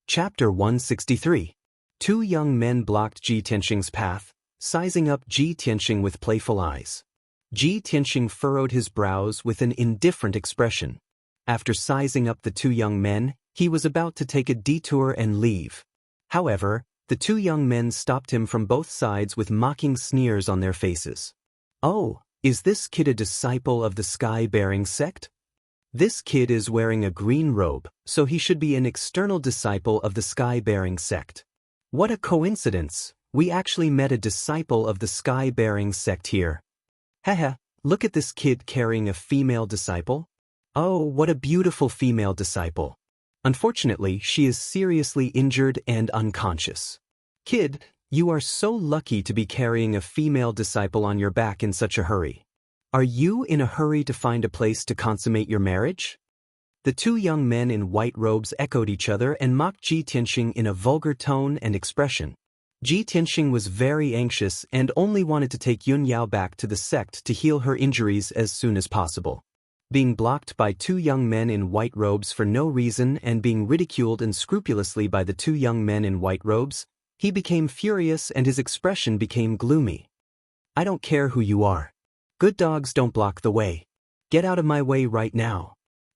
Chapter 163. Two young men blocked Ji Tianxing's path, sizing up Ji Tianxing with playful eyes. Ji Tianxing furrowed his brows with an indifferent expression. After sizing up the two young men, he was about to take a detour and leave. However, the two young men stopped him from both sides with mocking sneers on their faces. "Oh, is this kid a disciple of the sky-bearing sect? This kid is wearing a green robe, so he should be an external disciple of the sky-bearing sect. What a coincidence, we actually met a disciple of the sky-bearing sect here. Haha, look at this kid carrying a female disciple. Oh, what a beautiful female disciple. Unfortunately, she is seriously injured and unconscious. Kid, you are so lucky to be carrying a female disciple on your back in such a hurry. Are you in a hurry to find a place to consummate your marriage?" The two young men in white robes echoed each other and mocked Ji Tianxing in a vulgar tone and expression. Ji Tianxing was very anxious and only wanted to take Yun Yao back to the sect to heal her injuries as soon as possible. Being blocked by two young men in white robes for no reason and being ridiculed unscrupulously by the two young men in white robes, he became furious and his expression became gloomy. "I don't care who you are. Good dogs don't block the way. Get out of my way right now."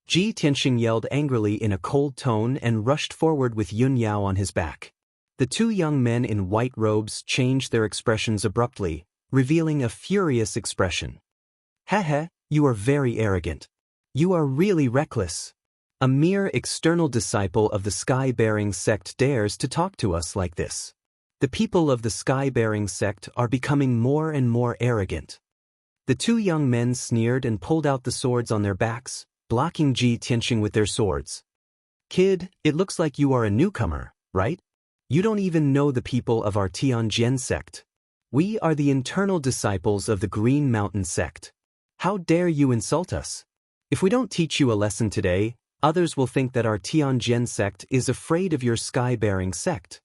Ji Tianxing yelled angrily in a cold tone and rushed forward with Yun Yao on his back. The two young men in white robes changed their expressions abruptly, revealing a furious expression. "Haha, you are very arrogant. You are really reckless. A mere external disciple of the sky-bearing sect dares to talk to us like this. The people of the sky-bearing sect are becoming more and more arrogant." The two young men sneered and pulled out the swords on their backs, blocking Ji Tianxing with their swords. "Kid, it looks like you are a newcomer, right? You don't even know the people of our Tianjian sect. We are the internal disciples of the Green Mountain sect. How dare you insult us? If we don't teach you a lesson today, others will think that our Tianjian sect is afraid of your sky-bearing sect."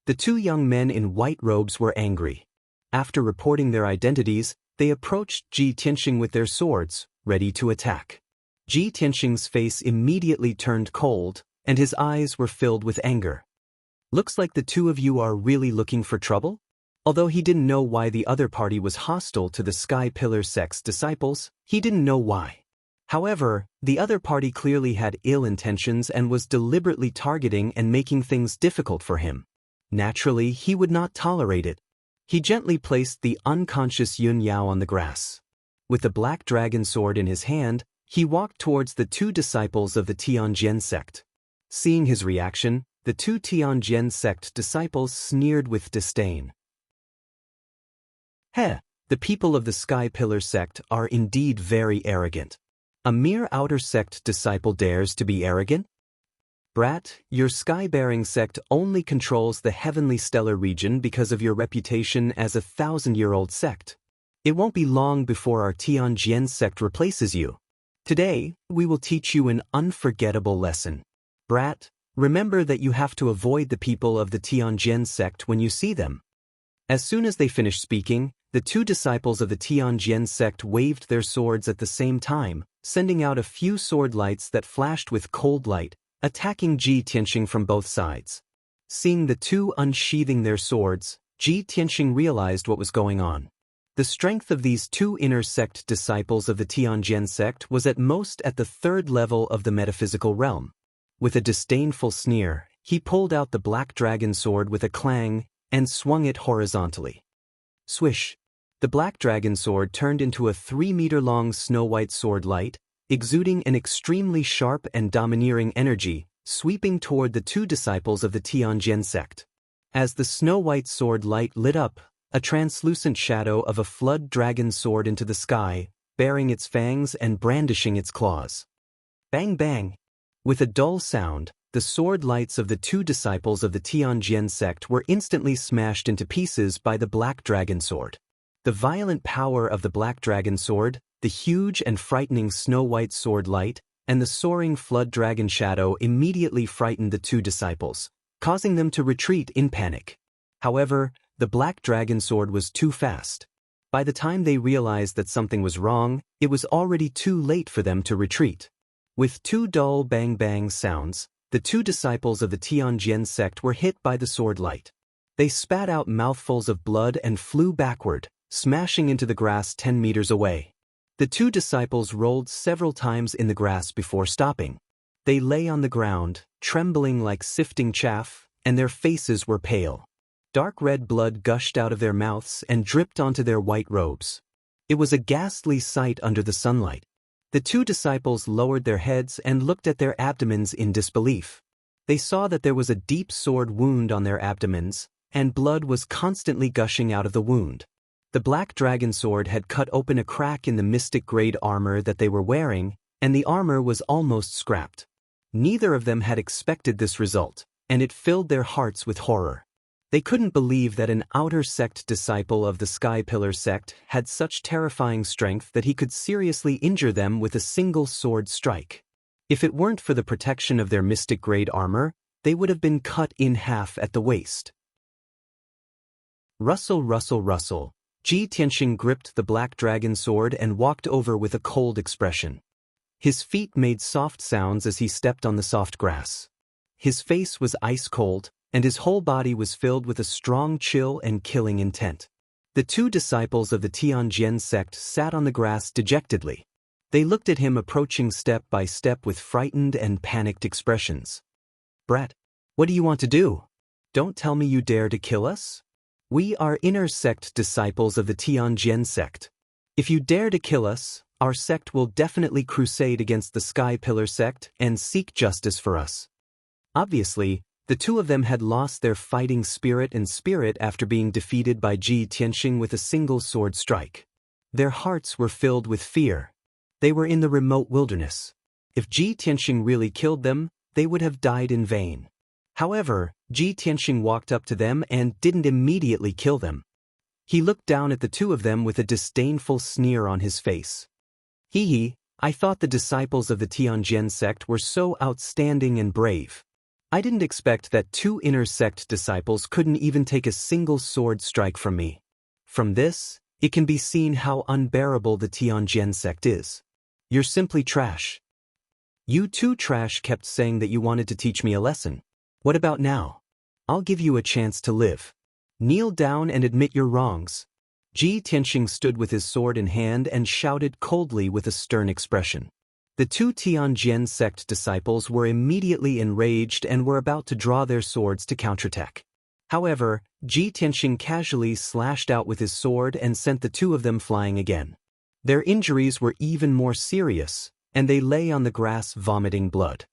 The two young men in white robes were angry. After reporting their identities, they approached Ji Tianxing with their swords, ready to attack. Ji Tianxing's face immediately turned cold, and his eyes were filled with anger. "Looks like the two of you are really looking for trouble?" Although he didn't know why the other party was hostile to the Sky Pillar sect's disciples, he didn't know why. However, the other party clearly had ill intentions and was deliberately targeting and making things difficult for him. Naturally, he would not tolerate it. He gently placed the unconscious Yun Yao on the grass. With the black dragon sword in his hand, he walked towards the two disciples of the Tianjian sect. Seeing his reaction, the two Tianjian sect disciples sneered with disdain. "Heh, the people of the Sky Pillar sect are indeed very arrogant. A mere outer sect disciple dares to be arrogant? Brat, your sky-bearing sect only controls the heavenly stellar region because of your reputation as a 1,000-year-old sect. It won't be long before our Tianjian sect replaces you. Today, we will teach you an unforgettable lesson. Brat, remember that you have to avoid the people of the Tianjian sect when you see them." As soon as they finished speaking, the two disciples of the Tianjian sect waved their swords at the same time, sending out a few sword lights that flashed with cold light, attacking Ji Tianxing from both sides. Seeing the two unsheathing their swords, Ji Tianxing realized what was going on. The strength of these two inner sect disciples of the Tianjian sect was at most at the third level of the metaphysical realm. With a disdainful sneer, he pulled out the black dragon sword with a clang and swung it horizontally. Swish! The black dragon sword turned into a 3-meter-long snow-white sword light, exuding an extremely sharp and domineering energy, sweeping toward the two disciples of the Tianjian sect. As the snow-white sword light lit up, a translucent shadow of a flood dragon soared into the sky, baring its fangs and brandishing its claws. Bang bang! With a dull sound, the sword lights of the two disciples of the Tianjian sect were instantly smashed into pieces by the black dragon sword. The violent power of the black dragon sword, the huge and frightening snow-white sword light, and the soaring flood dragon shadow immediately frightened the two disciples, causing them to retreat in panic. However, the black dragon sword was too fast. By the time they realized that something was wrong, it was already too late for them to retreat. With two dull bang-bang sounds, The two disciples of the Tianjian sect were hit by the sword light. They spat out mouthfuls of blood and flew backward, smashing into the grass 10 meters away. The two disciples rolled several times in the grass before stopping. They lay on the ground, trembling like sifting chaff, and their faces were pale. Dark red blood gushed out of their mouths and dripped onto their white robes. It was a ghastly sight under the sunlight. The two disciples lowered their heads and looked at their abdomens in disbelief. They saw that there was a deep sword wound on their abdomens, and blood was constantly gushing out of the wound. The black dragon sword had cut open a crack in the mystic-grade armor that they were wearing, and the armor was almost scrapped. Neither of them had expected this result, and it filled their hearts with horror. They couldn't believe that an outer sect disciple of the Sky Pillar sect had such terrifying strength that he could seriously injure them with a single sword strike. If it weren't for the protection of their mystic-grade armor, they would have been cut in half at the waist. Rustle, rustle, rustle. Ji Tianxing gripped the black dragon sword and walked over with a cold expression. His feet made soft sounds as he stepped on the soft grass. His face was ice cold, and his whole body was filled with a strong chill and killing intent. The two disciples of the Tianjian sect sat on the grass dejectedly. They looked at him approaching step by step with frightened and panicked expressions. "Brat, what do you want to do? Don't tell me you dare to kill us? We are inner sect disciples of the Tianjian sect. If you dare to kill us, our sect will definitely crusade against the Sky Pillar sect and seek justice for us." Obviously, the two of them had lost their fighting spirit after being defeated by Ji Tianxing with a single sword strike. Their hearts were filled with fear. They were in the remote wilderness. If Ji Tianxing really killed them, they would have died in vain. However, Ji Tianxing walked up to them and didn't immediately kill them. He looked down at the two of them with a disdainful sneer on his face. "Hee, I thought the disciples of the Tianjian sect were so outstanding and brave. I didn't expect that two inner sect disciples couldn't even take a single sword strike from me. From this, it can be seen how unbearable the Tianjian sect is. You're simply trash. You two trash kept saying that you wanted to teach me a lesson. What about now? I'll give you a chance to live. Kneel down and admit your wrongs." Ji Tianxing stood with his sword in hand and shouted coldly with a stern expression. The two Tianjian sect disciples were immediately enraged and were about to draw their swords to counterattack. However, Ji Tianxing casually slashed out with his sword and sent the two of them flying again. Their injuries were even more serious, and they lay on the grass vomiting blood.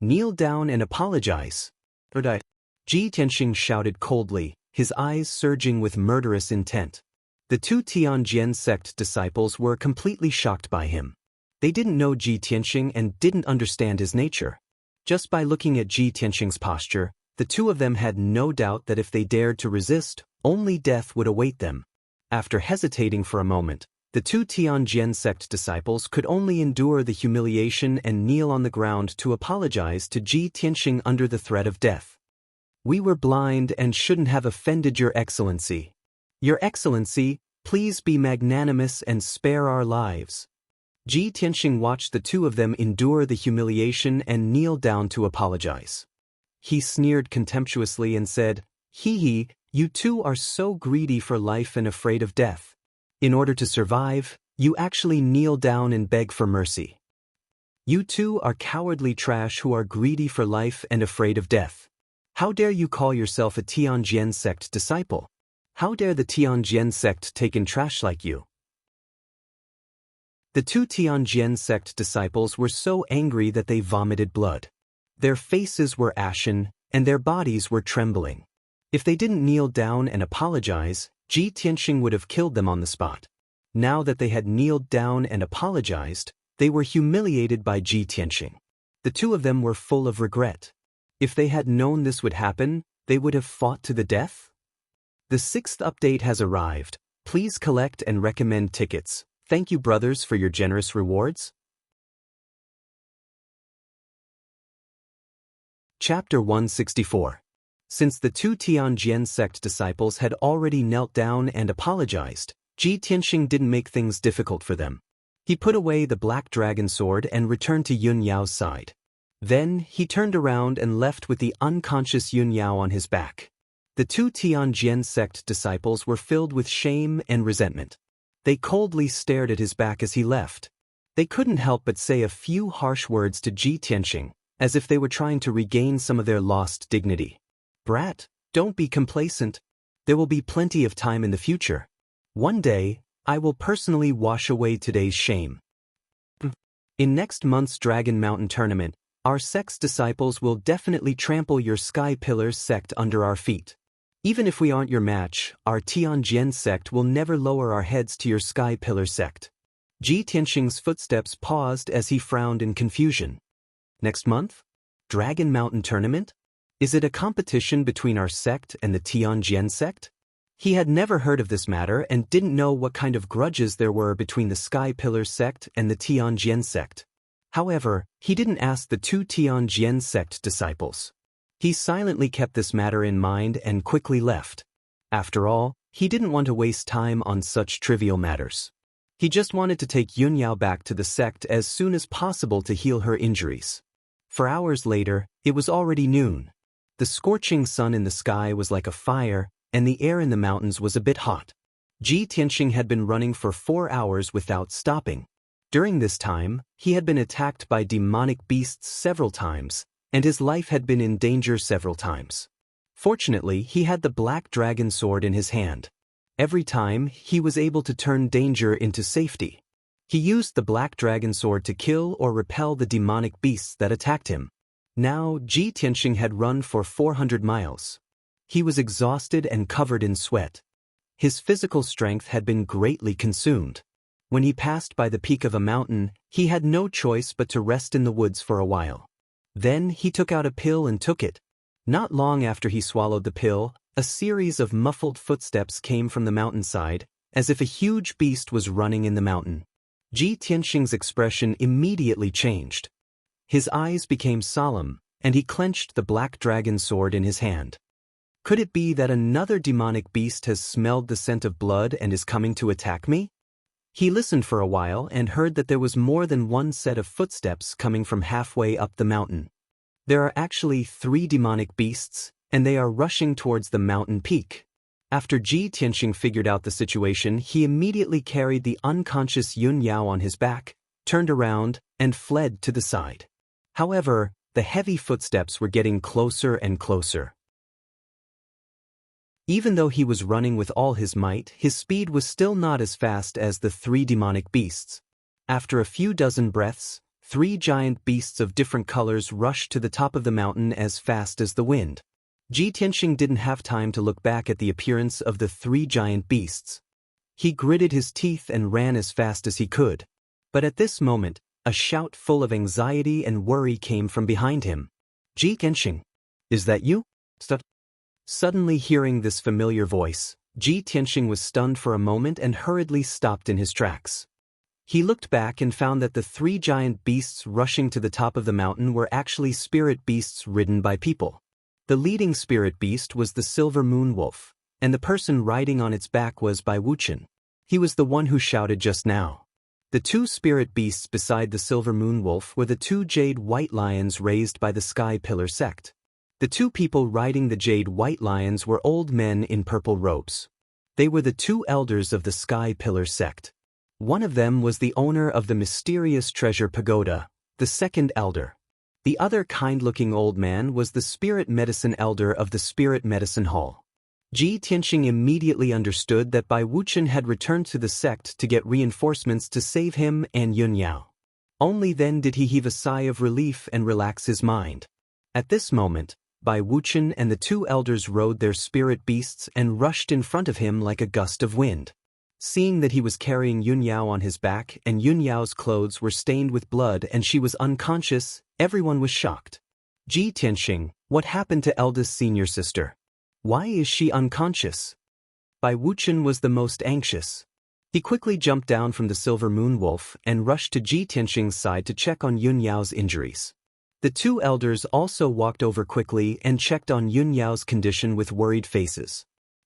"Kneel down and apologize, or die," Ji Tianxing shouted coldly, his eyes surging with murderous intent. The two Tianjian sect disciples were completely shocked by him. They didn't know Ji Tianxing and didn't understand his nature. Just by looking at Ji Tianxing's posture, the two of them had no doubt that if they dared to resist, only death would await them. After hesitating for a moment, the two Tianjian sect disciples could only endure the humiliation and kneel on the ground to apologize to Ji Tianxing under the threat of death. "We were blind and shouldn't have offended Your Excellency. Your Excellency, please be magnanimous and spare our lives." Ji Tianxing watched the two of them endure the humiliation and kneel down to apologize. He sneered contemptuously and said, "Hee, you two are so greedy for life and afraid of death. In order to survive, you actually kneel down and beg for mercy. You two are cowardly trash who are greedy for life and afraid of death. How dare you call yourself a Tianjian sect disciple? How dare the Tianjian sect take in trash like you?" The two Tianjian sect disciples were so angry that they vomited blood. Their faces were ashen, and their bodies were trembling. If they didn't kneel down and apologize, Ji Tianxing would have killed them on the spot. Now that they had kneeled down and apologized, they were humiliated by Ji Tianxing. The two of them were full of regret. If they had known this would happen, they would have fought to the death. The 6th update has arrived. Please collect and recommend tickets. Thank you, brothers, for your generous rewards. Chapter 164. Since the two Tianjian sect disciples had already knelt down and apologized, Ji Tianxing didn't make things difficult for them. He put away the black dragon sword and returned to Yun Yao's side. Then, he turned around and left with the unconscious Yun Yao on his back. The two Tianjin sect disciples were filled with shame and resentment. They coldly stared at his back as he left. They couldn't help but say a few harsh words to Ji Tianxing, as if they were trying to regain some of their lost dignity. "Brat, don't be complacent. There will be plenty of time in the future. One day, I will personally wash away today's shame." In next month's Dragon Mountain tournament, our sect's disciples will definitely trample your Sky Pillars sect under our feet. Even if we aren't your match, our Tianjin sect will never lower our heads to your Sky Pillar sect. Ji Tianxing's footsteps paused as he frowned in confusion. Next month? Dragon Mountain tournament? Is it a competition between our sect and the Tianjin sect? He had never heard of this matter and didn't know what kind of grudges there were between the Sky Pillar sect and the Tianjin sect. However, he didn't ask the two Tianjin sect disciples. He silently kept this matter in mind and quickly left. After all, he didn't want to waste time on such trivial matters. He just wanted to take Yun Yao back to the sect as soon as possible to heal her injuries. For hours later, it was already noon. The scorching sun in the sky was like a fire, and the air in the mountains was a bit hot. Ji Tianxing had been running for 4 hours without stopping. During this time, he had been attacked by demonic beasts several times, and his life had been in danger several times. Fortunately, he had the black dragon sword in his hand. Every time, he was able to turn danger into safety. He used the black dragon sword to kill or repel the demonic beasts that attacked him. Now, Ji Tianxing had run for 400 miles. He was exhausted and covered in sweat. His physical strength had been greatly consumed. When he passed by the peak of a mountain, he had no choice but to rest in the woods for a while. Then he took out a pill and took it. Not long after he swallowed the pill, a series of muffled footsteps came from the mountainside, as if a huge beast was running in the mountain. Ji Tianxing's expression immediately changed. His eyes became solemn, and he clenched the black dragon sword in his hand. Could it be that another demonic beast has smelled the scent of blood and is coming to attack me? He listened for a while and heard that there was more than one set of footsteps coming from halfway up the mountain. There are actually 3 demonic beasts, and they are rushing towards the mountain peak. After Ji Tianxing figured out the situation, he immediately carried the unconscious Yun Yao on his back, turned around, and fled to the side. However, the heavy footsteps were getting closer and closer. Even though he was running with all his might, his speed was still not as fast as the 3 demonic beasts. After a few dozen breaths, 3 giant beasts of different colors rushed to the top of the mountain as fast as the wind. Ji Tianxing didn't have time to look back at the appearance of the 3 giant beasts. He gritted his teeth and ran as fast as he could. But at this moment, a shout full of anxiety and worry came from behind him. "Ji Tianxing, is that you?" Suddenly hearing this familiar voice, Ji Tianxing was stunned for a moment and hurriedly stopped in his tracks. He looked back and found that the 3 giant beasts rushing to the top of the mountain were actually spirit beasts ridden by people. The leading spirit beast was the silver moon wolf, and the person riding on its back was by Wuxian. He was the one who shouted just now. The 2 spirit beasts beside the silver moon wolf were the 2 jade white lions raised by the Sky Pillar sect. The 2 people riding the jade white lions were old men in purple robes. They were the 2 elders of the Sky Pillar sect. One of them was the owner of the mysterious treasure pagoda, the 2nd elder. The other kind-looking old man was the spirit medicine elder of the spirit medicine hall. Ji Tianxing immediately understood that Bai Wuxian had returned to the sect to get reinforcements to save him and Yun Yao. Only then did he heave a sigh of relief and relax his mind. At this moment, Bai Wuxian and the 2 elders rode their spirit beasts and rushed in front of him like a gust of wind. Seeing that he was carrying Yun Yao on his back and Yun Yao's clothes were stained with blood and she was unconscious, everyone was shocked. "Ji Tianxing, what happened to eldest senior sister? Why is she unconscious?" Bai Wuxian was the most anxious. He quickly jumped down from the silver moon wolf and rushed to Ji Tianxing's side to check on Yun Yao's injuries. The 2 elders also walked over quickly and checked on Yun Yao's condition with worried faces.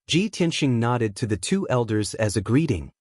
Ji Tianxing nodded to the 2 elders as a greeting.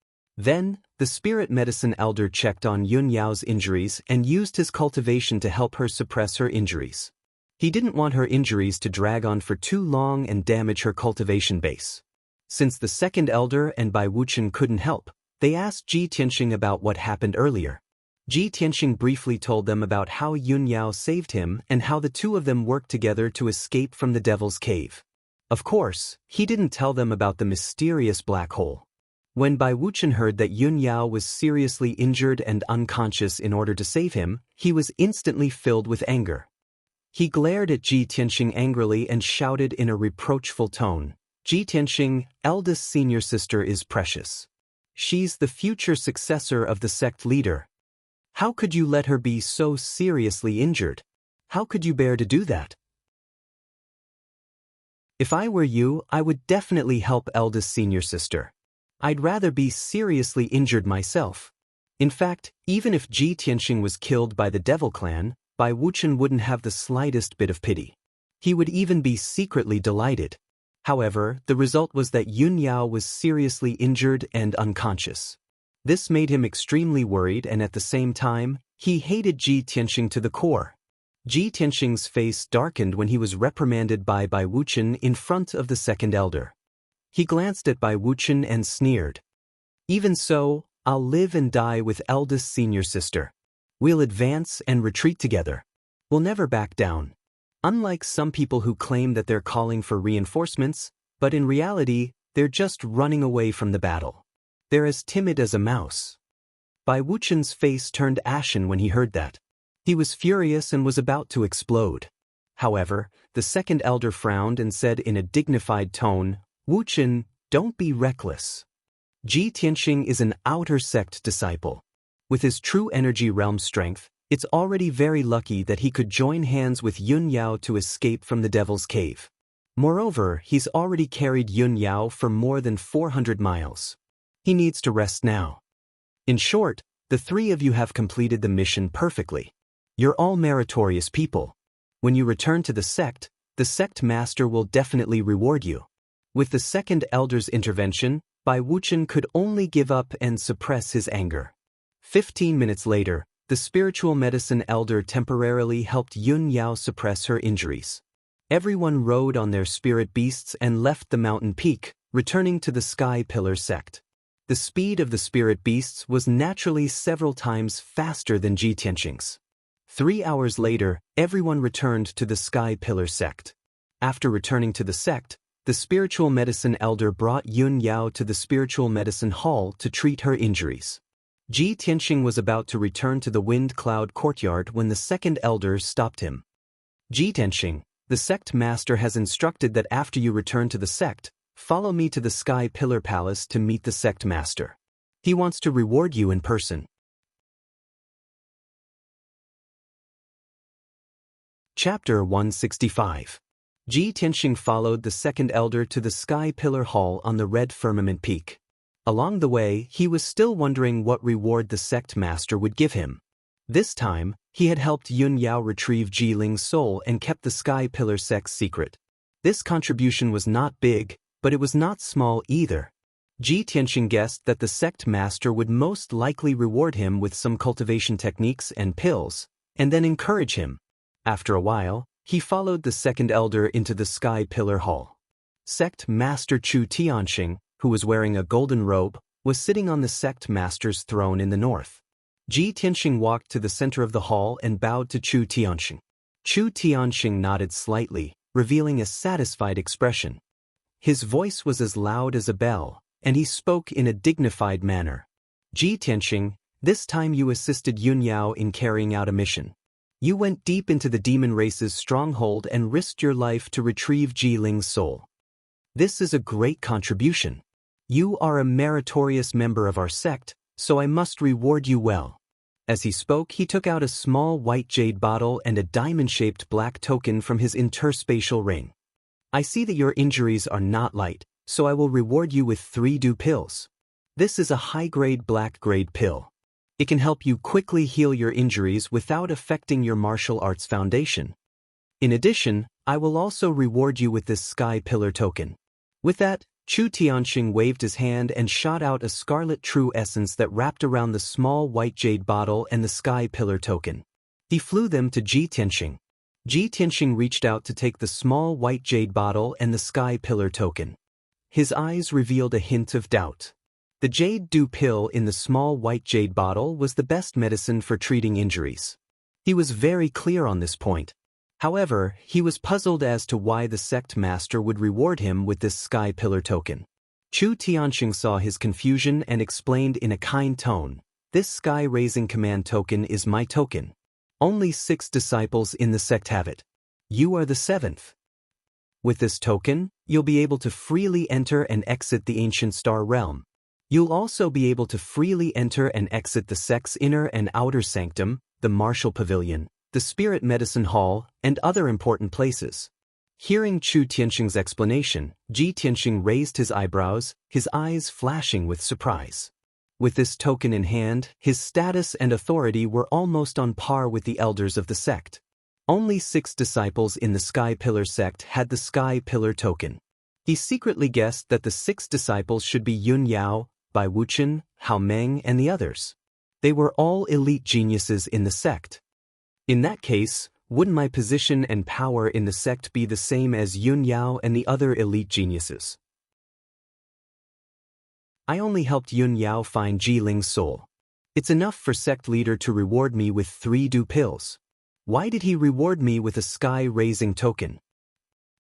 Then, the spirit medicine elder checked on Yun Yao's injuries and used his cultivation to help her suppress her injuries. He didn't want her injuries to drag on for too long and damage her cultivation base. Since the second elder and Bai Wuchen couldn't help, they asked Ji Tianxing about what happened earlier. Ji Tianxing briefly told them about how Yun Yao saved him and how the two of them worked together to escape from the Devil's Cave. Of course, he didn't tell them about the mysterious black hole. When Bai Wuchen heard that Yun Yao was seriously injured and unconscious in order to save him, he was instantly filled with anger. He glared at Ji Tianxing angrily and shouted in a reproachful tone, "Ji Tianxing, eldest senior sister is precious. She's the future successor of the sect leader. How could you let her be so seriously injured? How could you bear to do that? If I were you, I would definitely help eldest senior sister. I'd rather be seriously injured myself." In fact, even if Ji Tianxing was killed by the Devil Clan, Bai Wuchen wouldn't have the slightest bit of pity. He would even be secretly delighted. However, the result was that Yun Yao was seriously injured and unconscious. This made him extremely worried, and at the same time, he hated Ji Tianxing to the core. Ji Tianxing's face darkened when he was reprimanded by Bai Wuchen in front of the second elder. He glanced at Bai Wuchen and sneered. "Even so, I'll live and die with eldest senior sister. We'll advance and retreat together. We'll never back down." Unlike some people who claim that they're calling for reinforcements, but in reality, they're just running away from the battle. They're as timid as a mouse. Bai Wuchen's face turned ashen when he heard that. He was furious and was about to explode. However, the second elder frowned and said in a dignified tone, "Wuchen, don't be reckless. Ji Tianxing is an outer sect disciple. With his true energy realm strength, it's already very lucky that he could join hands with Yun Yao to escape from the Devil's Cave. Moreover, he's already carried Yun Yao for more than 400 miles. He needs to rest now. In short, the three of you have completed the mission perfectly. You're all meritorious people. When you return to the sect master will definitely reward you." With the second elder's intervention, Bai Wuchen could only give up and suppress his anger. 15 minutes later, the spiritual medicine elder temporarily helped Yun Yao suppress her injuries. Everyone rode on their spirit beasts and left the mountain peak, returning to the Sky Pillar sect. The speed of the spirit beasts was naturally several times faster than Ji Tianxing's. 3 hours later, everyone returned to the Sky Pillar sect. After returning to the sect, the spiritual medicine elder brought Yun Yao to the spiritual medicine hall to treat her injuries. Ji Tianxing was about to return to the Wind Cloud courtyard when the second elder stopped him. "Ji Tianxing, the sect master has instructed that after you return to the sect, follow me to the Sky Pillar Palace to meet the sect master. He wants to reward you in person." Chapter 165. Ji Tianxing followed the second elder to the Sky Pillar Hall on the Red Firmament Peak. Along the way, he was still wondering what reward the sect master would give him. This time, he had helped Yun Yao retrieve Ji Ling's soul and kept the Sky Pillar sect's secret. This contribution was not big, but it was not small either. Ji Tianxing guessed that the sect master would most likely reward him with some cultivation techniques and pills, and then encourage him. After a while, he followed the second elder into the Sky Pillar Hall. Sect Master Chu Tianxing, who was wearing a golden robe, was sitting on the sect master's throne in the north. Ji Tianxing walked to the center of the hall and bowed to Chu Tianxing. Chu Tianxing nodded slightly, revealing a satisfied expression. His voice was as loud as a bell, and he spoke in a dignified manner. "Ji Tianxing, this time you assisted Yun Yao in carrying out a mission. You went deep into the demon race's stronghold and risked your life to retrieve Ji Ling's soul. This is a great contribution. You are a meritorious member of our sect, so I must reward you well." As he spoke, he took out a small white jade bottle and a diamond-shaped black token from his interspatial ring. "I see that your injuries are not light, so I will reward you with 3 dew pills. This is a high-grade black-grade pill. It can help you quickly heal your injuries without affecting your martial arts foundation. In addition, I will also reward you with this Sky Pillar token." With that, Chu Tianxing waved his hand and shot out a scarlet true essence that wrapped around the small white jade bottle and the sky pillar token. He flew them to Ji Tianxing. Ji Tianxing reached out to take the small white jade bottle and the sky pillar token. His eyes revealed a hint of doubt. The jade dew pill in the small white jade bottle was the best medicine for treating injuries. He was very clear on this point. However, he was puzzled as to why the sect master would reward him with this sky pillar token. Chu Tianxing saw his confusion and explained in a kind tone, "This sky-raising command token is my token. Only 6 disciples in the sect have it. You are the 7th. With this token, you'll be able to freely enter and exit the ancient star realm. You'll also be able to freely enter and exit the sect's inner and outer sanctum, the martial pavilion, the spirit medicine hall, and other important places." Hearing Chu Tianxing's explanation, Ji Tianxing raised his eyebrows, his eyes flashing with surprise. With this token in hand, his status and authority were almost on par with the elders of the sect. Only 6 disciples in the Sky Pillar sect had the Sky Pillar token. He secretly guessed that the 6 disciples should be Yun Yao, Bai Wuchen, Hao Meng, and the others. They were all elite geniuses in the sect. In that case, wouldn't my position and power in the sect be the same as Yun Yao and the other elite geniuses? I only helped Yun Yao find Ji Ling's soul. It's enough for sect leader to reward me with 3 dew pills. Why did he reward me with a sky-raising token?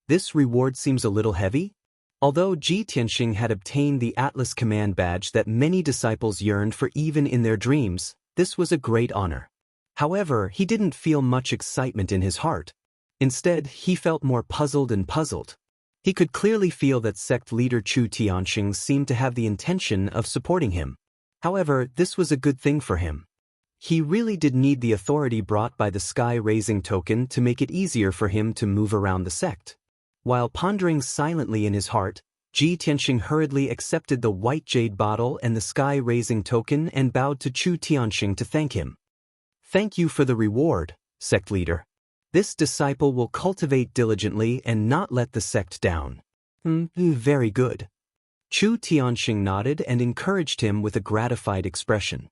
This reward seems a little heavy? Although Ji Tianxing had obtained the Atlas Command Badge that many disciples yearned for even in their dreams, this was a great honor. However, he didn't feel much excitement in his heart. Instead, he felt more puzzled and puzzled. He could clearly feel that sect leader Chu Tianxing seemed to have the intention of supporting him. However, this was a good thing for him. He really did need the authority brought by the sky-raising token to make it easier for him to move around the sect. While pondering silently in his heart, Ji Tianxing hurriedly accepted the white jade bottle and the sky-raising token and bowed to Chu Tianxing to thank him. "Thank you for the reward, sect leader. This disciple will cultivate diligently and not let the sect down." Very good." Chu Tianxing nodded and encouraged him with a gratified expression.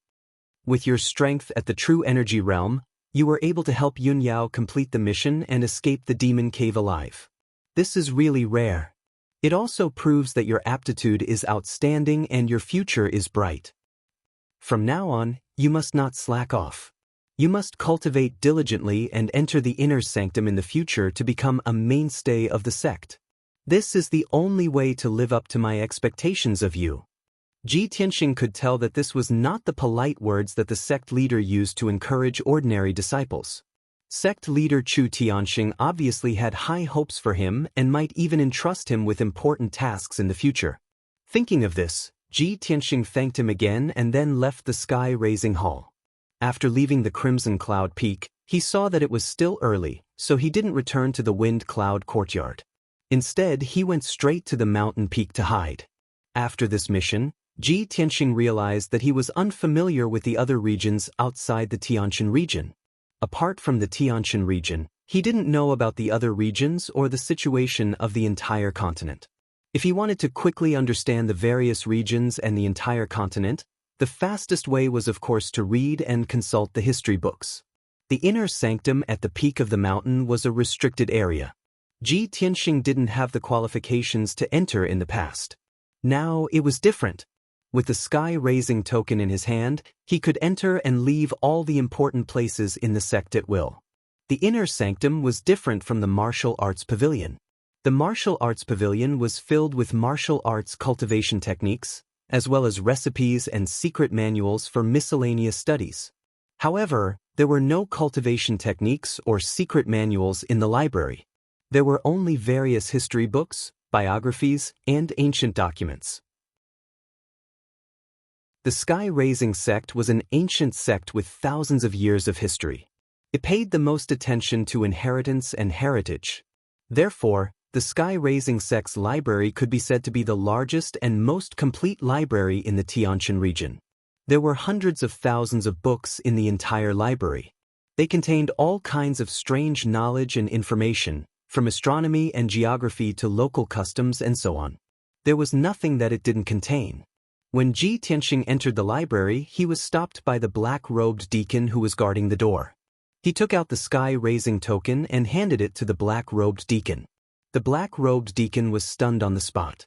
"With your strength at the true energy realm, you were able to help Yun Yao complete the mission and escape the demon cave alive. This is really rare. It also proves that your aptitude is outstanding and your future is bright. From now on, you must not slack off. You must cultivate diligently and enter the inner sanctum in the future to become a mainstay of the sect. This is the only way to live up to my expectations of you." Ji Tianxing could tell that this was not the polite words that the sect leader used to encourage ordinary disciples. Sect leader Chu Tianxing obviously had high hopes for him and might even entrust him with important tasks in the future. Thinking of this, Ji Tianxing thanked him again and then left the sky-raising hall. After leaving the Crimson Cloud Peak, he saw that it was still early, so he didn't return to the Wind Cloud Courtyard. Instead, he went straight to the mountain peak to hide. After this mission, Ji Tianxing realized that he was unfamiliar with the other regions outside the Tianshan region. Apart from the Tianshan region, he didn't know about the other regions or the situation of the entire continent. If he wanted to quickly understand the various regions and the entire continent, the fastest way was of course to read and consult the history books. The inner sanctum at the peak of the mountain was a restricted area. Ji Tianxing didn't have the qualifications to enter in the past. Now it was different. With the sky-raising token in his hand, he could enter and leave all the important places in the sect at will. The inner sanctum was different from the martial arts pavilion. The martial arts pavilion was filled with martial arts cultivation techniques, as well as recipes and secret manuals for miscellaneous studies. However, there were no cultivation techniques or secret manuals in the library. There were only various history books, biographies, and ancient documents. The Sky-Raising sect was an ancient sect with thousands of years of history. It paid the most attention to inheritance and heritage. Therefore, the Sky-Raising sect's library could be said to be the largest and most complete library in the Tianshan region. There were hundreds of thousands of books in the entire library. They contained all kinds of strange knowledge and information, from astronomy and geography to local customs and so on. There was nothing that it didn't contain. When Ji Tianxing entered the library, he was stopped by the black-robed deacon who was guarding the door. He took out the sky-raising token and handed it to the black-robed deacon. The black-robed deacon was stunned on the spot.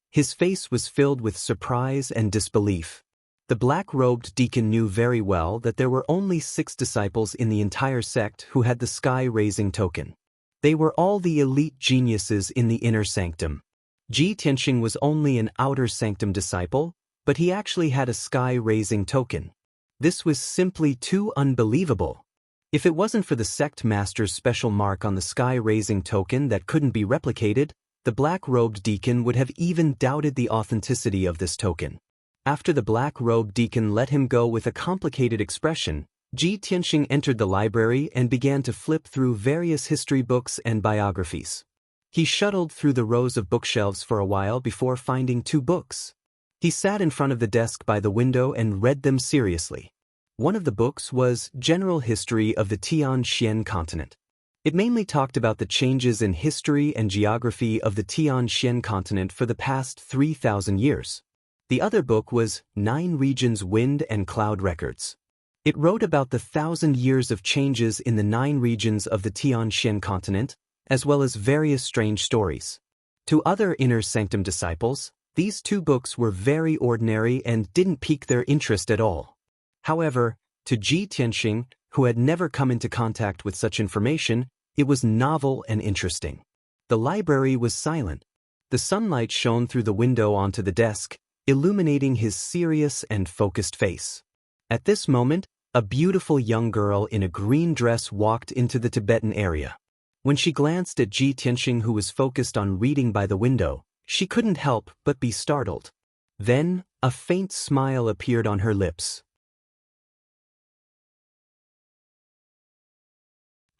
His face was filled with surprise and disbelief. The black-robed deacon knew very well that there were only 6 disciples in the entire sect who had the sky-raising token. They were all the elite geniuses in the inner sanctum. Ji Tianxing was only an outer sanctum disciple, but he actually had a sky-raising token. This was simply too unbelievable. If it wasn't for the sect master's special mark on the sky-raising token that couldn't be replicated, the black-robed deacon would have even doubted the authenticity of this token. After the black-robed deacon let him go with a complicated expression, Ji Tianxing entered the library and began to flip through various history books and biographies. He shuttled through the rows of bookshelves for a while before finding 2 books. He sat in front of the desk by the window and read them seriously. One of the books was General History of the Tian-Xian Continent. It mainly talked about the changes in history and geography of the Tian-Xian continent for the past 3,000 years. The other book was 9 Regions Wind and Cloud Records. It wrote about the 1,000 years of changes in the 9 regions of the Tian-Xian continent, as well as various strange stories. To other inner sanctum disciples, these 2 books were very ordinary and didn't pique their interest at all. However, to Ji Tianxing, who had never come into contact with such information, it was novel and interesting. The library was silent. The sunlight shone through the window onto the desk, illuminating his serious and focused face. At this moment, a beautiful young girl in a green dress walked into the Tibetan area. When she glanced at Ji Tianxing, who was focused on reading by the window, she couldn't help but be startled. Then, a faint smile appeared on her lips.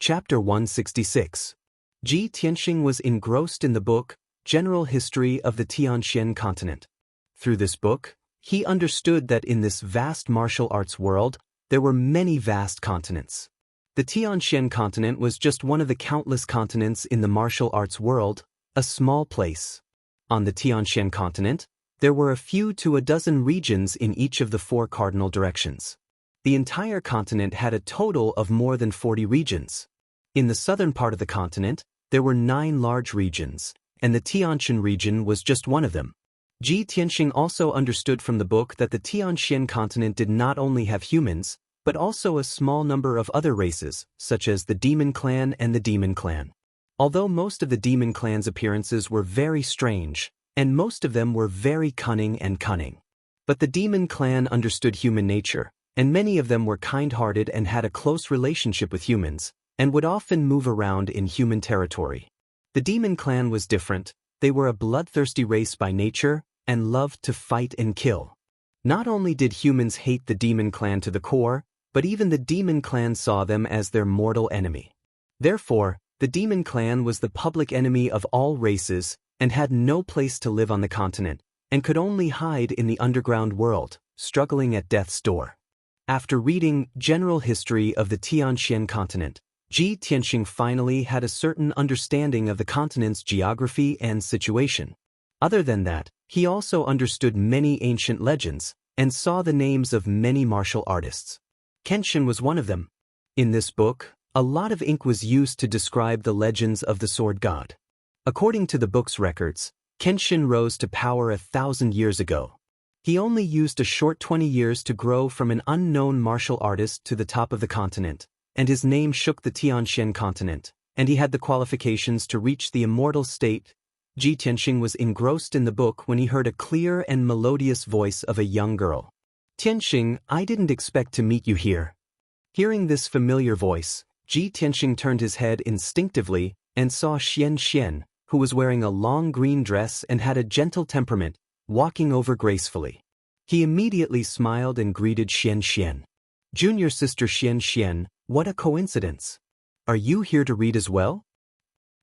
Chapter 166. Ji Tianxing was engrossed in the book, General History of the Tian-Xian Continent. Through this book, he understood that in this vast martial arts world, there were many vast continents. The Tian-Xian continent was just one of the countless continents in the martial arts world, a small place. On the Tian-Xian continent, there were a few to a dozen regions in each of the 4 cardinal directions. The entire continent had a total of more than 40 regions. In the southern part of the continent, there were 9 large regions, and the Tianxian region was just one of them. Ji Tianxing also understood from the book that the Tian-Xian continent did not only have humans, but also a small number of other races, such as the Demon Clan and the Demon Clan. Although most of the Demon Clan's appearances were very strange, and most of them were very cunning. But the Demon Clan understood human nature, and many of them were kind-hearted and had a close relationship with humans, and would often move around in human territory. The Demon Clan was different. They were a bloodthirsty race by nature, and loved to fight and kill. Not only did humans hate the Demon Clan to the core, but even the Demon Clan saw them as their mortal enemy. Therefore, the Demon Clan was the public enemy of all races, and had no place to live on the continent, and could only hide in the underground world, struggling at death's door. After reading General History of the Tian-Xian Continent, Ji Tianxing finally had a certain understanding of the continent's geography and situation. Other than that, he also understood many ancient legends, and saw the names of many martial artists. Kenshin was one of them. In this book, a lot of ink was used to describe the legends of the sword god. According to the book's records, Kenshin rose to power 1,000 years ago. He only used a short 20 years to grow from an unknown martial artist to the top of the continent, and his name shook the Tianxian continent, and he had the qualifications to reach the immortal state. Ji Tianxing was engrossed in the book when he heard a clear and melodious voice of a young girl. "Tianxing, I didn't expect to meet you here." Hearing this familiar voice, Ji Tianxing turned his head instinctively and saw Xianxia, who was wearing a long green dress and had a gentle temperament, walking over gracefully. He immediately smiled and greeted Xianxia. "Junior sister Xianxia, what a coincidence. Are you here to read as well?"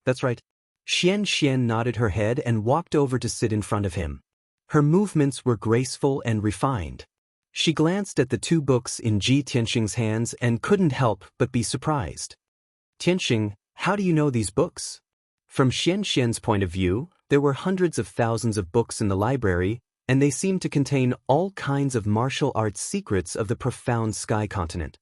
"That's right." Xianxia nodded her head and walked over to sit in front of him. Her movements were graceful and refined. She glanced at the 2 books in Ji Tianxing's hands and couldn't help but be surprised. "Tianxing, how do you know these books?" From Xianxia's point of view, There were hundreds of thousands of books in the library, and they seemed to contain all kinds of martial arts secrets of the profound sky continent.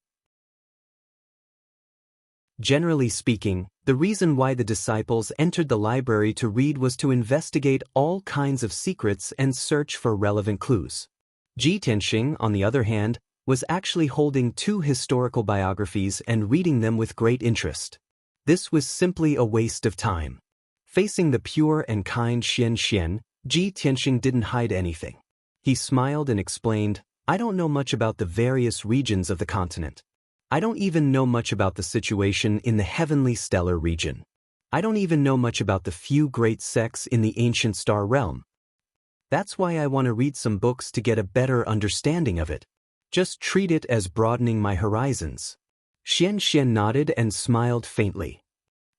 Generally speaking, the reason why the disciples entered the library to read was to investigate all kinds of secrets and search for relevant clues. Ji Tianxing, on the other hand, was actually holding 2 historical biographies and reading them with great interest. This was simply a waste of time. Facing the pure and kind Xianxia, Ji Tianxing didn't hide anything. He smiled and explained, "I don't know much about the various regions of the continent. I don't even know much about the situation in the heavenly stellar region. I don't even know much about the few great sects in the ancient star realm. That's why I want to read some books to get a better understanding of it. Just treat it as broadening my horizons." Xianxia nodded and smiled faintly.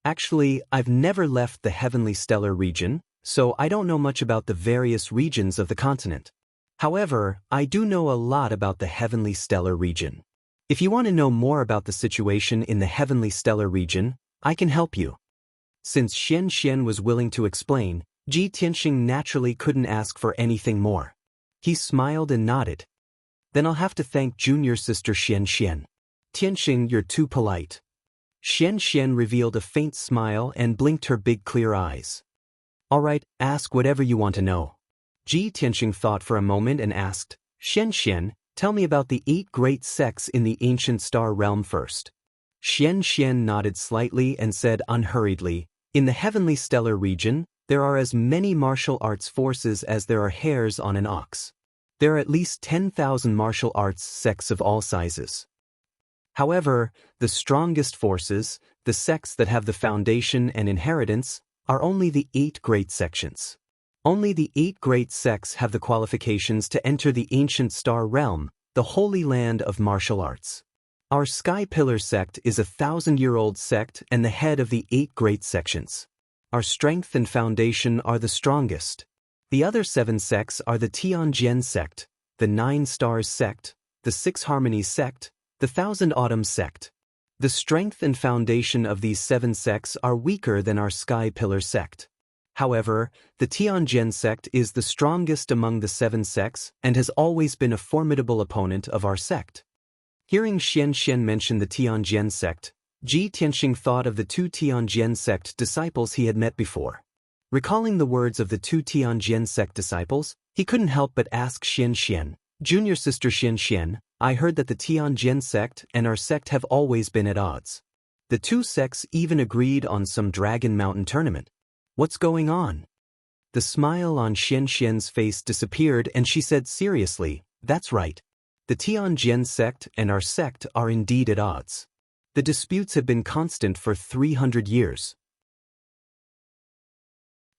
"Actually, I've never left the heavenly stellar region, so I don't know much about the various regions of the continent. However, I do know a lot about the heavenly stellar region. If you want to know more about the situation in the heavenly stellar region, I can help you." Since Xianxia was willing to explain, Ji Tianxing naturally couldn't ask for anything more. He smiled and nodded. "Then I'll have to thank junior sister Xianxia. Tianxing, you're too polite." Xianxia revealed a faint smile and blinked her big clear eyes. "All right, ask whatever you want to know." Ji Tianxing thought for a moment and asked, "Xianxia, tell me about the 8 great sects in the ancient star realm first." Xianxia nodded slightly and said unhurriedly, "In the heavenly stellar region, there are as many martial arts forces as there are hairs on an ox. There are at least 10,000 martial arts sects of all sizes. However, the strongest forces, the sects that have the foundation and inheritance, are only the 8 great sections. Only the 8 great sects have the qualifications to enter the ancient star realm, the holy land of martial arts. Our Sky Pillar sect is a 1,000-year-old sect and the head of the 8 great sections. Our strength and foundation are the strongest. The other 7 sects are the Tianjian sect, the 9 Stars sect, the 6 Harmonies sect, the 1,000 Autumns sect. The strength and foundation of these 7 sects are weaker than our Sky Pillar sect. However, the Tianjian sect is the strongest among the 7 sects and has always been a formidable opponent of our sect." Hearing Xianxia mention the Tianjian sect, Ji Tianxing thought of the 2 Tianjian sect disciples he had met before. Recalling the words of the 2 Tianjian sect disciples, he couldn't help but ask Xianxia, "Junior sister Xianxia, I heard that the Tianjian sect and our sect have always been at odds. The 2 sects even agreed on some Dragon Mountain tournament. What's going on?" The smile on Xianxia's face disappeared and she said seriously, "That's right. The Tianjian sect and our sect are indeed at odds. The disputes have been constant for 300 years.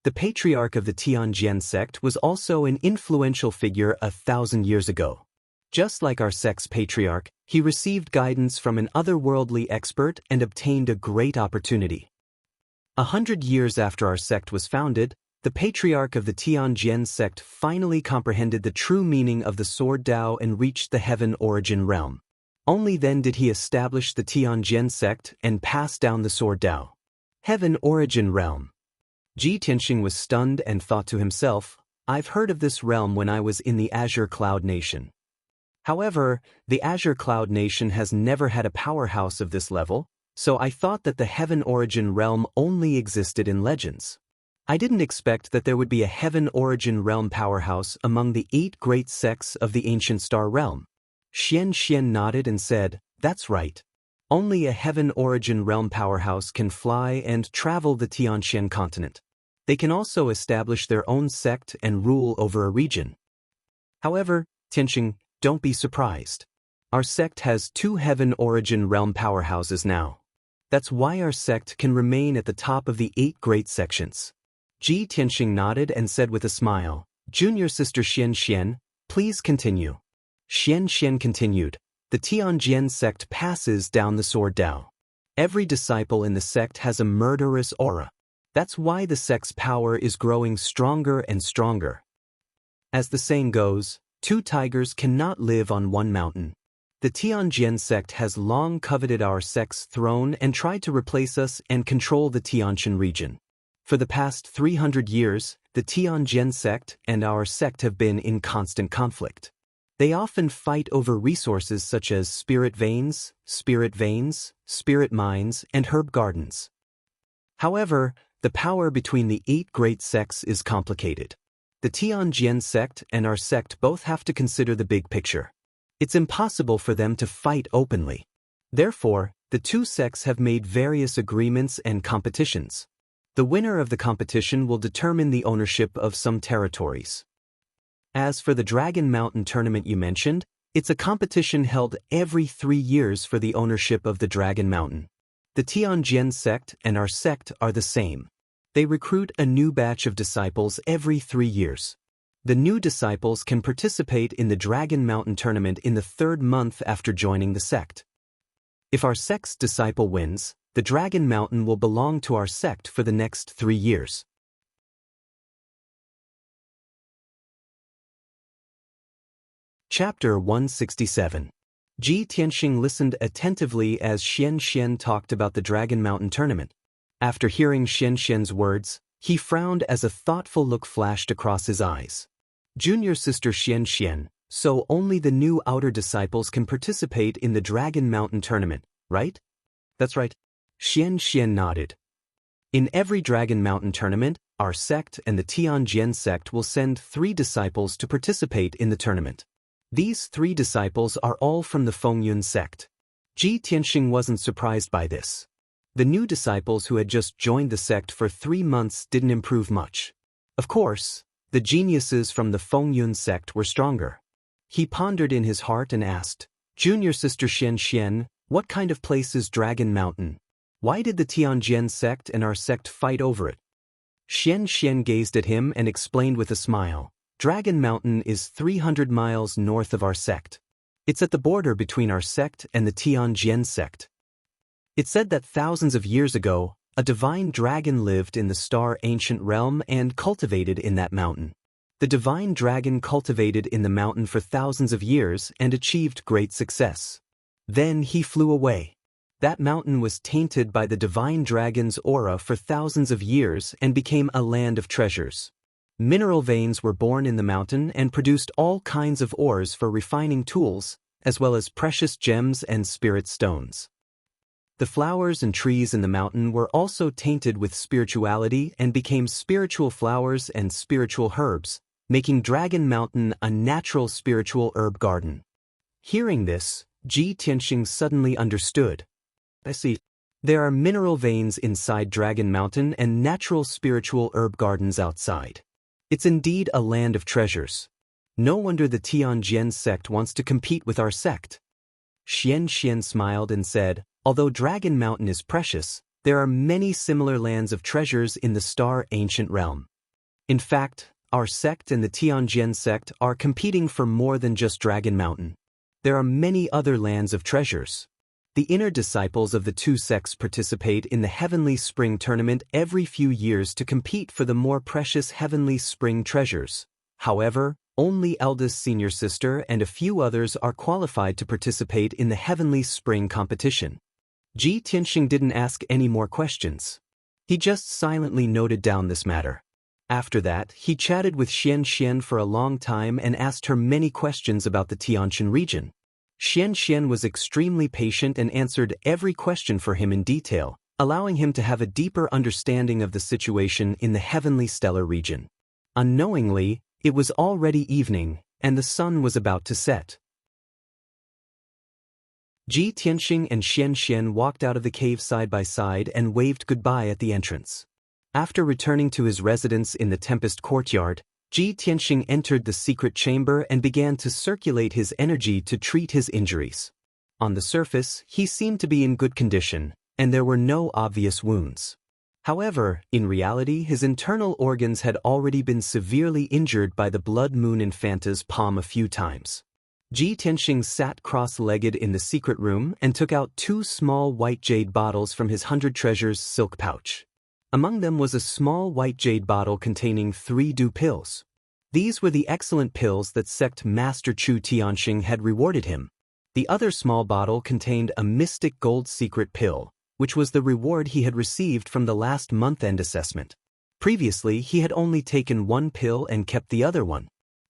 The patriarch of the Tianjian sect was also an influential figure 1,000 years ago. Just like our sect's patriarch, he received guidance from an otherworldly expert and obtained a great opportunity. 100 years after our sect was founded, the patriarch of the Tianjian sect finally comprehended the true meaning of the Sword Dao and reached the Heaven Origin realm. Only then did he establish the Tianjian sect and pass down the Sword Dao. Heaven Origin realm. Ji Tianxing was stunned and thought to himself, "I've heard of this realm when I was in the Azure Cloud Nation. However, the Azure Cloud Nation has never had a powerhouse of this level, so I thought that the Heaven Origin realm only existed in legends. I didn't expect that there would be a Heaven Origin realm powerhouse among the 8 great sects of the ancient star realm." Xianxia nodded and said, "That's right. Only a Heaven Origin realm powerhouse can fly and travel the Tianxian continent. They can also establish their own sect and rule over a region. However, Tianxing, don't be surprised. Our sect has 2 Heaven Origin realm powerhouses now. That's why our sect can remain at the top of the 8 great sections." Ji Tianxing nodded and said with a smile, "Junior sister Xianxia, please continue." Xianxia continued, "The Tianjian sect passes down the Sword Dao. Every disciple in the sect has a murderous aura. That's why the sect's power is growing stronger and stronger. As the saying goes, 2 tigers cannot live on one mountain. The Tianjian sect has long coveted our sect's throne and tried to replace us and control the Tianqian region. For the past 300 years, the Tianjin sect and our sect have been in constant conflict. They often fight over resources such as spirit veins, spirit mines, and herb gardens. However, the power between the 8 great sects is complicated. The Tianjin sect and our sect both have to consider the big picture. It's impossible for them to fight openly. Therefore, the 2 sects have made various agreements and competitions. The winner of the competition will determine the ownership of some territories. As for the Dragon Mountain tournament you mentioned, it's a competition held every 3 years for the ownership of the Dragon Mountain. The Tianjin sect and our sect are the same. They recruit a new batch of disciples every 3 years. The new disciples can participate in the Dragon Mountain tournament in the 3rd month after joining the sect. If our sect's disciple wins, the Dragon Mountain will belong to our sect for the next 3 years. Chapter 167. Ji Tianxing listened attentively as Xianxia talked about the Dragon Mountain tournament. After hearing Xianxia's words, he frowned as a thoughtful look flashed across his eyes. Junior sister Xianxia, so only the new outer disciples can participate in the Dragon Mountain tournament, right? That's right. Xianxia nodded. In every Dragon Mountain tournament, our sect and the Tianjin sect will send 3 disciples to participate in the tournament. These 3 disciples are all from the Fengyun sect. Ji Tianxing wasn't surprised by this. The new disciples who had just joined the sect for 3 months didn't improve much. Of course, the geniuses from the Fengyun sect were stronger. He pondered in his heart and asked, Junior sister Xianxia, what kind of place is Dragon Mountain? Why did the Tianjin sect and our sect fight over it? Xianxia gazed at him and explained with a smile. Dragon Mountain is 300 miles north of our sect. It's at the border between our sect and the Tianjin sect. It's said that thousands of years ago, a divine dragon lived in the star ancient realm and cultivated in that mountain. The divine dragon cultivated in the mountain for thousands of years and achieved great success. Then he flew away. That mountain was tainted by the divine dragon's aura for thousands of years and became a land of treasures. Mineral veins were born in the mountain and produced all kinds of ores for refining tools, as well as precious gems and spirit stones. The flowers and trees in the mountain were also tainted with spirituality and became spiritual flowers and spiritual herbs, making Dragon Mountain a natural spiritual herb garden. Hearing this, Ji Tianxing suddenly understood. I see. There are mineral veins inside Dragon Mountain and natural spiritual herb gardens outside. It's indeed a land of treasures. No wonder the Tianjin sect wants to compete with our sect. Xianxia smiled and said, although Dragon Mountain is precious, there are many similar lands of treasures in the star ancient realm. In fact, our sect and the Tianjin sect are competing for more than just Dragon Mountain. There are many other lands of treasures. The inner disciples of the 2 sects participate in the Heavenly Spring Tournament every few years to compete for the more precious Heavenly Spring treasures. However, only eldest senior sister and a few others are qualified to participate in the Heavenly Spring competition. Ji Tianxing didn't ask any more questions. He just silently noted down this matter. After that, he chatted with Xianxia for a long time and asked her many questions about the Tianjin region. Xianxia was extremely patient and answered every question for him in detail, allowing him to have a deeper understanding of the situation in the heavenly stellar region. Unknowingly, it was already evening, and the sun was about to set. Ji Tianxing and Xianxia walked out of the cave side by side and waved goodbye at the entrance. After returning to his residence in the Tempest Courtyard, Ji Tianxing entered the secret chamber and began to circulate his energy to treat his injuries. On the surface, he seemed to be in good condition, and there were no obvious wounds. However, in reality, his internal organs had already been severely injured by the Blood Moon Infanta's palm a few times. Ji Tianxing sat cross-legged in the secret room and took out 2 small white jade bottles from his 100 treasures silk pouch. Among them was a small white jade bottle containing 3 dew pills. These were the excellent pills that sect Master Chu Tianxing had rewarded him. The other small bottle contained a mystic gold secret pill, which was the reward he had received from the last month-end assessment. Previously, he had only taken one pill and kept the other one.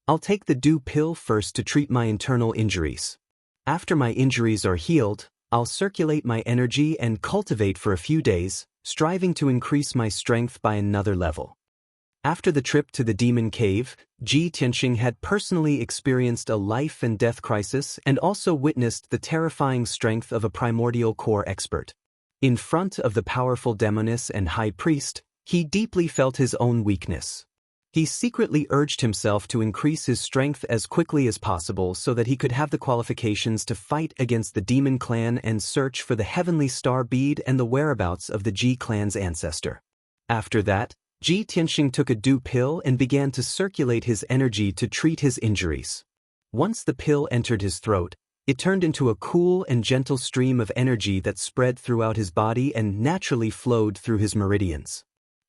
I'll take the dew pill first to treat my internal injuries. After my injuries are healed, I'll circulate my energy and cultivate for a few days, striving to increase my strength by another level. After the trip to the demon cave, Ji Tianxing had personally experienced a life and death crisis and also witnessed the terrifying strength of a primordial core expert. In front of the powerful demoness and high priest, he deeply felt his own weakness. He secretly urged himself to increase his strength as quickly as possible so that he could have the qualifications to fight against the demon clan and search for the heavenly star bead and the whereabouts of the Ji clan's ancestor. After that, Ji Tianxing took a dew pill and began to circulate his energy to treat his injuries. Once the pill entered his throat, it turned into a cool and gentle stream of energy that spread throughout his body and naturally flowed through his meridians.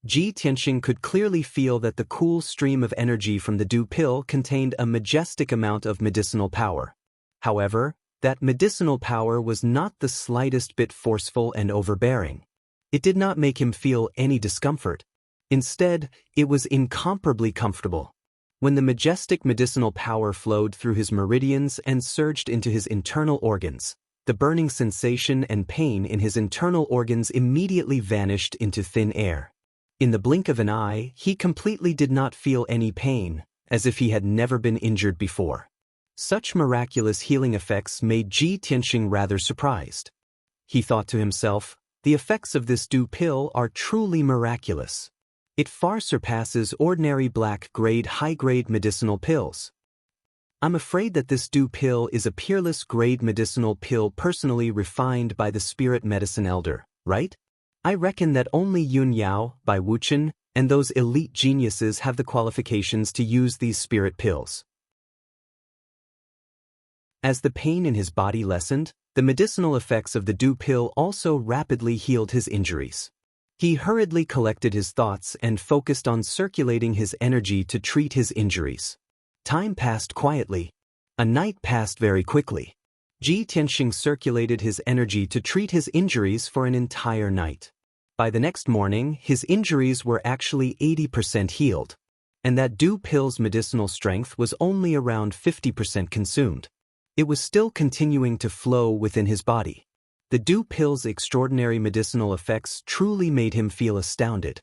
Ji Tianxing could clearly feel that the cool stream of energy from the dew pill contained a majestic amount of medicinal power. However, that medicinal power was not the slightest bit forceful and overbearing. It did not make him feel any discomfort. Instead, it was incomparably comfortable. When the majestic medicinal power flowed through his meridians and surged into his internal organs, the burning sensation and pain in his internal organs immediately vanished into thin air. In the blink of an eye, he completely did not feel any pain, as if he had never been injured before. Such miraculous healing effects made Ji Tianxing rather surprised. He thought to himself, the effects of this dew pill are truly miraculous. It far surpasses ordinary black-grade high-grade medicinal pills. I'm afraid that this dew pill is a peerless grade medicinal pill personally refined by the spirit medicine elder, right? I reckon that only Yun Yao, by Wuxian, and those elite geniuses have the qualifications to use these spirit pills. As the pain in his body lessened, the medicinal effects of the dew pill also rapidly healed his injuries. He hurriedly collected his thoughts and focused on circulating his energy to treat his injuries. Time passed quietly. A night passed very quickly. Ji Tianxing circulated his energy to treat his injuries for an entire night. By the next morning, his injuries were actually 80% healed, and that dew pill's medicinal strength was only around 50% consumed. It was still continuing to flow within his body. The dew pill's extraordinary medicinal effects truly made him feel astounded.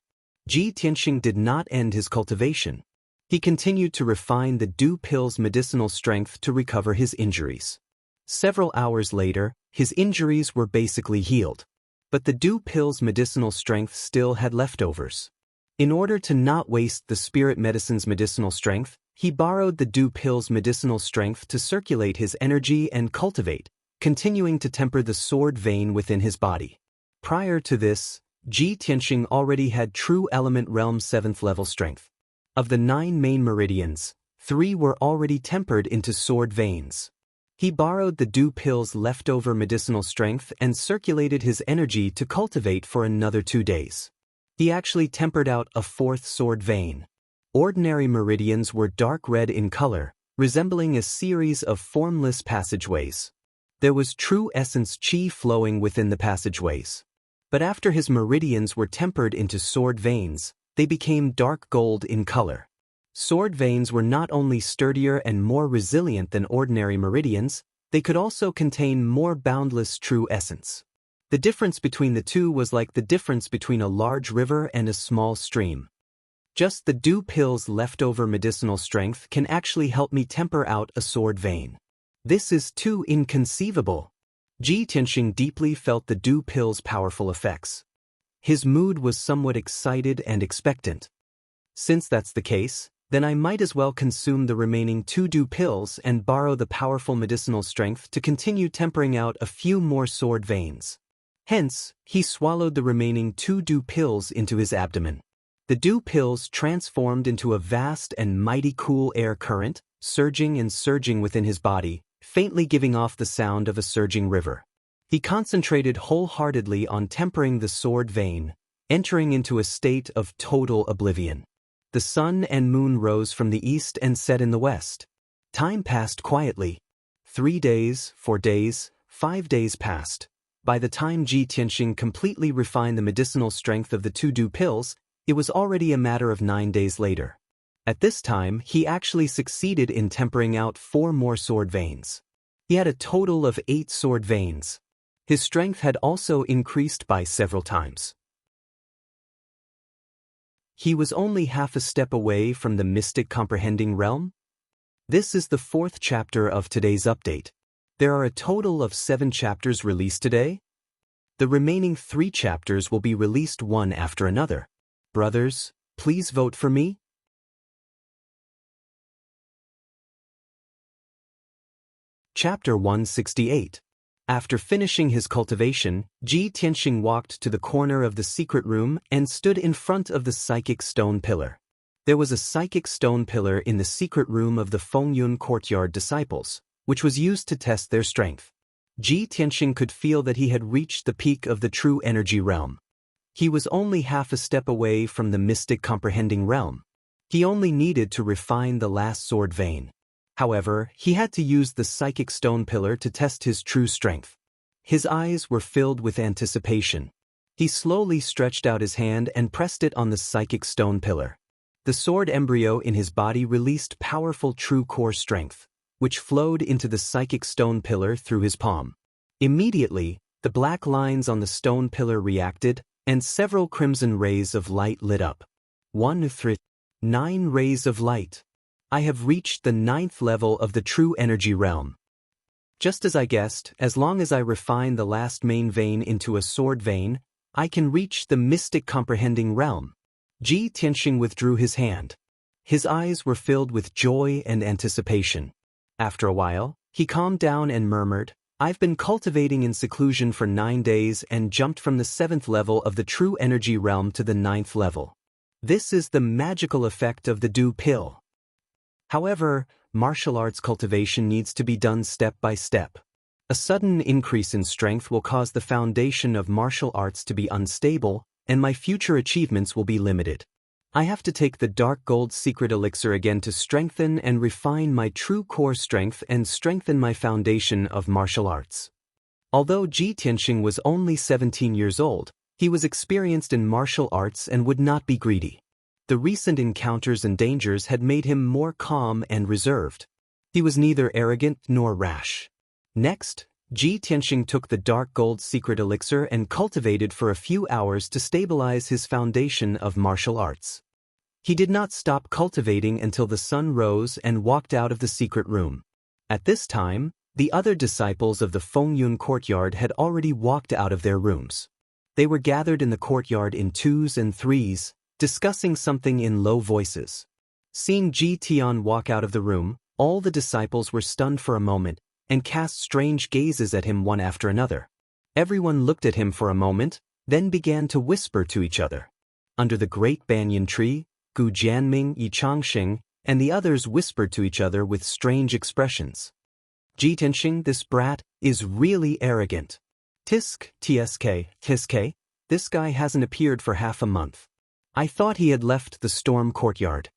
Ji Tianxing did not end his cultivation. He continued to refine the dew pill's medicinal strength to recover his injuries. Several hours later, his injuries were basically healed. But the dew pill's medicinal strength still had leftovers. In order to not waste the spirit medicine's medicinal strength, he borrowed the dew pill's medicinal strength to circulate his energy and cultivate, continuing to temper the sword vein within his body. Prior to this, Ji Tianxing already had true element realm 7th level strength. Of the 9 main meridians, 3 were already tempered into sword veins. He borrowed the dew pill's leftover medicinal strength and circulated his energy to cultivate for another 2 days. He actually tempered out a 4th sword vein. Ordinary meridians were dark red in color, resembling a series of formless passageways. There was true essence qi flowing within the passageways. But after his meridians were tempered into sword veins, they became dark gold in color. Sword veins were not only sturdier and more resilient than ordinary meridians, they could also contain more boundless true essence. The difference between the two was like the difference between a large river and a small stream. Just the dew pill's leftover medicinal strength can actually help me temper out a sword vein. This is too inconceivable. Ji Tianxing deeply felt the dew pill's powerful effects. His mood was somewhat excited and expectant. Since that's the case, then I might as well consume the remaining 2 dew pills and borrow the powerful medicinal strength to continue tempering out a few more sword veins. Hence, he swallowed the remaining 2 dew pills into his abdomen. The dew pills transformed into a vast and mighty cool air current, surging and surging within his body, faintly giving off the sound of a surging river. He concentrated wholeheartedly on tempering the sword vein, entering into a state of total oblivion. The sun and moon rose from the east and set in the west. Time passed quietly. 3 days, 4 days, 5 days passed. By the time Ji Tianxing completely refined the medicinal strength of the 2 dew pills, It was already a matter of 9 days later. At this time, he actually succeeded in tempering out 4 more sword veins. He had a total of 8 sword veins. His strength had also increased by several times. He was only half a step away from the mystic comprehending realm. This is the 4th chapter of today's update. There are a total of 7 chapters released today. The remaining 3 chapters will be released one after another. Brothers, please vote for me. Chapter 168. After finishing his cultivation, Ji Tianxing walked to the corner of the secret room and stood in front of the psychic stone pillar. There was a psychic stone pillar in the secret room of the Fengyun courtyard disciples, which was used to test their strength. Ji Tianxing could feel that he had reached the peak of the true energy realm. He was only half a step away from the mystic comprehending realm. He only needed to refine the last sword vein. However, he had to use the psychic stone pillar to test his true strength. His eyes were filled with anticipation. He slowly stretched out his hand and pressed it on the psychic stone pillar. The sword embryo in his body released powerful true core strength, which flowed into the psychic stone pillar through his palm. Immediately, the black lines on the stone pillar reacted, and several crimson rays of light lit up. 1 through 9 rays of light. I have reached the 9th level of the true energy realm. Just as I guessed, as long as I refine the last main vein into a sword vein, I can reach the mystic comprehending realm. Ji Tianxing withdrew his hand. His eyes were filled with joy and anticipation. After a while, he calmed down and murmured, I've been cultivating in seclusion for 9 days and jumped from the 7th level of the true energy realm to the 9th level. This is the magical effect of the dew pill. However, martial arts cultivation needs to be done step by step. A sudden increase in strength will cause the foundation of martial arts to be unstable, and my future achievements will be limited. I have to take the dark gold secret elixir again to strengthen and refine my true core strength and strengthen my foundation of martial arts. Although Ji Tianxing was only 17 years old, he was experienced in martial arts and would not be greedy. The recent encounters and dangers had made him more calm and reserved. He was neither arrogant nor rash. Next, Ji Tianxing took the dark gold secret elixir and cultivated for a few hours to stabilize his foundation of martial arts. He did not stop cultivating until the sun rose and walked out of the secret room. At this time, the other disciples of the Fengyun courtyard had already walked out of their rooms. They were gathered in the courtyard in 2s and 3s, discussing something in low voices. Seeing Ji Tian walk out of the room, all the disciples were stunned for a moment and cast strange gazes at him one after another. Everyone looked at him for a moment, then began to whisper to each other. Under the great banyan tree, Gu Jianming, Yi Changxing, and the others whispered to each other with strange expressions. Ji Tianxing, this brat, is really arrogant. Tsk, this guy hasn't appeared for half a month. I thought he had left the storm courtyard.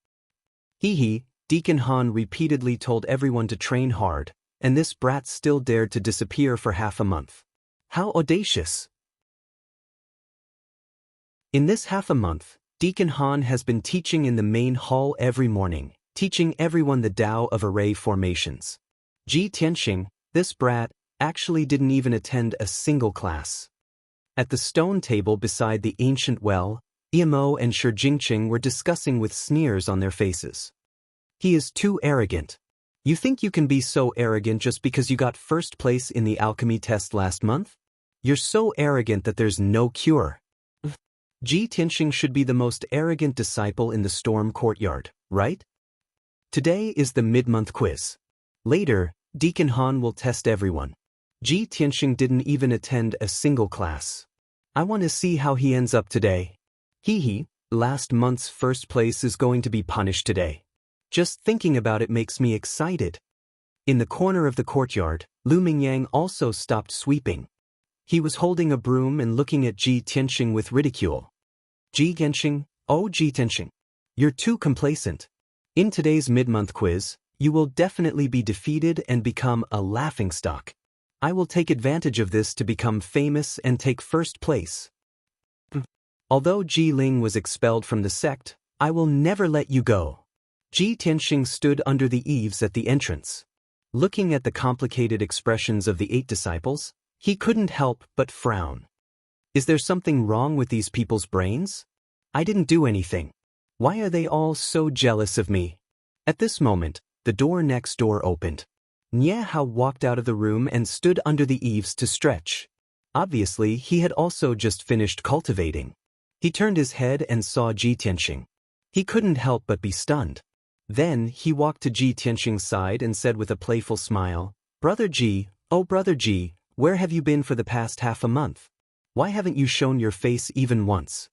Deacon Han repeatedly told everyone to train hard, and this brat still dared to disappear for half a month. How audacious! In this half a month, Deacon Han has been teaching in the main hall every morning, teaching everyone the Tao of array formations. Ji Tianxing, this brat, actually didn't even attend a single class. At the stone table beside the ancient well, Imo and Shi Jingqing were discussing with sneers on their faces. He is too arrogant. You think you can be so arrogant just because you got first place in the alchemy test last month? You're so arrogant that there's no cure. Ji Tianxing should be the most arrogant disciple in the storm courtyard, right? Today is the mid-month quiz. Later, Deacon Han will test everyone. Ji Tianxing didn't even attend a single class. I want to see how he ends up today. Last month's first place is going to be punished today. Just thinking about it makes me excited. In the corner of the courtyard, Lu Mingyang also stopped sweeping. He was holding a broom and looking at Ji Tianxing with ridicule. Ji Tianxing, oh Ji Tianxing, you're too complacent. In today's mid-month quiz, you will definitely be defeated and become a laughingstock. I will take advantage of this to become famous and take first place. Although Ji Ling was expelled from the sect, I will never let you go. Ji Tianxing stood under the eaves at the entrance. Looking at the complicated expressions of the 8 disciples, he couldn't help but frown. Is there something wrong with these people's brains? I didn't do anything. Why are they all so jealous of me? At this moment, the door next door opened. Nie Hao walked out of the room and stood under the eaves to stretch. Obviously, he had also just finished cultivating. He turned his head and saw Ji Tianxing. He couldn't help but be stunned. Then he walked to Ji Tianxing's side and said with a playful smile, "Brother Ji, oh brother Ji, where have you been for the past half a month? Why haven't you shown your face even once?"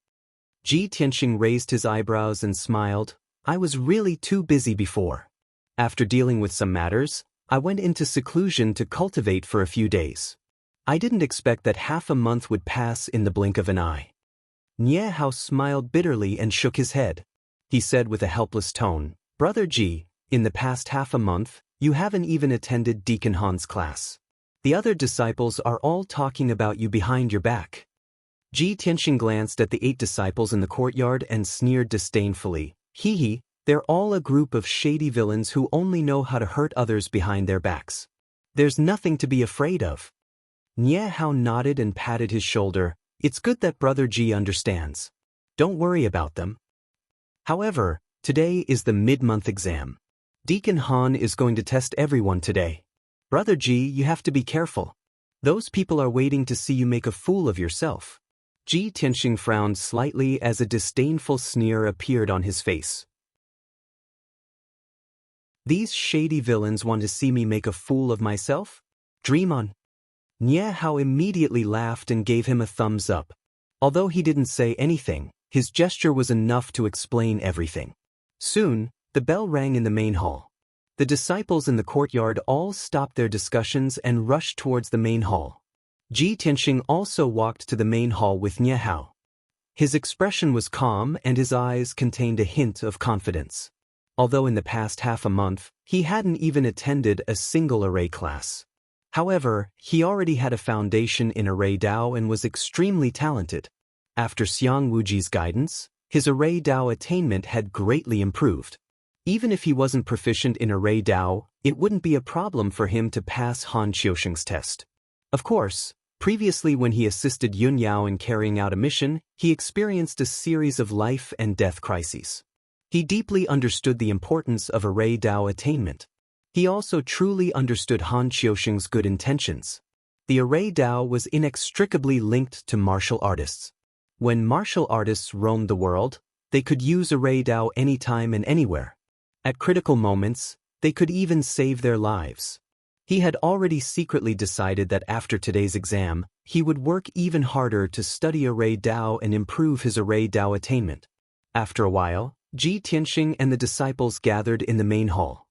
Ji Tianxing raised his eyebrows and smiled, "I was really too busy before. After dealing with some matters, I went into seclusion to cultivate for a few days. I didn't expect that half a month would pass in the blink of an eye." Nie Hao smiled bitterly and shook his head. He said with a helpless tone, "Brother Ji, in the past half a month, you haven't even attended Deacon Han's class. The other disciples are all talking about you behind your back." Ji Tianxing glanced at the 8 disciples in the courtyard and sneered disdainfully, "Hee, they're all a group of shady villains who only know how to hurt others behind their backs. There's nothing to be afraid of." Nie Hao nodded and patted his shoulder. "It's good that Brother Ji understands. Don't worry about them. However, today is the mid-month exam. Deacon Han is going to test everyone today. Brother Ji, you have to be careful. Those people are waiting to see you make a fool of yourself." Ji Tianxing frowned slightly as a disdainful sneer appeared on his face. "These shady villains want to see me make a fool of myself? Dream on." Nie Hao immediately laughed and gave him a thumbs up. Although he didn't say anything, his gesture was enough to explain everything. Soon, the bell rang in the main hall. The disciples in the courtyard all stopped their discussions and rushed towards the main hall. Ji Tianxing also walked to the main hall with Nie Hao. His expression was calm and his eyes contained a hint of confidence. Although in the past half a month, he hadn't even attended a single array class. However, he already had a foundation in array Dao and was extremely talented. After Xiang Wuji's guidance, his array Dao attainment had greatly improved. Even if he wasn't proficient in array Dao, it wouldn't be a problem for him to pass Han Qiusheng's test. Of course, previously when he assisted Yun Yao in carrying out a mission, he experienced a series of life and death crises. He deeply understood the importance of array Dao attainment. He also truly understood Han Qiusheng's good intentions. The array Dao was inextricably linked to martial artists. When martial artists roamed the world, they could use array Dao anytime and anywhere. At critical moments, they could even save their lives. He had already secretly decided that after today's exam, he would work even harder to study array Dao and improve his array Dao attainment. After a while, Ji Tianxing and the disciples gathered in the main hall.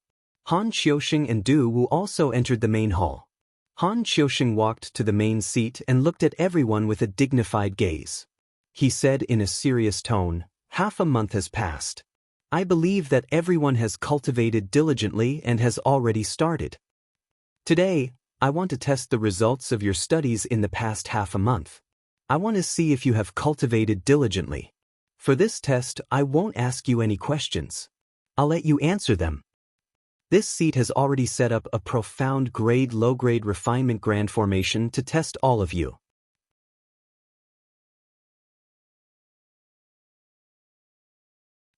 Han Qiusheng and Du Wu also entered the main hall. Han Qiusheng walked to the main seat and looked at everyone with a dignified gaze. He said in a serious tone, "Half a month has passed. I believe that everyone has cultivated diligently and has already started. Today, I want to test the results of your studies in the past half a month. I want to see if you have cultivated diligently. For this test, I won't ask you any questions. I'll let you answer them." This seat has already set up a profound grade low-grade refinement grand formation to test all of you.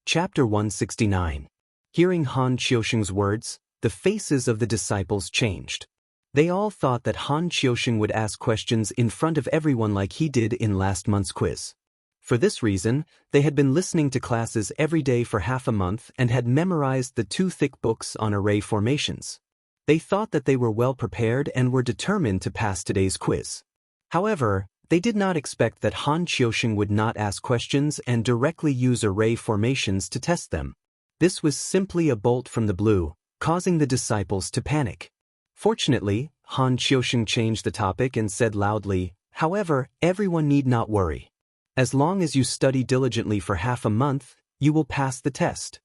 Chapter 169. Hearing Han Qiusheng's words, the faces of the disciples changed. They all thought that Han Qiusheng would ask questions in front of everyone like he did in last month's quiz. For this reason, they had been listening to classes every day for half a month and had memorized the 2 thick books on array formations. They thought that they were well prepared and were determined to pass today's quiz. However, they did not expect that Han Qiusheng would not ask questions and directly use array formations to test them. This was simply a bolt from the blue, causing the disciples to panic. Fortunately, Han Qiusheng changed the topic and said loudly, "However, everyone need not worry. As long as you study diligently for half a month, you will pass the test."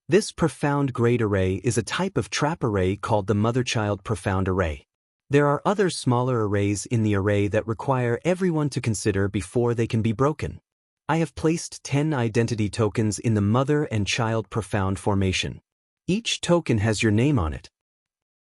This profound grade array is a type of trap array called the mother-child profound array. There are other smaller arrays in the array that require everyone to consider before they can be broken. I have placed 10 identity tokens in the mother and child profound formation. Each token has your name on it.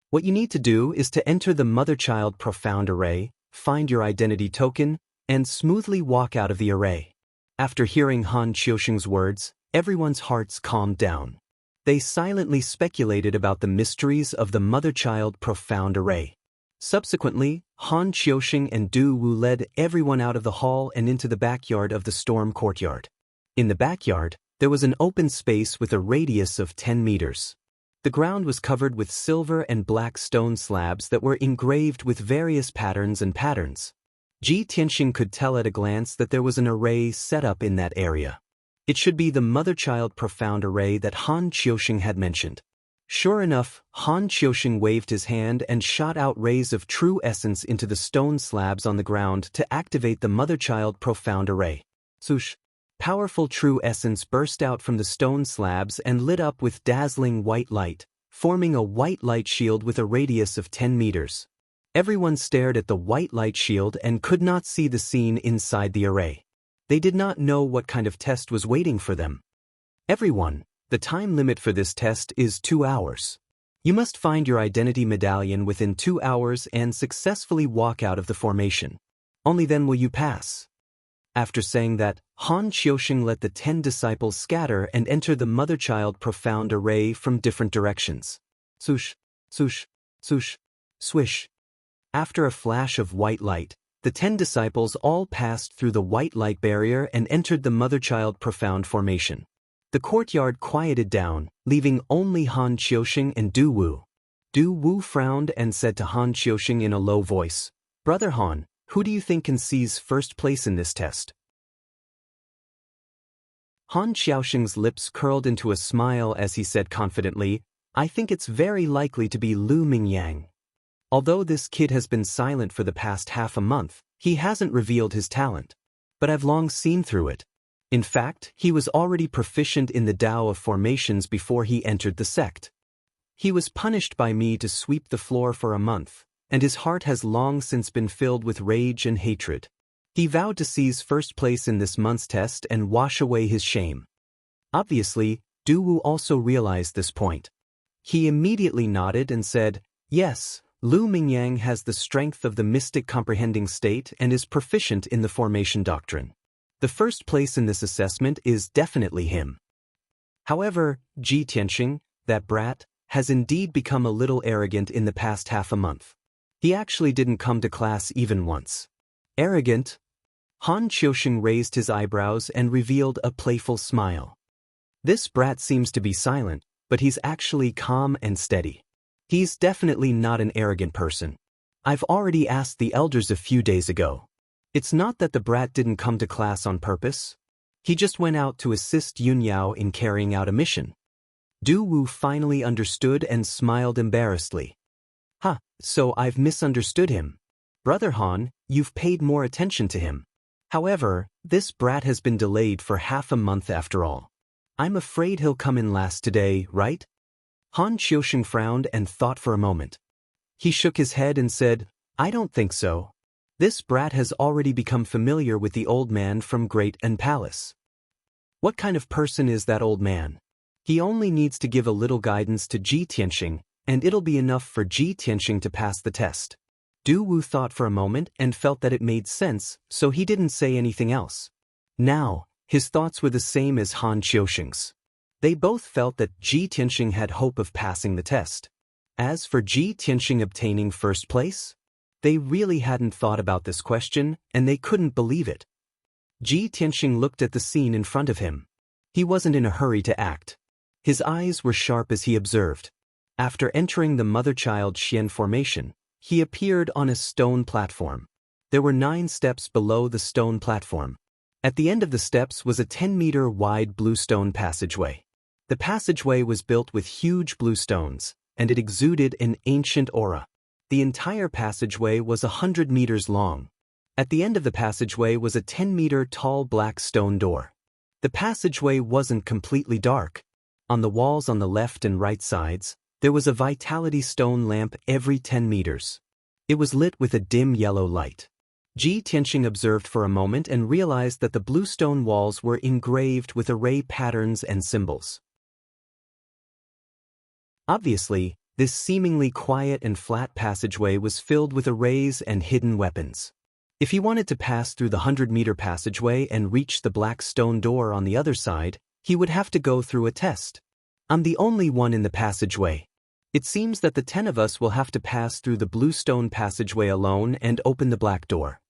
What you need to do is to enter the mother-child profound array, find your identity token, and smoothly walk out of the array. After hearing Han Qiusheng's words, everyone's hearts calmed down. They silently speculated about the mysteries of the mother-child profound array. Subsequently, Han Qiusheng and Du Wu led everyone out of the hall and into the backyard of the storm courtyard. In the backyard, there was an open space with a radius of 10 meters. The ground was covered with silver and black stone slabs that were engraved with various patterns and patterns. Ji Tianxing could tell at a glance that there was an array set up in that area. It should be the mother-child profound array that Han Qiusheng had mentioned. Sure enough, Han Qiusheng waved his hand and shot out rays of true essence into the stone slabs on the ground to activate the mother-child profound array. Swoosh! Powerful true essence burst out from the stone slabs and lit up with dazzling white light, forming a white light shield with a radius of 10 meters. Everyone stared at the white light shield and could not see the scene inside the array. They did not know what kind of test was waiting for them. Everyone, the time limit for this test is 2 hours. You must find your identity medallion within 2 hours and successfully walk out of the formation. Only then will you pass. After saying that, Han Qiusheng let the 10 disciples scatter and enter the mother-child profound array from different directions. Swoosh, swoosh, swoosh, swish. After a flash of white light, the 10 disciples all passed through the white light barrier and entered the mother-child profound formation. The courtyard quieted down, leaving only Han Qiusheng and Du Wu. Du Wu frowned and said to Han Qiusheng in a low voice, "Brother Han, who do you think can seize first place in this test?" Han Qiusheng's lips curled into a smile as he said confidently, "I think it's very likely to be Lu Mingyang. Although this kid has been silent for the past half a month, he hasn't revealed his talent. But I've long seen through it. In fact, he was already proficient in the Tao of formations before he entered the sect. He was punished by me to sweep the floor for a month, and his heart has long since been filled with rage and hatred. He vowed to seize first place in this month's test and wash away his shame." Obviously, Du Wu also realized this point. He immediately nodded and said, "Yes, Lu Mingyang has the strength of the mystic comprehending state and is proficient in the formation doctrine. The first place in this assessment is definitely him." However, Ji Tianxing, that brat, has indeed become a little arrogant in the past half a month. He actually didn't come to class even once. Arrogant? Han Qiusheng raised his eyebrows and revealed a playful smile. This brat seems to be silent, but he's actually calm and steady. He's definitely not an arrogant person. I've already asked the elders a few days ago. It's not that the brat didn't come to class on purpose. He just went out to assist Yun Yao in carrying out a mission. Du Wu finally understood and smiled embarrassedly. So I've misunderstood him. Brother Han, you've paid more attention to him. However, this brat has been delayed for half a month after all. I'm afraid he'll come in last today, right? Han Qiusheng frowned and thought for a moment. He shook his head and said, "I don't think so. This brat has already become familiar with the old man from Great and Palace." "What kind of person is that old man?" "He only needs to give a little guidance to Ji Tianxing, and it'll be enough for Ji Tianxing to pass the test." Du Wu thought for a moment and felt that it made sense, so he didn't say anything else. Now, his thoughts were the same as Han Qiusheng's. They both felt that Ji Tianxing had hope of passing the test. As for Ji Tianxing obtaining first place, they really hadn't thought about this question, and they couldn't believe it. Ji Tianxing looked at the scene in front of him. He wasn't in a hurry to act. His eyes were sharp as he observed. After entering the mother-child Xian formation, he appeared on a stone platform. There were 9 steps below the stone platform. At the end of the steps was a 10-meter wide blue stone passageway. The passageway was built with huge blue stones, and it exuded an ancient aura. The entire passageway was 100 meters long. At the end of the passageway was a 10-meter tall black stone door. The passageway wasn't completely dark. On the walls on the left and right sides, there was a vitality stone lamp every 10 meters. It was lit with a dim yellow light. Ji Tianxing observed for a moment and realized that the bluestone walls were engraved with array patterns and symbols. Obviously, this seemingly quiet and flat passageway was filled with arrays and hidden weapons. If he wanted to pass through the 100-meter passageway and reach the black stone door on the other side, he would have to go through a test. I'm the only one in the passageway. It seems that the 10 of us will have to pass through the blue stone passageway alone and open the black door.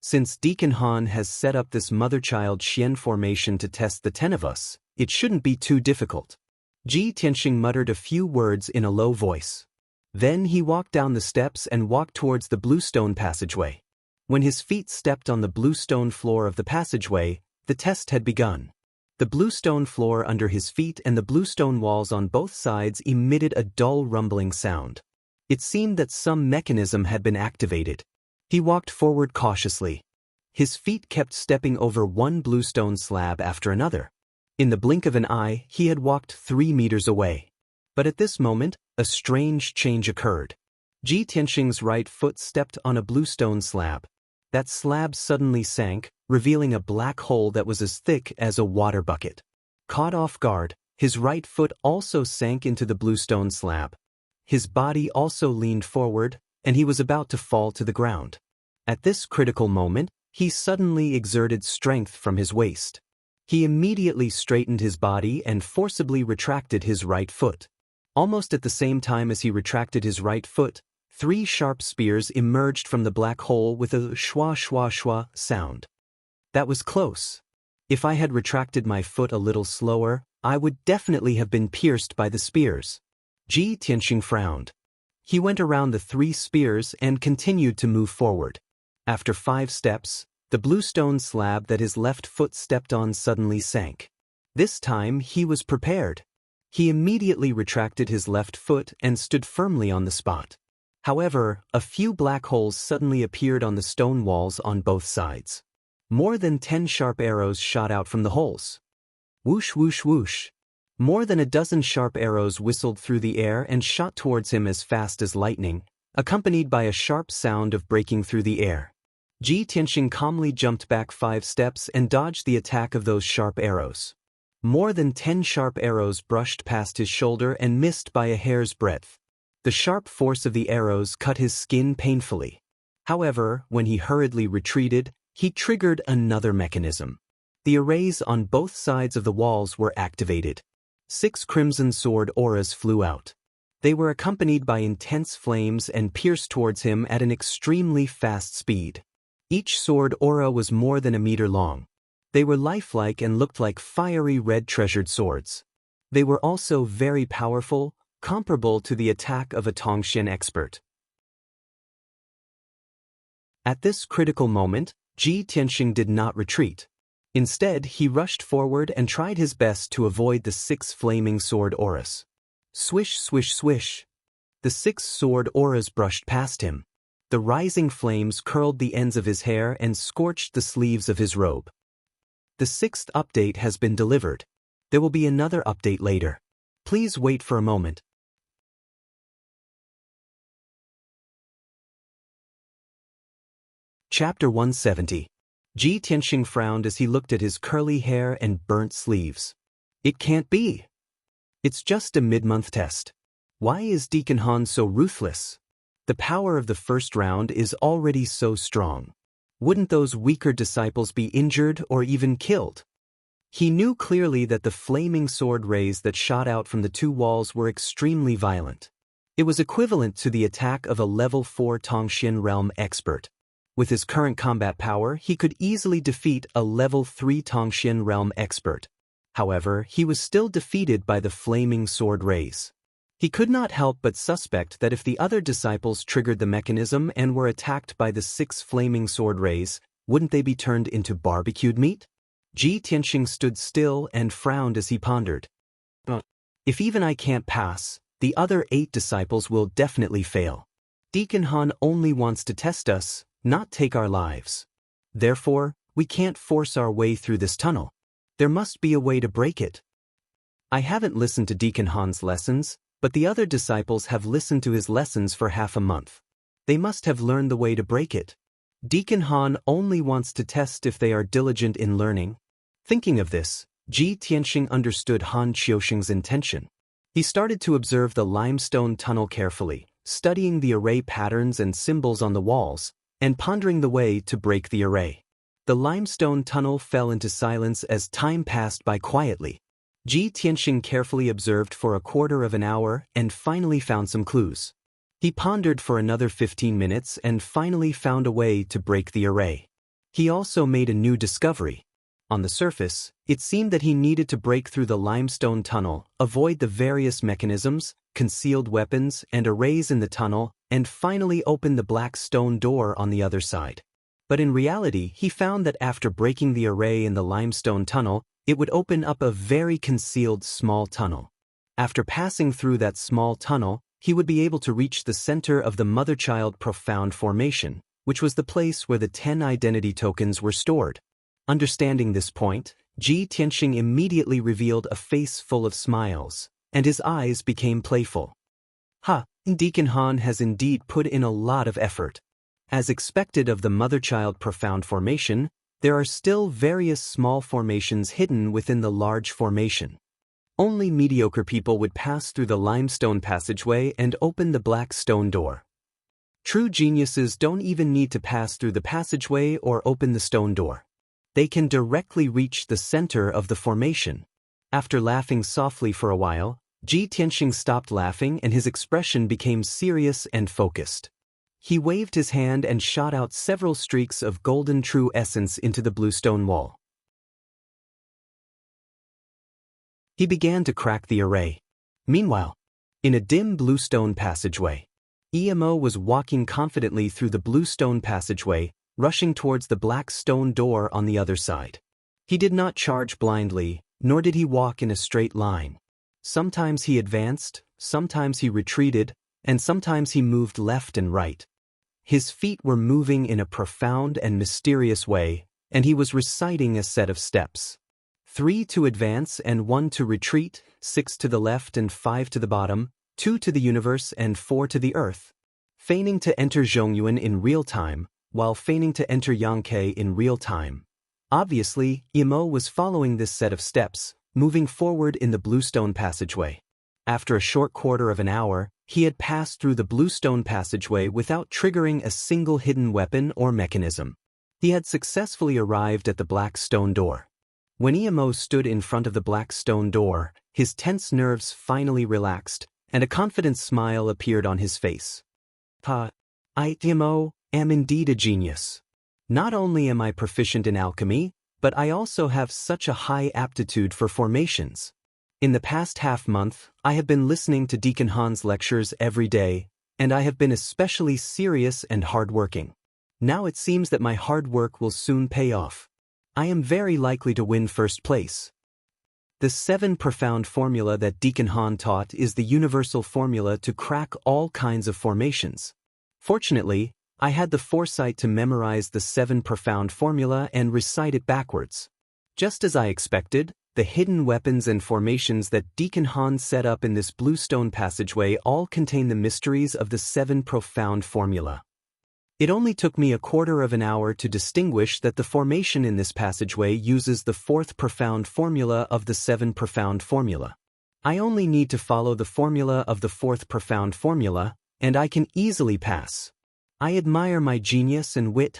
Since Deacon Han has set up this mother-child Xian formation to test the 10 of us, it shouldn't be too difficult. Ji Tianxing muttered a few words in a low voice. Then he walked down the steps and walked towards the blue stone passageway. When his feet stepped on the blue stone floor of the passageway, the test had begun. The blue stone floor under his feet and the blue stone walls on both sides emitted a dull rumbling sound. It seemed that some mechanism had been activated. He walked forward cautiously. His feet kept stepping over one blue stone slab after another. In the blink of an eye, he had walked 3 meters away. But at this moment, a strange change occurred. Ji Tianxing's right foot stepped on a blue stone slab. That slab suddenly sank, revealing a black hole that was as thick as a water bucket. Caught off guard, his right foot also sank into the blue stone slab. His body also leaned forward, and he was about to fall to the ground. At this critical moment, he suddenly exerted strength from his waist. He immediately straightened his body and forcibly retracted his right foot. Almost at the same time as he retracted his right foot, 3 sharp spears emerged from the black hole with a shwa shwa shwa sound. That was close. If I had retracted my foot a little slower, I would definitely have been pierced by the spears. Ji Tianxing frowned. He went around the 3 spears and continued to move forward. After 5 steps, the blue stone slab that his left foot stepped on suddenly sank. This time he was prepared. He immediately retracted his left foot and stood firmly on the spot. However, a few black holes suddenly appeared on the stone walls on both sides. More than 10 sharp arrows shot out from the holes. Whoosh whoosh whoosh. More than a dozen sharp arrows whistled through the air and shot towards him as fast as lightning, accompanied by a sharp sound of breaking through the air. Ji Tianxing calmly jumped back 5 steps and dodged the attack of those sharp arrows. More than 10 sharp arrows brushed past his shoulder and missed by a hair's breadth. The sharp force of the arrows cut his skin painfully. However, when he hurriedly retreated, he triggered another mechanism. The arrays on both sides of the walls were activated. 6 crimson sword auras flew out. They were accompanied by intense flames and pierced towards him at an extremely fast speed. Each sword aura was more than a meter long. They were lifelike and looked like fiery red treasured swords. They were also very powerful, comparable to the attack of a Tongxian expert. At this critical moment, Ji Tianxing did not retreat. Instead, he rushed forward and tried his best to avoid the 6 flaming sword auras. Swish, swish, swish. The 6 sword auras brushed past him. The rising flames curled the ends of his hair and scorched the sleeves of his robe. The 6th update has been delivered. There will be another update later. Please wait for a moment. Chapter 170. Ji Tianxing frowned as he looked at his curly hair and burnt sleeves. It can't be. It's just a mid-month test. Why is Deacon Han so ruthless? The power of the first round is already so strong. Wouldn't those weaker disciples be injured or even killed? He knew clearly that the flaming sword rays that shot out from the 2 walls were extremely violent. It was equivalent to the attack of a level 4 Tongxian realm expert. With his current combat power, he could easily defeat a level 3 Tongxian realm expert. However, he was still defeated by the flaming sword rays. He could not help but suspect that if the other disciples triggered the mechanism and were attacked by the 6 flaming sword rays, wouldn't they be turned into barbecued meat? Ji Tianxing stood still and frowned as he pondered. If even I can't pass, the other 8 disciples will definitely fail. Deacon Han only wants to test us, not take our lives. Therefore, we can't force our way through this tunnel. There must be a way to break it. I haven't listened to Deacon Han's lessons, but the other disciples have listened to his lessons for half a month. They must have learned the way to break it. Deacon Han only wants to test if they are diligent in learning. Thinking of this, Ji Tianxing understood Han Qiusheng's intention. He started to observe the limestone tunnel carefully, studying the array patterns and symbols on the walls, and pondering the way to break the array. The limestone tunnel fell into silence as time passed by quietly. Ji Tianxing carefully observed for a quarter of an hour and finally found some clues. He pondered for another 15 minutes and finally found a way to break the array. He also made a new discovery. On the surface, it seemed that he needed to break through the limestone tunnel, avoid the various mechanisms, concealed weapons, and arrays in the tunnel, and finally open the black stone door on the other side. But in reality, he found that after breaking the array in the limestone tunnel, it would open up a very concealed small tunnel. After passing through that small tunnel, he would be able to reach the center of the mother-child profound formation, which was the place where the 10 identity tokens were stored. Understanding this point, Ji Tianxing immediately revealed a face full of smiles, and his eyes became playful. Deacon Han has indeed put in a lot of effort. As expected of the mother-child profound formation, there are still various small formations hidden within the large formation. Only mediocre people would pass through the limestone passageway and open the black stone door. True geniuses don't even need to pass through the passageway or open the stone door. They can directly reach the center of the formation. After laughing softly for a while, Ji Tianxing stopped laughing and his expression became serious and focused. He waved his hand and shot out several streaks of golden true essence into the blue stone wall. He began to crack the array. Meanwhile, in a dim blue stone passageway, Emo was walking confidently through the blue stone passageway, rushing towards the black stone door on the other side. He did not charge blindly, nor did he walk in a straight line. Sometimes he advanced, sometimes he retreated, and sometimes he moved left and right. His feet were moving in a profound and mysterious way, and he was reciting a set of steps. 3 to advance and 1 to retreat, 6 to the left and 5 to the bottom, 2 to the universe and 4 to the earth. Feigning to enter Zhongyuan in real time, while feigning to enter Yangke in real time. Obviously, Emo was following this set of steps, moving forward in the bluestone passageway. After a short quarter of an hour, he had passed through the bluestone passageway without triggering a single hidden weapon or mechanism. He had successfully arrived at the black stone door. When Emo stood in front of the black stone door, his tense nerves finally relaxed, and a confident smile appeared on his face. I, Emo, am indeed a genius. Not only am I proficient in alchemy, but I also have such a high aptitude for formations. In the past half-month, I have been listening to Deacon Han's lectures every day, and I have been especially serious and hard-working. Now it seems that my hard work will soon pay off. I am very likely to win first place. The 7 profound formula that Deacon Han taught is the universal formula to crack all kinds of formations. Fortunately, I had the foresight to memorize the 7 profound formula and recite it backwards. Just as I expected, the hidden weapons and formations that Deacon Han set up in this bluestone passageway all contain the mysteries of the 7 profound formula. It only took me a quarter of an hour to distinguish that the formation in this passageway uses the 4th profound formula of the 7 profound formula. I only need to follow the formula of the 4th profound formula, and I can easily pass. I admire my genius and wit.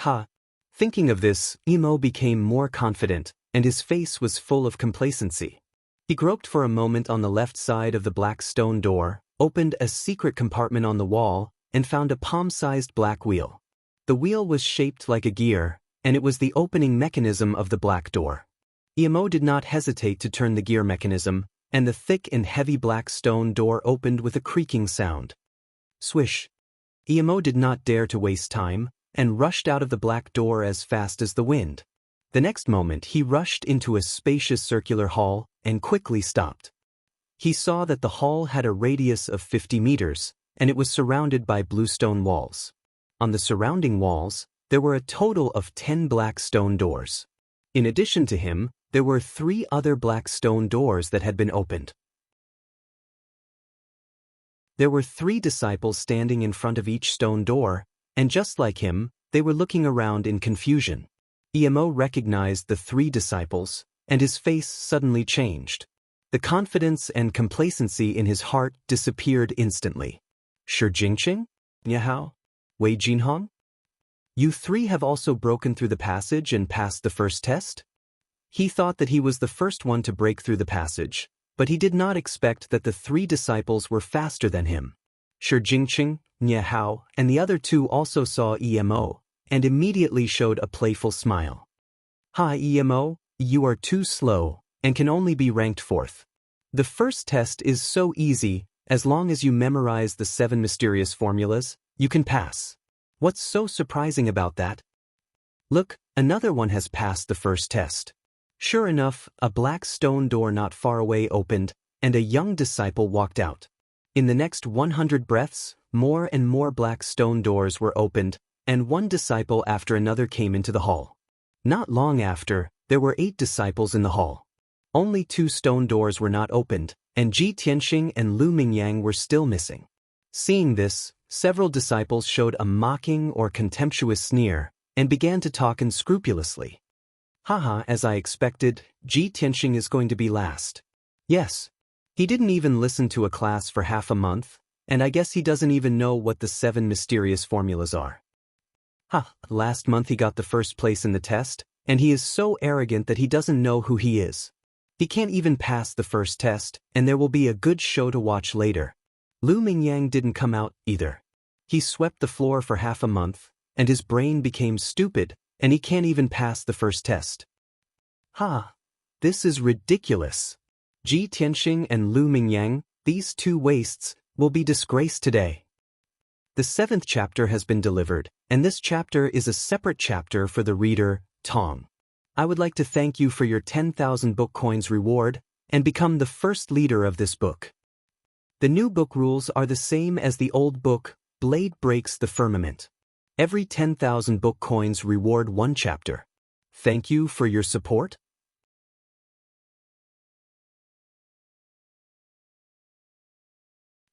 Thinking of this, Emo became more confident, and his face was full of complacency. He groped for a moment on the left side of the black stone door, opened a secret compartment on the wall, and found a palm-sized black wheel. The wheel was shaped like a gear, and it was the opening mechanism of the black door. Emo did not hesitate to turn the gear mechanism, and the thick and heavy black stone door opened with a creaking sound. Swish! Emo did not dare to waste time, and rushed out of the black door as fast as the wind. The next moment he rushed into a spacious circular hall, and quickly stopped. He saw that the hall had a radius of 50 meters, and it was surrounded by bluestone walls. On the surrounding walls, there were a total of 10 black stone doors. In addition to him, there were 3 other black stone doors that had been opened. There were 3 disciples standing in front of each stone door, and just like him, They were looking around in confusion. Emo recognized the three disciples, and his face suddenly changed. The confidence and complacency in his heart disappeared instantly. Shi Jingqing? Niahao? Wei Jinhong? You three have also broken through the passage and passed the first test? He thought that he was the first one to break through the passage, but he did not expect that the three disciples were faster than him. Shi Jingqing, Niahao, and the other two also saw Emo, and immediately showed a playful smile. "Hi Emo, you are too slow, and can only be ranked 4th. The first test is so easy, as long as you memorize the 7 mysterious formulas, you can pass. What's so surprising about that? Look, another one has passed the first test." Sure enough, a black stone door not far away opened, and a young disciple walked out. In the next 100 breaths, more and more black stone doors were opened, and one disciple after another came into the hall. Not long after, there were 8 disciples in the hall. Only 2 stone doors were not opened, and Ji Tianxing and Lu Mingyang were still missing. Seeing this, several disciples showed a mocking or contemptuous sneer, and began to talk unscrupulously. "Haha, as I expected, Ji Tianxing is going to be last. Yes. He didn't even listen to a class for half a month, and I guess he doesn't even know what the 7 mysterious formulas are. Last month he got the first place in the test, and he is so arrogant that he doesn't know who he is. He can't even pass the first test, and there will be a good show to watch later." Lu Mingyang didn't come out, either. He swept the floor for half a month, and his brain became stupid, and he can't even pass the first test. This is ridiculous. Ji Tianxing and Lu Mingyang, these 2 wastes, will be disgraced today. The 7th chapter has been delivered, and this chapter is a separate chapter for the reader, Tong. I would like to thank you for your 10,000 book coins reward, and become the first leader of this book. The new book rules are the same as the old book, Blade Breaks the Firmament. Every 10,000 book coins reward 1 chapter. Thank you for your support.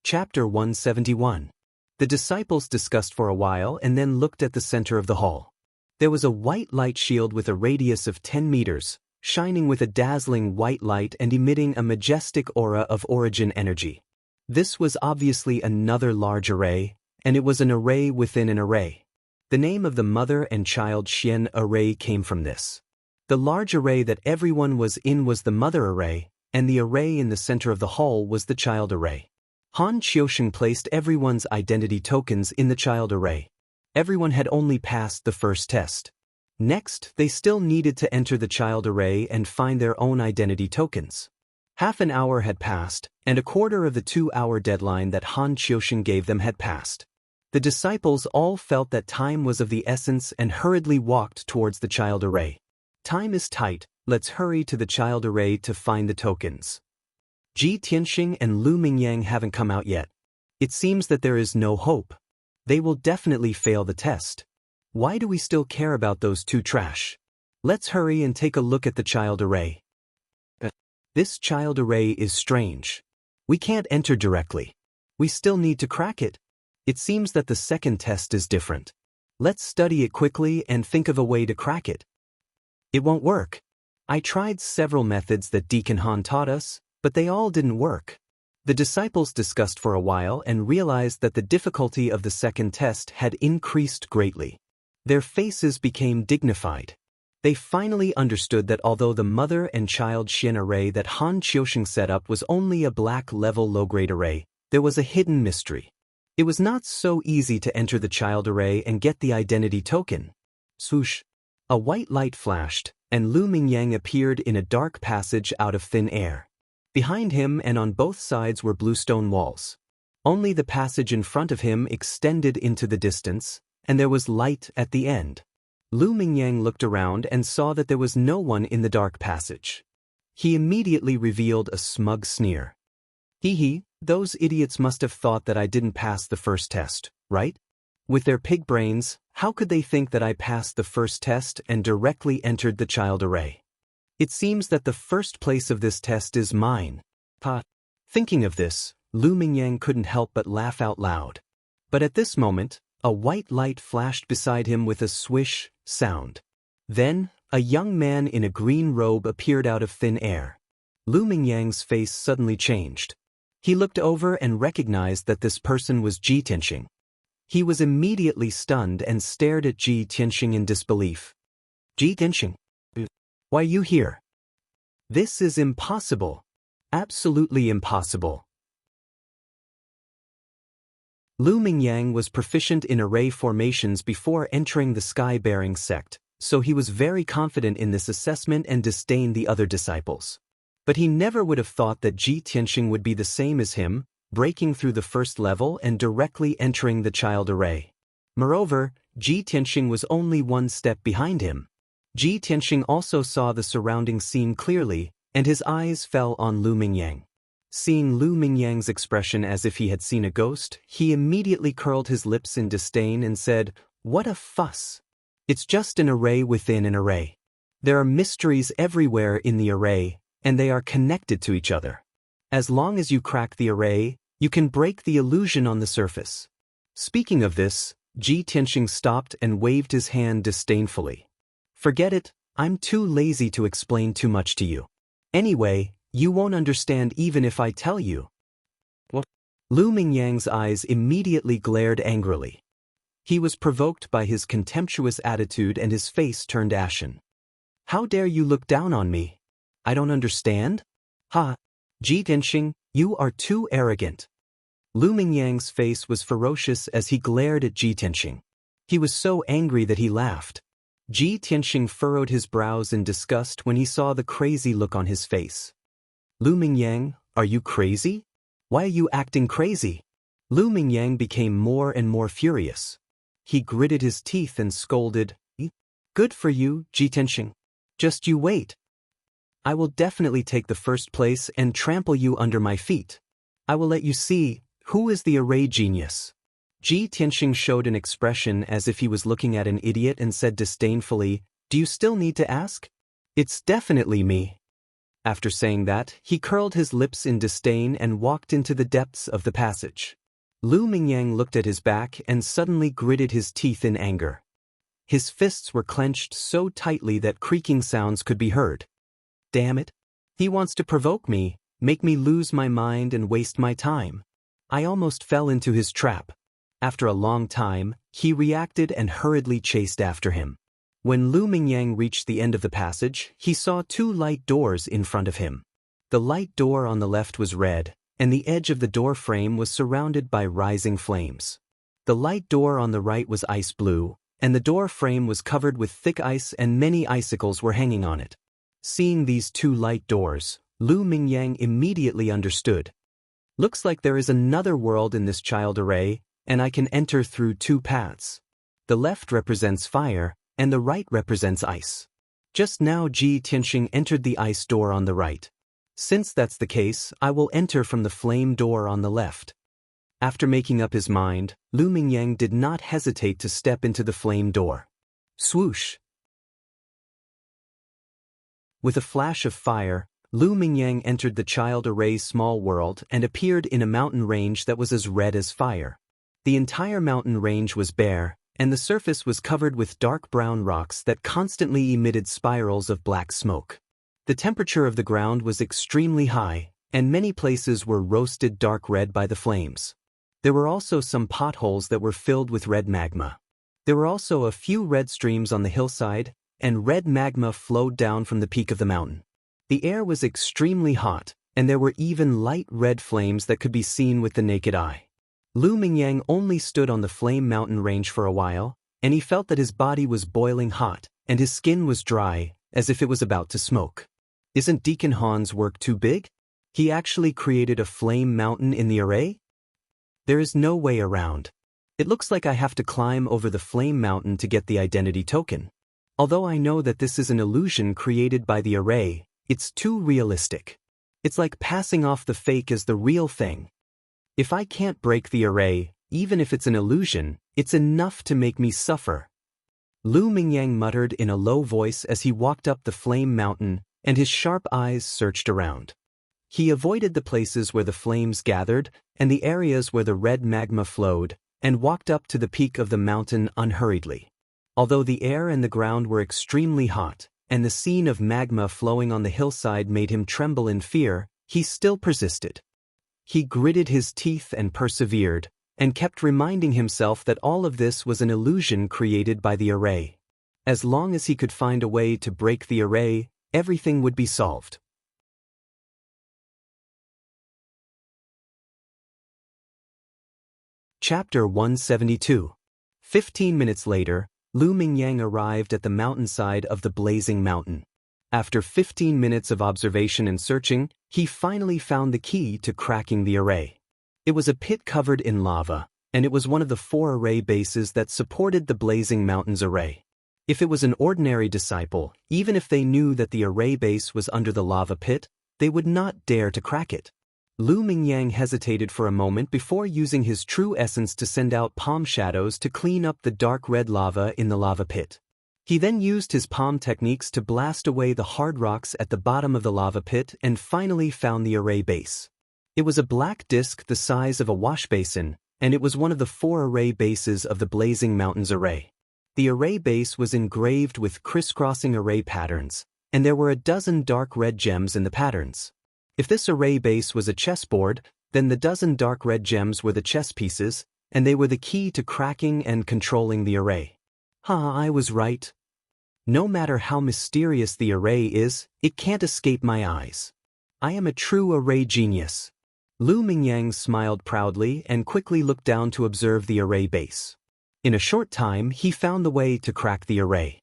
Chapter 171. The disciples discussed for a while and then looked at the center of the hall. There was a white light shield with a radius of 10 meters, shining with a dazzling white light and emitting a majestic aura of origin energy. This was obviously another large array, and it was an array within an array. The name of the mother and child Xian array came from this. The large array that everyone was in was the mother array, and the array in the center of the hall was the child array. Han Qiusheng placed everyone's identity tokens in the child array. Everyone had only passed the first test. Next, they still needed to enter the child array and find their own identity tokens. Half an hour had passed, and a quarter of the 2-hour deadline that Han Qiusheng gave them had passed. The disciples all felt that time was of the essence and hurriedly walked towards the child array. "Time is tight, let's hurry to the child array to find the tokens." Ji Tianxing and Lu Mingyang haven't come out yet. It seems that there is no hope. They will definitely fail the test. Why do we still care about those 2 trash? Let's hurry and take a look at the child array. This child array is strange. We can't enter directly. We still need to crack it. It seems that the second test is different. Let's study it quickly and think of a way to crack it. It won't work. I tried several methods that Deacon Han taught us, but they all didn't work. The disciples discussed for a while and realized that the difficulty of the second test had increased greatly. Their faces became dignified. They finally understood that although the mother and child Xian array that Han Qiusheng set up was only a black-level low-grade array, there was a hidden mystery. It was not so easy to enter the child array and get the identity token. Swoosh! A white light flashed, and Lu Mingyang appeared in a dark passage out of thin air. Behind him and on both sides were blue stone walls. Only the passage in front of him extended into the distance, and there was light at the end. Lu Mingyang looked around and saw that there was no one in the dark passage. He immediately revealed a smug sneer. Hee, those idiots must have thought that I didn't pass the first test, right? With their pig brains, how could they think that I passed the first test and directly entered the child array? It seems that the first place of this test is mine. Thinking of this, Lu Mingyang couldn't help but laugh out loud. But at this moment, A white light flashed beside him with a swish sound. Then, a young man in a green robe appeared out of thin air. Lu Mingyang's face suddenly changed. He looked over and recognized that this person was Ji Tianxing. He was immediately stunned and stared at Ji Tianxing in disbelief. Ji Tianxing? Why are you here? This is impossible. Absolutely impossible. Lu Mingyang was proficient in array formations before entering the sky-bearing sect, so he was very confident in this assessment and disdained the other disciples. But he never would have thought that Ji Tianxing would be the same as him, breaking through the first level and directly entering the child array. Moreover, Ji Tianxing was only one step behind him. Ji Tianxing also saw the surrounding scene clearly, and his eyes fell on Lu Mingyang. Seeing Lu Mingyang's expression as if he had seen a ghost, he immediately curled his lips in disdain and said, "What a fuss! It's just an array within an array. There are mysteries everywhere in the array, and they are connected to each other. As long as you crack the array, you can break the illusion on the surface." Speaking of this, Ji Tianxing stopped and waved his hand disdainfully. "Forget it, I'm too lazy to explain too much to you. Anyway, you won't understand even if I tell you." What? Lu Mingyang's eyes immediately glared angrily. He was provoked by his contemptuous attitude and his face turned ashen. "How dare you look down on me? I don't understand? Ha! Ji Tianxing, you are too arrogant." Lu Mingyang's face was ferocious as he glared at Ji Tianxing. He was so angry that he laughed. Ji Tianxing furrowed his brows in disgust when he saw the crazy look on his face. "Lu Mingyang, are you crazy? Why are you acting crazy?" Lu Mingyang became more and more furious. He gritted his teeth and scolded, "Good for you, Ji Tianxing. Just you wait. I will definitely take the first place and trample you under my feet. I will let you see who is the array genius." Ji Tianxing showed an expression as if he was looking at an idiot and said disdainfully, "Do you still need to ask? It's definitely me." After saying that, he curled his lips in disdain and walked into the depths of the passage. Lu Mingyang looked at his back and suddenly gritted his teeth in anger. His fists were clenched so tightly that creaking sounds could be heard. Damn it! He wants to provoke me, make me lose my mind and waste my time. I almost fell into his trap. After a long time, he reacted and hurriedly chased after him. When Lu Mingyang reached the end of the passage, he saw two light doors in front of him. The light door on the left was red, and the edge of the door frame was surrounded by rising flames. The light door on the right was ice blue, and the door frame was covered with thick ice and many icicles were hanging on it. Seeing these two light doors, Lu Mingyang immediately understood. Looks like there is another world in this child array, and I can enter through two paths. The left represents fire, and the right represents ice. Just now Ji Tianxing entered the ice door on the right. Since that's the case, I will enter from the flame door on the left. After making up his mind, Lu Mingyang did not hesitate to step into the flame door. Swoosh! With a flash of fire, Lu Mingyang entered the child array's small world and appeared in a mountain range that was as red as fire. The entire mountain range was bare, and the surface was covered with dark brown rocks that constantly emitted spirals of black smoke. The temperature of the ground was extremely high, and many places were roasted dark red by the flames. There were also some potholes that were filled with red magma. There were also a few red streams on the hillside, and red magma flowed down from the peak of the mountain. The air was extremely hot, and there were even light red flames that could be seen with the naked eye. Lu Mingyang only stood on the flame mountain range for a while, and he felt that his body was boiling hot, and his skin was dry, as if it was about to smoke. Isn't Deacon Han's work too big? He actually created a flame mountain in the array? There is no way around. It looks like I have to climb over the flame mountain to get the identity token. Although I know that this is an illusion created by the array, it's too realistic. It's like passing off the fake as the real thing. If I can't break the array, even if it's an illusion, it's enough to make me suffer. Lu Mingyang muttered in a low voice as he walked up the flame mountain, and his sharp eyes searched around. He avoided the places where the flames gathered and the areas where the red magma flowed, and walked up to the peak of the mountain unhurriedly. Although the air and the ground were extremely hot, and the scene of magma flowing on the hillside made him tremble in fear, he still persisted. He gritted his teeth and persevered, and kept reminding himself that all of this was an illusion created by the array. As long as he could find a way to break the array, everything would be solved. Chapter 172. 15 minutes later, Lu Mingyang arrived at the mountainside of the blazing mountain. After 15 minutes of observation and searching, he finally found the key to cracking the array. It was a pit covered in lava, and it was one of the 4 array bases that supported the blazing mountain's array. If it was an ordinary disciple, even if they knew that the array base was under the lava pit, they would not dare to crack it. Lu Mingyang hesitated for a moment before using his true essence to send out palm shadows to clean up the dark red lava in the lava pit. He then used his palm techniques to blast away the hard rocks at the bottom of the lava pit and finally found the array base. It was a black disc the size of a wash basin, and it was one of the 4 array bases of the blazing mountain's array. The array base was engraved with crisscrossing array patterns, and there were a dozen dark red gems in the patterns. If this array base was a chessboard, then the dozen dark red gems were the chess pieces, and they were the key to cracking and controlling the array. I was right. No matter how mysterious the array is, it can't escape my eyes. I am a true array genius. Lu Mingyang smiled proudly and quickly looked down to observe the array base. In a short time, he found the way to crack the array.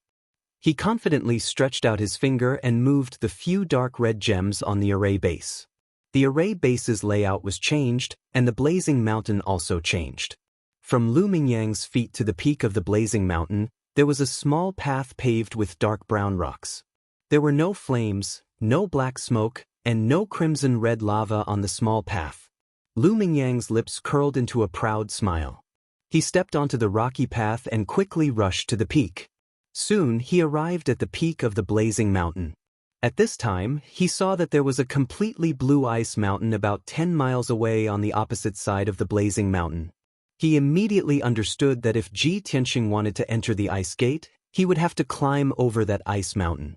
He confidently stretched out his finger and moved the few dark red gems on the array base. The array base's layout was changed, and the blazing mountain also changed. From Lu Mingyang's feet to the peak of the blazing mountain, there was a small path paved with dark brown rocks. There were no flames, no black smoke, and no crimson-red lava on the small path. Lu Mingyang's lips curled into a proud smile. He stepped onto the rocky path and quickly rushed to the peak. Soon he arrived at the peak of the blazing mountain. At this time, he saw that there was a completely blue ice mountain about 10 miles away on the opposite side of the blazing mountain. He immediately understood that if Ji Tianxing wanted to enter the ice gate, he would have to climb over that ice mountain.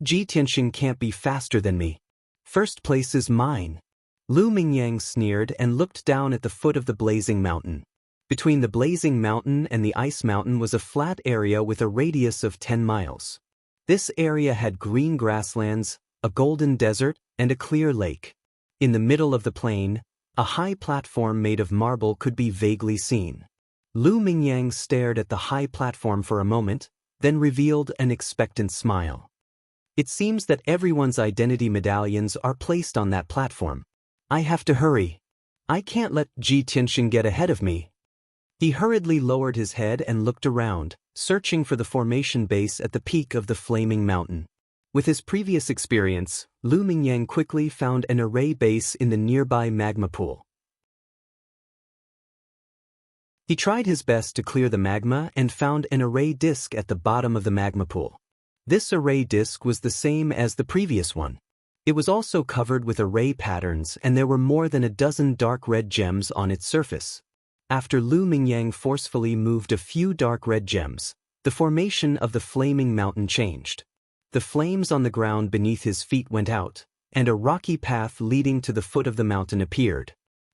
Ji Tianxing can't be faster than me. First place is mine. Lu Mingyang sneered and looked down at the foot of the blazing mountain. Between the blazing mountain and the ice mountain was a flat area with a radius of 10 miles. This area had green grasslands, a golden desert, and a clear lake. In the middle of the plain, a high platform made of marble could be vaguely seen. Lu Mingyang stared at the high platform for a moment, then revealed an expectant smile. It seems that everyone's identity medallions are placed on that platform. I have to hurry. I can't let Ji Tianxing get ahead of me. He hurriedly lowered his head and looked around, searching for the formation base at the peak of the flaming mountain. With his previous experience, Lu Mingyang quickly found an array base in the nearby magma pool. He tried his best to clear the magma and found an array disk at the bottom of the magma pool. This array disk was the same as the previous one. It was also covered with array patterns, and there were more than a dozen dark red gems on its surface. After Lu Mingyang forcefully moved a few dark red gems, the formation of the flaming mountain changed. The flames on the ground beneath his feet went out, and a rocky path leading to the foot of the mountain appeared.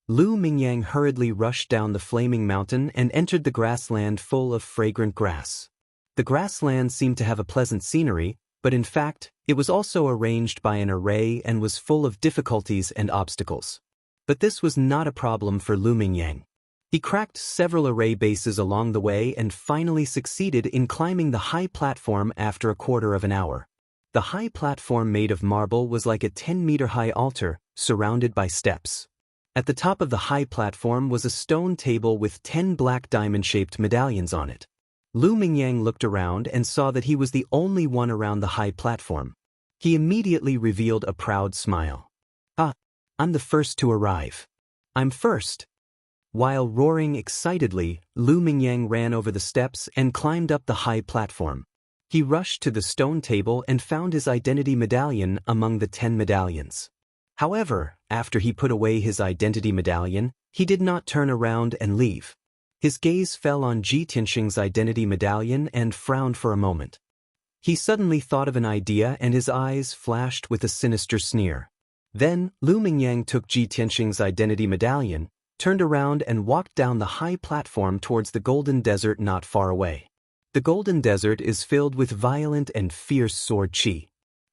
Lu Mingyang hurriedly rushed down the flaming mountain and entered the grassland full of fragrant grass. The grassland seemed to have a pleasant scenery, but in fact, it was also arranged by an array and was full of difficulties and obstacles. But this was not a problem for Lu Mingyang. He cracked several array bases along the way and finally succeeded in climbing the high platform after a quarter of an hour. The high platform made of marble was like a 10-meter-high altar, surrounded by steps. At the top of the high platform was a stone table with 10 black diamond-shaped medallions on it. Lu Mingyang looked around and saw that he was the only one around the high platform. He immediately revealed a proud smile. I'm the first to arrive. I'm first. While roaring excitedly, Lu Mingyang ran over the steps and climbed up the high platform. He rushed to the stone table and found his identity medallion among the 10 medallions. However, after he put away his identity medallion, he did not turn around and leave. His gaze fell on Ji Tianxing's identity medallion and frowned for a moment. He suddenly thought of an idea and his eyes flashed with a sinister sneer. Then, Lu Mingyang took Ji Tianxing's identity medallion, turned around and walked down the high platform towards the golden desert not far away. The golden desert is filled with violent and fierce sword qi.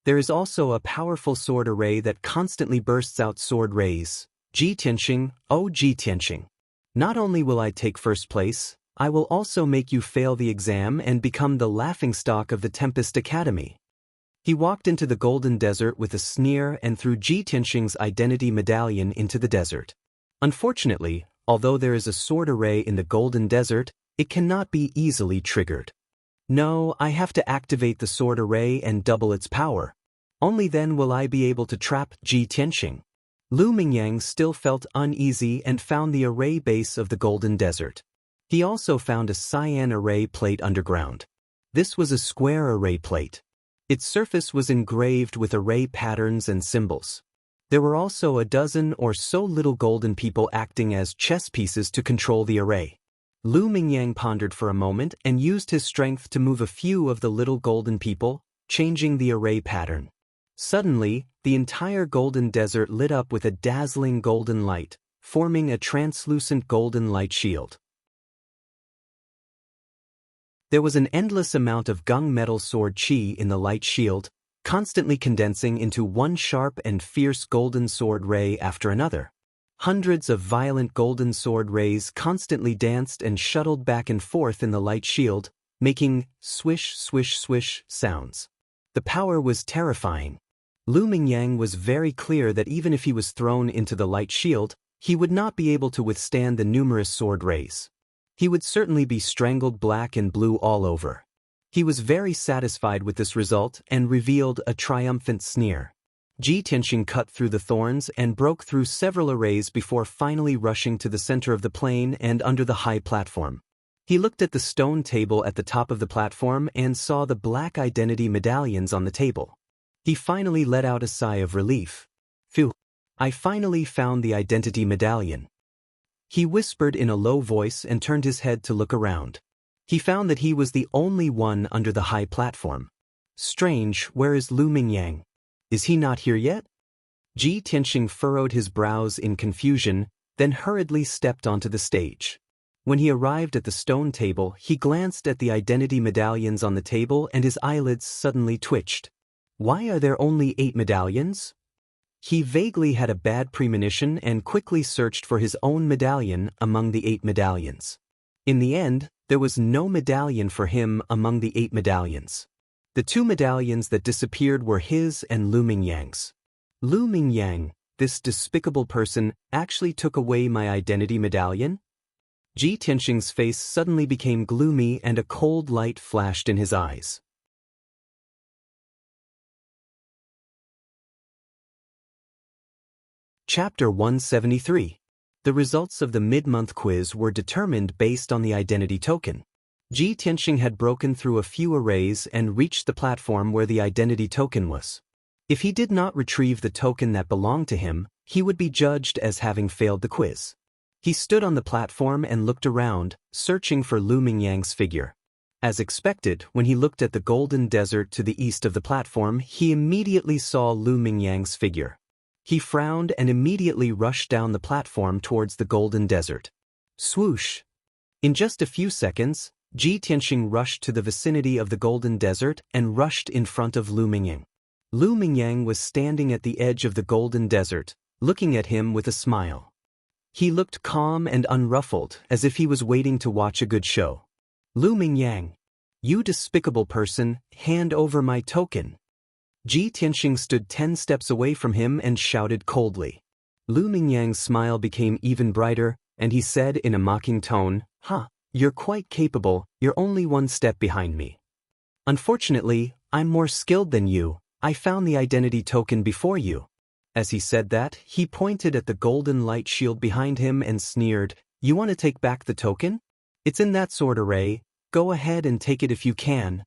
There is also a powerful sword array that constantly bursts out sword rays. Ji Tianxing, oh Ji Tianxing. Not only will I take first place, I will also make you fail the exam and become the laughingstock of the Tempest Academy. He walked into the golden desert with a sneer and threw Ji Tianxing's identity medallion into the desert. Unfortunately, although there is a sword array in the golden desert, it cannot be easily triggered. No, I have to activate the sword array and double its power. Only then will I be able to trap Ji Tianxing. Lu Mingyang still felt uneasy and found the array base of the golden desert. He also found a cyan array plate underground. This was a square array plate. Its surface was engraved with array patterns and symbols. There were also a dozen or so little golden people acting as chess pieces to control the array. Lu Mingyang pondered for a moment and used his strength to move a few of the little golden people, changing the array pattern. Suddenly, the entire golden desert lit up with a dazzling golden light, forming a translucent golden light shield. There was an endless amount of gunmetal sword qi in the light shield, constantly condensing into one sharp and fierce golden sword ray after another. Hundreds of violent golden sword rays constantly danced and shuttled back and forth in the light shield, making swish swish swish sounds. The power was terrifying. Lu Mingyang was very clear that even if he was thrown into the light shield, he would not be able to withstand the numerous sword rays. He would certainly be strangled black and blue all over. He was very satisfied with this result and revealed a triumphant sneer. Ji Tianxing cut through the thorns and broke through several arrays before finally rushing to the center of the plain and under the high platform. He looked at the stone table at the top of the platform and saw the black identity medallions on the table. He finally let out a sigh of relief. Phew! I finally found the identity medallion. He whispered in a low voice and turned his head to look around. He found that he was the only one under the high platform. Strange, where is Lu Mingyang? Is he not here yet? Ji Tianxing furrowed his brows in confusion, then hurriedly stepped onto the stage. When he arrived at the stone table, he glanced at the identity medallions on the table and his eyelids suddenly twitched. Why are there only 8 medallions? He vaguely had a bad premonition and quickly searched for his own medallion among the 8 medallions. In the end, there was no medallion for him among the 8 medallions. The 2 medallions that disappeared were his and Lu Mingyang's. Lu Mingyang, this despicable person, actually took away my identity medallion? Ji Tianxing's face suddenly became gloomy and a cold light flashed in his eyes. Chapter 173. The results of the mid-month quiz were determined based on the identity token. Ji Tianxing had broken through a few arrays and reached the platform where the identity token was. If he did not retrieve the token that belonged to him, he would be judged as having failed the quiz. He stood on the platform and looked around, searching for Lu Mingyang's figure. As expected, when he looked at the golden desert to the east of the platform, he immediately saw Lu Mingyang's figure. He frowned and immediately rushed down the platform towards the golden desert. Swoosh! In just a few seconds, Ji Tianxing rushed to the vicinity of the golden desert and rushed in front of Lu Mingyang. Lu Mingyang was standing at the edge of the golden desert, looking at him with a smile. He looked calm and unruffled, as if he was waiting to watch a good show. Lu Mingyang, you despicable person, hand over my token. Ji Tianxing stood 10 steps away from him and shouted coldly. Lu Mingyang's smile became even brighter, and he said in a mocking tone, You're quite capable, you're only 1 step behind me. Unfortunately, I'm more skilled than you, I found the identity token before you. As he said that, he pointed at the golden light shield behind him and sneered, You want to take back the token? It's in that sword array, go ahead and take it if you can.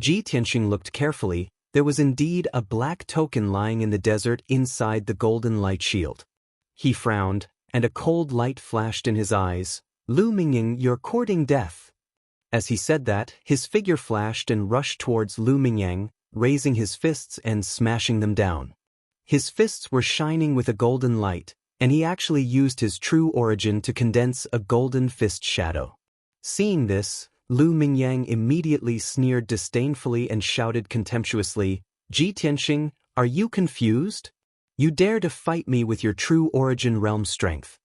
Ji Tianxing looked carefully. There was indeed a black token lying in the desert inside the golden light shield. He frowned, and a cold light flashed in his eyes. Lu Mingyang, you're courting death. As he said that, his figure flashed and rushed towards Lu Mingyang, raising his fists and smashing them down. His fists were shining with a golden light, and he actually used his true origin to condense a golden fist shadow. Seeing this, Lu Mingyang immediately sneered disdainfully and shouted contemptuously, "Ji Tianxing, are you confused? You dare to fight me with your true origin realm strength."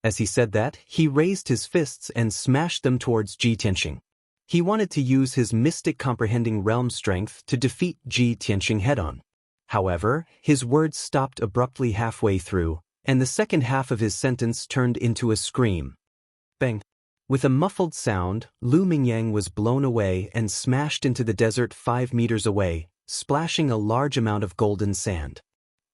As he said that, he raised his fists and smashed them towards Ji Tianxing. He wanted to use his mystic comprehending realm strength to defeat Ji Tianxing head-on. However, his words stopped abruptly halfway through, and the second half of his sentence turned into a scream. Bang! With a muffled sound, Lu Mingyang was blown away and smashed into the desert 5 meters away, splashing a large amount of golden sand.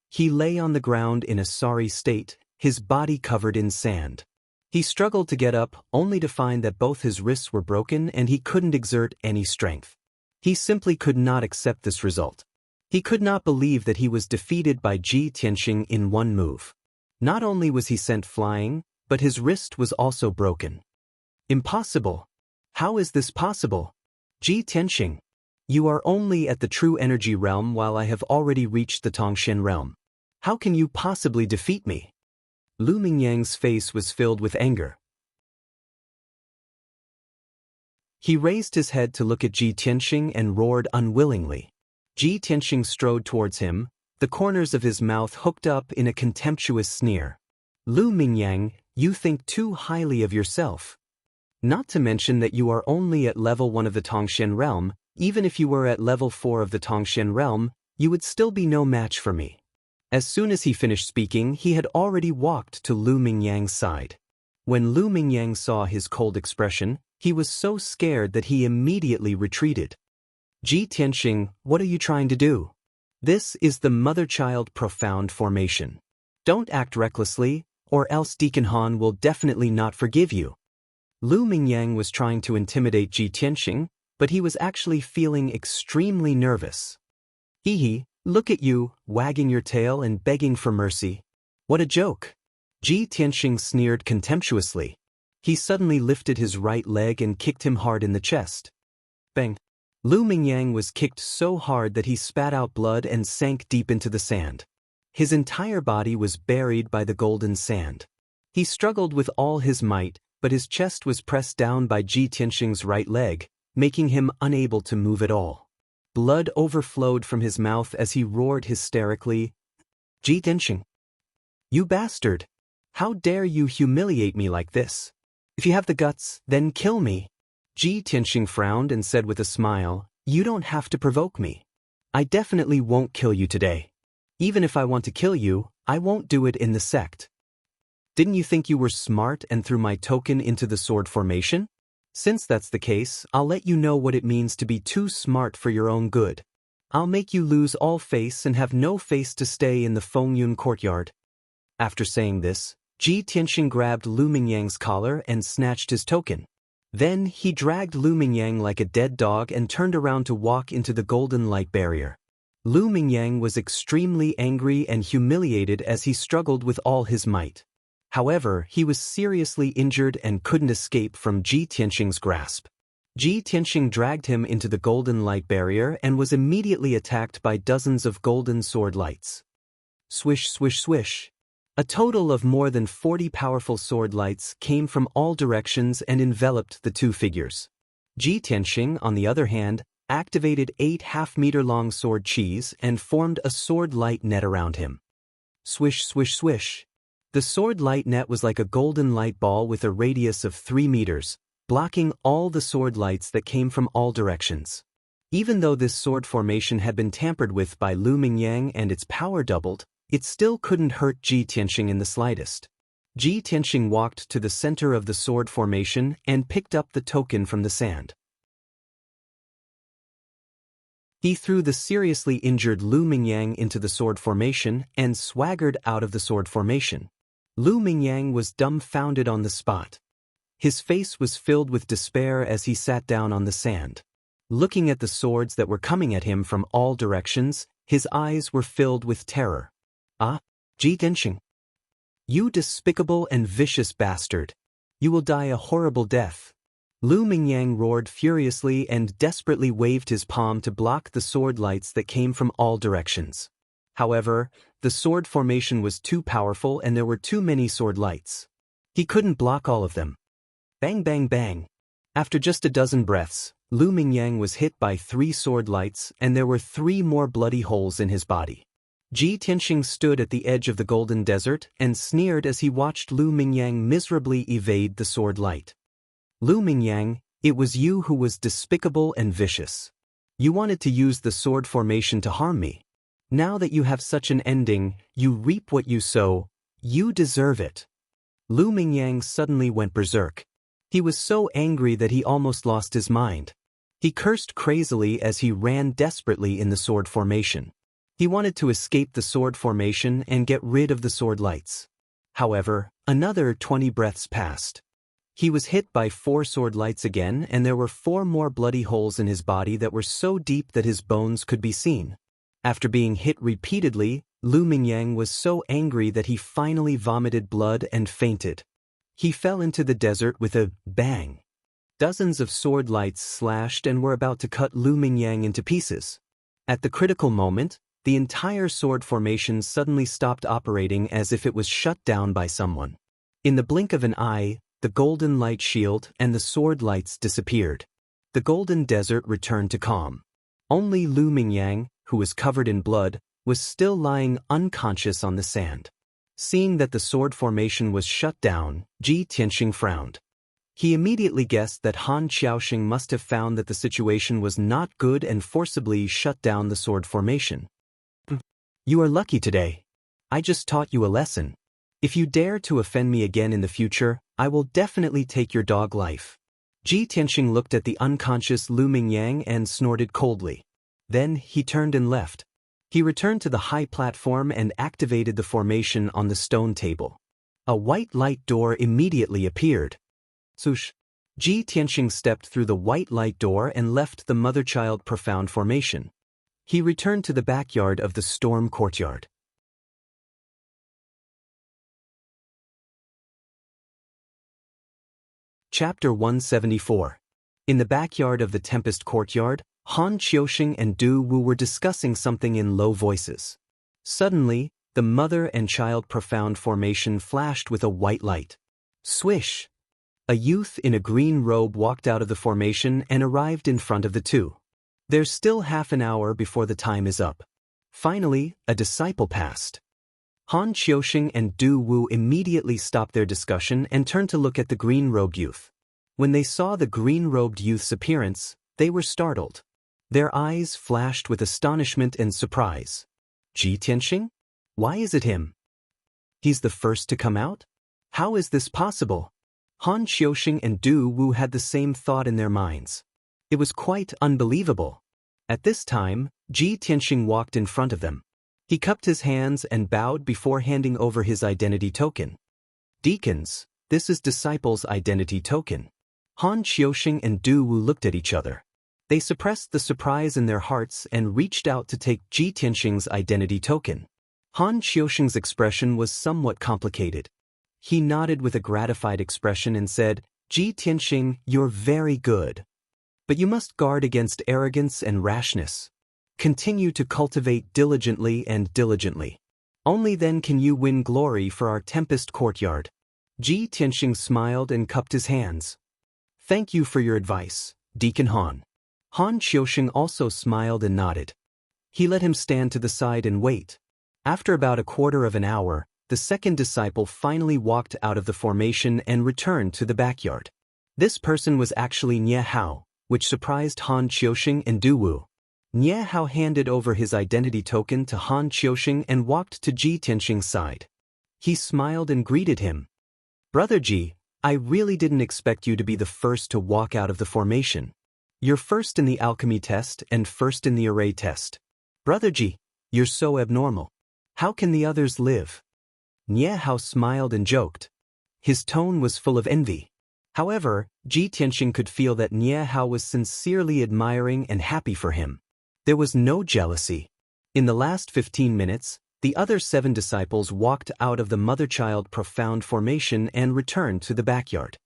He lay on the ground in a sorry state, his body covered in sand. He struggled to get up, only to find that both his wrists were broken and he couldn't exert any strength. He simply could not accept this result. He could not believe that he was defeated by Ji Tianxing in one move. Not only was he sent flying, but his wrist was also broken. Impossible! How is this possible? Ji Tianxing, you are only at the true energy realm while I have already reached the Tongshan realm. How can you possibly defeat me? Lu Mingyang's face was filled with anger. He raised his head to look at Ji Tianxing and roared unwillingly. Ji Tianxing strode towards him, the corners of his mouth hooked up in a contemptuous sneer. Lu Mingyang, you think too highly of yourself. Not to mention that you are only at level 1 of the Tongshan realm. Even if you were at level 4 of the Tongshan realm, you would still be no match for me. As soon as he finished speaking, he had already walked to Lu Mingyang's side. When Lu Mingyang saw his cold expression, he was so scared that he immediately retreated. Ji Tianxing, what are you trying to do? This is the mother-child profound formation. Don't act recklessly, or else Deacon Han will definitely not forgive you. Lu Mingyang was trying to intimidate Ji Tianxing, but he was actually feeling extremely nervous. Hee, look at you, wagging your tail and begging for mercy. What a joke! Ji Tianxing sneered contemptuously. He suddenly lifted his right leg and kicked him hard in the chest. Bang! Lu Mingyang was kicked so hard that he spat out blood and sank deep into the sand. His entire body was buried by the golden sand. He struggled with all his might, but his chest was pressed down by Ji Tianxing's right leg, making him unable to move at all. Blood overflowed from his mouth as he roared hysterically, "Ji Tianxing! You bastard! How dare you humiliate me like this? If you have the guts, then kill me." Ji Tianxing frowned and said with a smile, "You don't have to provoke me. I definitely won't kill you today. Even if I want to kill you, I won't do it in the sect. Didn't you think you were smart and threw my token into the sword formation? Since that's the case, I'll let you know what it means to be too smart for your own good. I'll make you lose all face and have no face to stay in the Fengyun courtyard." After saying this, Ji Tianxing grabbed Lu Mingyang's collar and snatched his token. Then he dragged Lu Mingyang like a dead dog and turned around to walk into the golden light barrier. Lu Mingyang was extremely angry and humiliated as he struggled with all his might. However, he was seriously injured and couldn't escape from Ji Tianxing's grasp. Ji Tianxing dragged him into the golden light barrier and was immediately attacked by dozens of golden sword lights. Swish, swish, swish. A total of more than 40 powerful sword lights came from all directions and enveloped the two figures. Ji Tianxing, on the other hand, activated 8 half-meter-long sword chis and formed a sword light net around him. Swish, swish, swish. The sword light net was like a golden light ball with a radius of 3 meters, blocking all the sword lights that came from all directions. Even though this sword formation had been tampered with by Lu Mingyang and its power doubled, it still couldn't hurt Ji Tianxing in the slightest. Ji Tianxing walked to the center of the sword formation and picked up the token from the sand. He threw the seriously injured Lu Mingyang into the sword formation and swaggered out of the sword formation. Lu Mingyang was dumbfounded on the spot. His face was filled with despair as he sat down on the sand. Looking at the swords that were coming at him from all directions, his eyes were filled with terror. "Ah, Ji Tianxing! You despicable and vicious bastard! You will die a horrible death. Lu Mingyang roared furiously and desperately waved his palm to block the sword lights that came from all directions. However, the sword formation was too powerful and there were too many sword lights. He couldn't block all of them. Bang bang bang. After just a dozen breaths, Lu Mingyang was hit by 3 sword lights and there were 3 more bloody holes in his body. Ji Tianxing stood at the edge of the golden desert and sneered as he watched Lu Mingyang miserably evade the sword light. Lu Mingyang, it was you who was despicable and vicious. You wanted to use the sword formation to harm me. Now that you have such an ending, you reap what you sow. You deserve it. Lu Mingyang suddenly went berserk. He was so angry that he almost lost his mind. He cursed crazily as he ran desperately in the sword formation. He wanted to escape the sword formation and get rid of the sword lights. However, another 20 breaths passed. He was hit by 4 sword lights again and there were 4 more bloody holes in his body that were so deep that his bones could be seen. After being hit repeatedly, Lu Mingyang was so angry that he finally vomited blood and fainted. He fell into the desert with a bang. Dozens of sword lights slashed and were about to cut Lu Mingyang into pieces. At the critical moment, the entire sword formation suddenly stopped operating as if it was shut down by someone. In the blink of an eye, the golden light shield and the sword lights disappeared. The golden desert returned to calm. Only Lu Mingyang, who was covered in blood, was still lying unconscious on the sand. Seeing that the sword formation was shut down, Ji Tianxing frowned. He immediately guessed that Han Xiaoxing must have found that the situation was not good and forcibly shut down the sword formation. You are lucky today. I just taught you a lesson. If you dare to offend me again in the future, I will definitely take your dog life. Ji Tianxing looked at the unconscious Lu Mingyang and snorted coldly. Then he turned and left. He returned to the high platform and activated the formation on the stone table. A white light door immediately appeared. Swoosh! Ji Tianxing stepped through the white light door and left the mother-child profound formation. He returned to the backyard of the storm courtyard. Chapter 174. In the backyard of the Tempest Courtyard, Han Xiaoxing and Du Wu were discussing something in low voices. Suddenly, the mother and child profound formation flashed with a white light. Swish! A youth in a green robe walked out of the formation and arrived in front of the two. There's still half an hour before the time is up. Finally, a disciple passed. Han Xiaoxing and Du Wu immediately stopped their discussion and turned to look at the green-robed youth. When they saw the green-robed youth's appearance, they were startled. Their eyes flashed with astonishment and surprise. Ji Tianxing? Why is it him? He's the first to come out? How is this possible? Han Xiaoxing and Du Wu had the same thought in their minds. It was quite unbelievable. At this time, Ji Tianxing walked in front of them. He cupped his hands and bowed before handing over his identity token. Deacons, this is disciples' identity token. Han Xiaoxing and Du Wu looked at each other. They suppressed the surprise in their hearts and reached out to take Ji Tianxing's identity token. Han Xiaoxing's expression was somewhat complicated. He nodded with a gratified expression and said, Ji Tianxing, you're very good. But you must guard against arrogance and rashness. Continue to cultivate diligently and diligently. Only then can you win glory for our Tempest Courtyard. Ji Tianxing smiled and cupped his hands. Thank you for your advice, Deacon Han. Han Xiaoxing also smiled and nodded. He let him stand to the side and wait. After about a quarter of an hour, the second disciple finally walked out of the formation and returned to the backyard. This person was actually Nie Hao, which surprised Han Xiaoxing and Du Wu. Nie Hao handed over his identity token to Han Xiaoxing and walked to Ji Tianxing's side. He smiled and greeted him. Brother Ji, I really didn't expect you to be the first to walk out of the formation. You're first in the alchemy test and first in the array test. Brother Ji, you're so abnormal. How can the others live? Nie Hao smiled and joked. His tone was full of envy. However, Ji Tianxing could feel that Nie Hao was sincerely admiring and happy for him. There was no jealousy. In the last 15 minutes, the other 7 disciples walked out of the mother-child profound formation and returned to the backyard.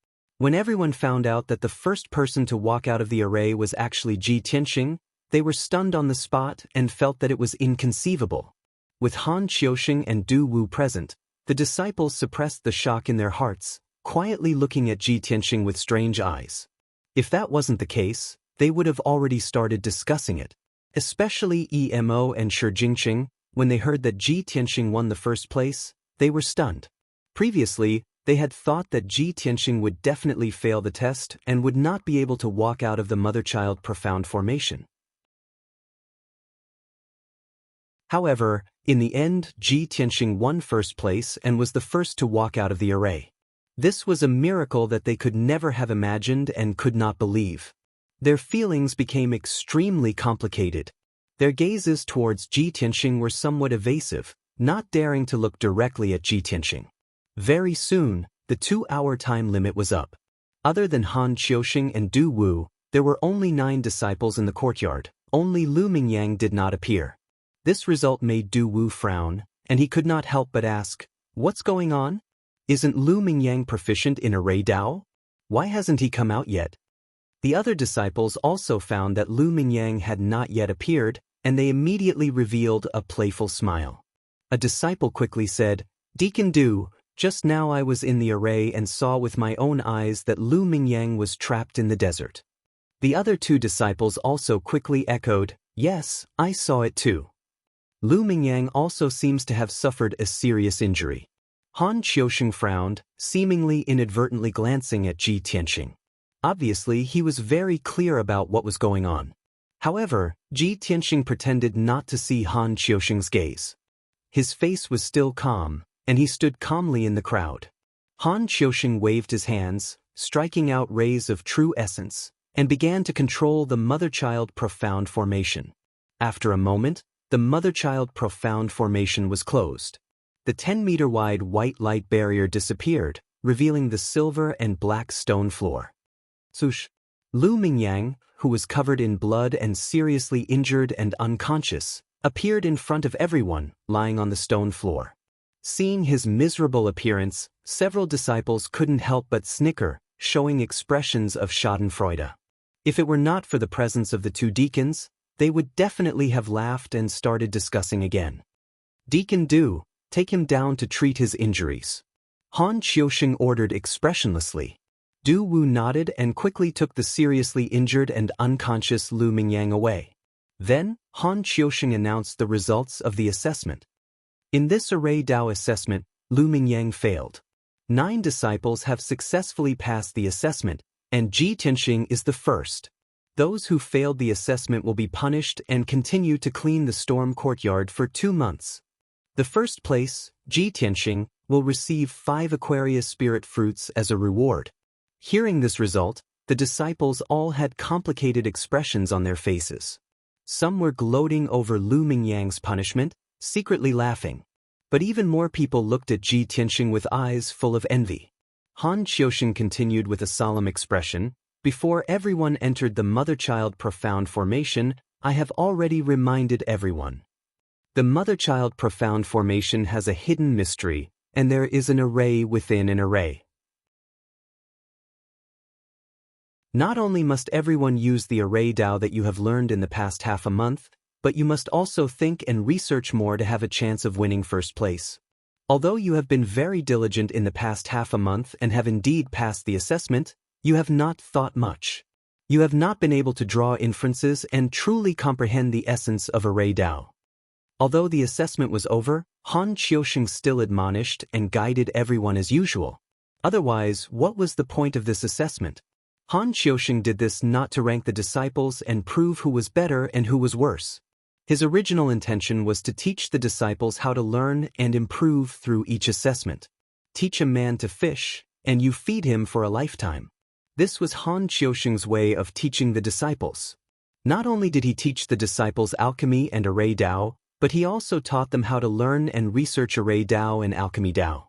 When everyone found out that the first person to walk out of the array was actually Ji Tianxing, they were stunned on the spot and felt that it was inconceivable. With Han Qiusheng and Du Wu present, the disciples suppressed the shock in their hearts, quietly looking at Ji Tianxing with strange eyes. If that wasn't the case, they would have already started discussing it. Especially Emo and Shi Jingqing, when they heard that Ji Tianxing won the first place, they were stunned. Previously, they had thought that Ji Tianxing would definitely fail the test and would not be able to walk out of the mother-child profound formation. However, in the end, Ji Tianxing won first place and was the first to walk out of the array. This was a miracle that they could never have imagined and could not believe. Their feelings became extremely complicated. Their gazes towards Ji Tianxing were somewhat evasive, not daring to look directly at Ji Tianxing. Very soon, the 2-hour time limit was up. Other than Han Qiusheng and Du Wu, there were only 9 disciples in the courtyard. Only Lu Mingyang did not appear. This result made Du Wu frown, and he could not help but ask, "What's going on? Isn't Lu Mingyang proficient in array Dao? Why hasn't he come out yet?" The other disciples also found that Lu Mingyang had not yet appeared, and they immediately revealed a playful smile. A disciple quickly said, "Deacon Du, just now I was in the array and saw with my own eyes that Lu Mingyang was trapped in the desert." The other 2 disciples also quickly echoed, "Yes, I saw it too." Lu Mingyang also seems to have suffered a serious injury. Han Qiusheng frowned, seemingly inadvertently glancing at Ji Tianxing. Obviously, he was very clear about what was going on. However, Ji Tianxing pretended not to see Han Qiusheng's gaze. His face was still calm, and he stood calmly in the crowd. Han Qiusheng waved his hands, striking out rays of true essence, and began to control the mother-child profound formation. After a moment, the mother-child profound formation was closed. The 10-meter-wide white light barrier disappeared, revealing the silver and black stone floor. Sush! Lu Mingyang, who was covered in blood and seriously injured and unconscious, appeared in front of everyone, lying on the stone floor. Seeing his miserable appearance, several disciples couldn't help but snicker, showing expressions of schadenfreude. If it were not for the presence of the 2 deacons, they would definitely have laughed and started discussing again. "Deacon Du, take him down to treat his injuries," Han Qiusheng ordered expressionlessly. Du Wu nodded and quickly took the seriously injured and unconscious Lu Mingyang away. Then, Han Qiusheng announced the results of the assessment. In this array Dao assessment, Lu Mingyang failed. 9 disciples have successfully passed the assessment, and Ji Tianxing is the first. Those who failed the assessment will be punished and continue to clean the storm courtyard for 2 months. The first place, Ji Tianxing, will receive 5 Aquarius spirit fruits as a reward. Hearing this result, the disciples all had complicated expressions on their faces. Some were gloating over Lu Mingyang's punishment, secretly laughing. But even more people looked at Ji Tianxing with eyes full of envy. Han Qiusheng continued with a solemn expression, "Before everyone entered the mother-child profound formation, I have already reminded everyone. The mother-child profound formation has a hidden mystery, and there is an array within an array. Not only must everyone use the array Dao that you have learned in the past half a month, but you must also think and research more to have a chance of winning first place. Although you have been very diligent in the past half a month and have indeed passed the assessment, you have not thought much. You have not been able to draw inferences and truly comprehend the essence of array Dao." Although the assessment was over, Han Qiusheng still admonished and guided everyone as usual. Otherwise, what was the point of this assessment? Han Qiusheng did this not to rank the disciples and prove who was better and who was worse. His original intention was to teach the disciples how to learn and improve through each assessment. Teach a man to fish, and you feed him for a lifetime. This was Han Qiusheng's way of teaching the disciples. Not only did he teach the disciples alchemy and array Dao, but he also taught them how to learn and research array Dao and alchemy Dao.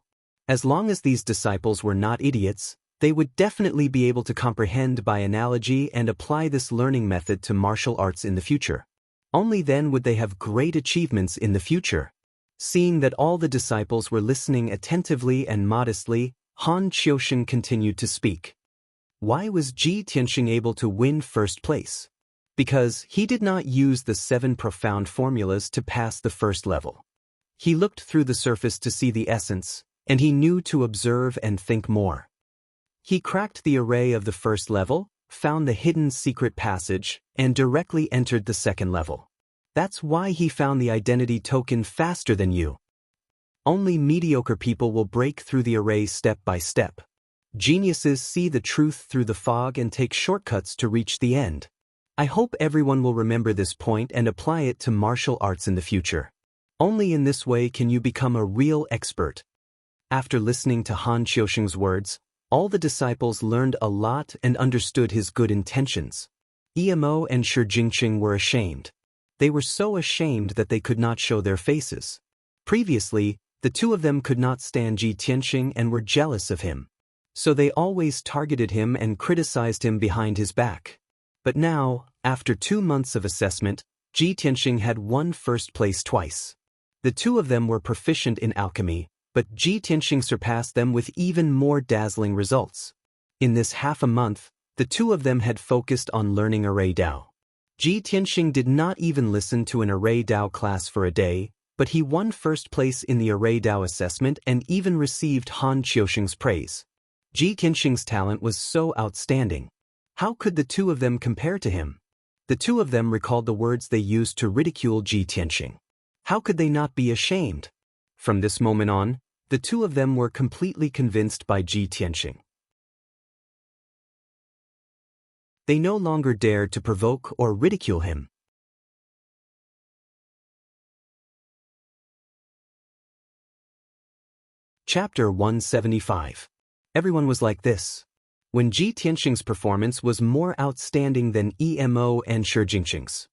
As long as these disciples were not idiots, they would definitely be able to comprehend by analogy and apply this learning method to martial arts in the future. Only then would they have great achievements in the future. Seeing that all the disciples were listening attentively and modestly, Han Qiusheng continued to speak. Why was Ji Tianxing able to win first place? Because he did not use the 7 profound formulas to pass the first level. He looked through the surface to see the essence, and he knew to observe and think more. He cracked the array of the first level, found the hidden secret passage, and directly entered the second level. That's why he found the identity token faster than you. Only mediocre people will break through the array step by step. Geniuses see the truth through the fog and take shortcuts to reach the end. I hope everyone will remember this point and apply it to martial arts in the future. Only in this way can you become a real expert. After listening to Han Qiusheng's words, all the disciples learned a lot and understood his good intentions. Emo and Xianxia were ashamed. They were so ashamed that they could not show their faces. Previously, the two of them could not stand Ji Tianxing and were jealous of him. So they always targeted him and criticized him behind his back. But now, after 2 months of assessment, Ji Tianxing had won first place twice. The two of them were proficient in alchemy, but Ji Tianxing surpassed them with even more dazzling results. In this half a month, the two of them had focused on learning Array Dao. Ji Tianxing did not even listen to an Array Dao class for a day, but he won first place in the Array Dao assessment and even received Han Qiusheng's praise. Ji Tianxing's talent was so outstanding. How could the two of them compare to him? The two of them recalled the words they used to ridicule Ji Tianxing. How could they not be ashamed? From this moment on, the two of them were completely convinced by Ji Tianxing. They no longer dared to provoke or ridicule him. Chapter 175. Everyone was like this. When Ji Tianxing's performance was more outstanding than Emo and Xianxia's.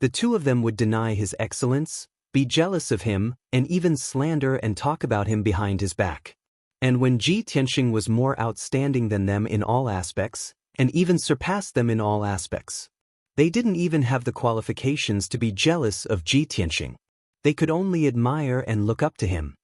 The two of them would deny his excellence, be jealous of him, and even slander and talk about him behind his back. And when Ji Tianxing was more outstanding than them in all aspects, and even surpassed them in all aspects, they didn't even have the qualifications to be jealous of Ji Tianxing. They could only admire and look up to him.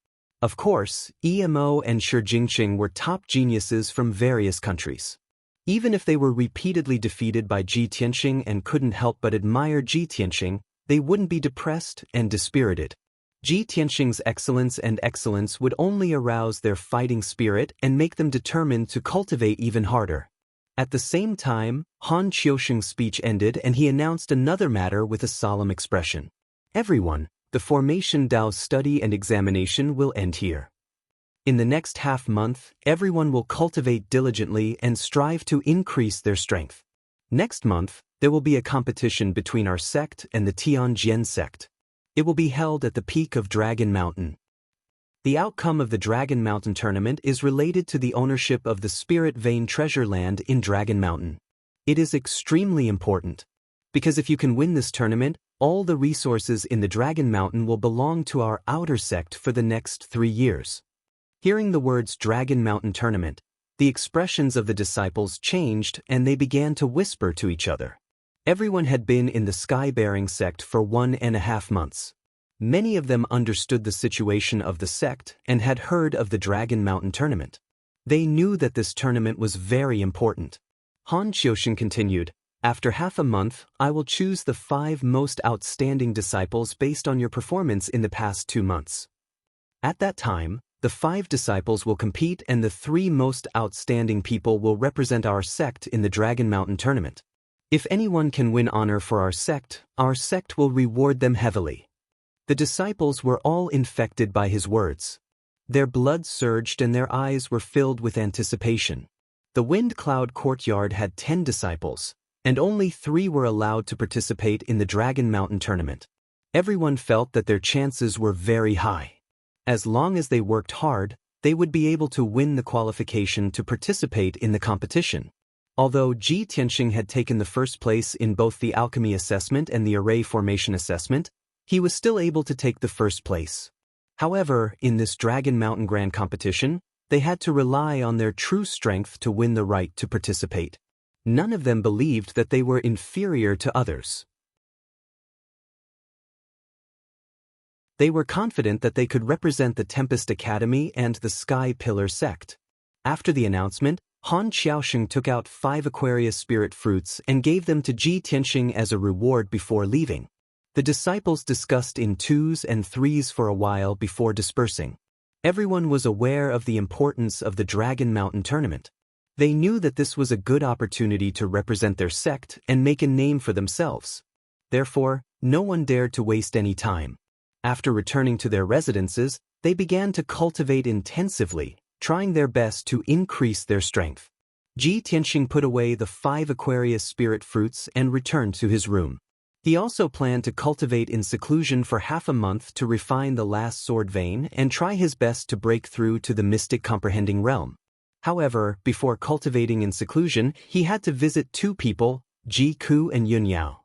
Of course, Emo and Xianxia were top geniuses from various countries. Even if they were repeatedly defeated by Ji Tianxing and couldn't help but admire Ji Tianxing, they wouldn't be depressed and dispirited. Ji Tianxing's excellence would only arouse their fighting spirit and make them determined to cultivate even harder. At the same time, Han Qiusheng's speech ended and he announced another matter with a solemn expression. Everyone, the Formation Dao study and examination will end here. In the next half-month, everyone will cultivate diligently and strive to increase their strength. Next month, there will be a competition between our sect and the Tianjian sect. It will be held at the peak of Dragon Mountain. The outcome of the Dragon Mountain tournament is related to the ownership of the Spirit Vein treasure land in Dragon Mountain. It is extremely important, because if you can win this tournament, all the resources in the Dragon Mountain will belong to our outer sect for the next 3 years. Hearing the words Dragon Mountain Tournament, the expressions of the disciples changed and they began to whisper to each other. Everyone had been in the Sky-bearing sect for 1.5 months. Many of them understood the situation of the sect and had heard of the Dragon Mountain Tournament. They knew that this tournament was very important. Han Qiusheng continued, "After half a month, I will choose the 5 most outstanding disciples based on your performance in the past 2 months. At that time, the 5 disciples will compete and the 3 most outstanding people will represent our sect in the Dragon Mountain Tournament. If anyone can win honor for our sect will reward them heavily." The disciples were all infected by his words. Their blood surged and their eyes were filled with anticipation. The Wind Cloud Courtyard had 10 disciples, and only 3 were allowed to participate in the Dragon Mountain Tournament. Everyone felt that their chances were very high. As long as they worked hard, they would be able to win the qualification to participate in the competition. Although Ji Tianxing had taken the first place in both the alchemy assessment and the array formation assessment, he was still able to take the first place. However, in this Dragon Mountain Grand Competition, they had to rely on their true strength to win the right to participate. None of them believed that they were inferior to others. They were confident that they could represent the Tempest Academy and the Sky Pillar sect. After the announcement, Han Xiaosheng took out 5 Aquarius spirit fruits and gave them to Ji Tianxing as a reward before leaving. The disciples discussed in 2s and 3s for a while before dispersing. Everyone was aware of the importance of the Dragon Mountain tournament. They knew that this was a good opportunity to represent their sect and make a name for themselves. Therefore, no one dared to waste any time. After returning to their residences, they began to cultivate intensively, trying their best to increase their strength. Ji Tianxing put away the 5 Aquarius spirit fruits and returned to his room. He also planned to cultivate in seclusion for half a month to refine the last sword vein and try his best to break through to the mystic comprehending realm. However, before cultivating in seclusion, he had to visit 2 people, Ji Ku and Yun Yao.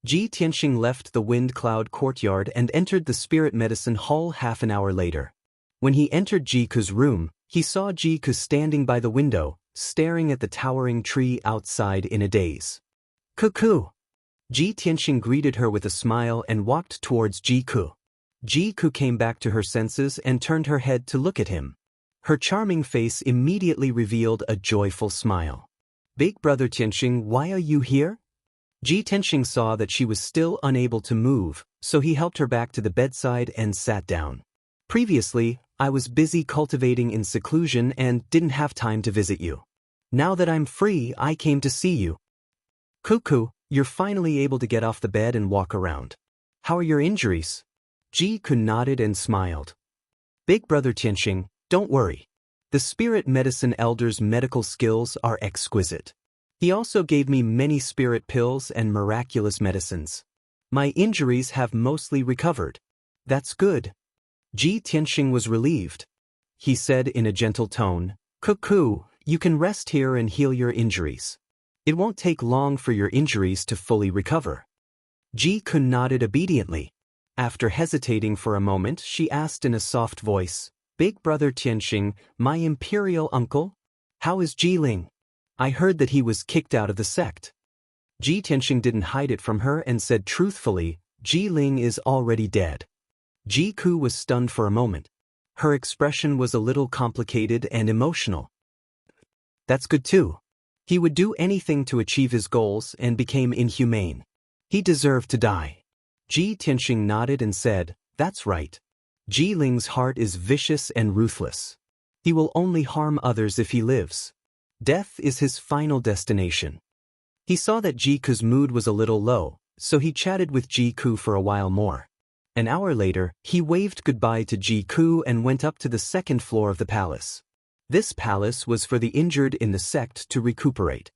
Ji Tianxing left the Wind Cloud courtyard and entered the spirit medicine hall half an hour later. When he entered Ji Ku's room, he saw Ji Ku standing by the window, staring at the towering tree outside in a daze. "Cuckoo!" Ji Tianxing greeted her with a smile and walked towards Ji Ku. Ji Ku came back to her senses and turned her head to look at him. Her charming face immediately revealed a joyful smile. "Big brother Tianxing, why are you here?" Ji Tianxing saw that she was still unable to move, so he helped her back to the bedside and sat down. "Previously, I was busy cultivating in seclusion and didn't have time to visit you. Now that I'm free, I came to see you." "Cuckoo, you're finally able to get off the bed and walk around. How are your injuries?" Ji Ku nodded and smiled. "Big brother Tianxing, don't worry. The spirit medicine elder's medical skills are exquisite. He also gave me many spirit pills and miraculous medicines. My injuries have mostly recovered." "That's good." Ji Tianxing was relieved. He said in a gentle tone, "Cuckoo, you can rest here and heal your injuries. It won't take long for your injuries to fully recover." Ji Ku nodded obediently. After hesitating for a moment, she asked in a soft voice, "Big brother Tianxing, my imperial uncle? How is Ji Ling? I heard that he was kicked out of the sect." Ji Tianxing didn't hide it from her and said truthfully, "Ji Ling is already dead." Ji Ku was stunned for a moment. Her expression was a little complicated and emotional. "That's good too. He would do anything to achieve his goals and became inhumane. He deserved to die." Ji Tianxing nodded and said, "That's right. Ji Ling's heart is vicious and ruthless. He will only harm others if he lives. Death is his final destination." He saw that Ji Ku's mood was a little low, so he chatted with Ji Ku for a while more. An hour later, he waved goodbye to Ji Ku and went up to the 2nd floor of the palace. This palace was for the injured in the sect to recuperate.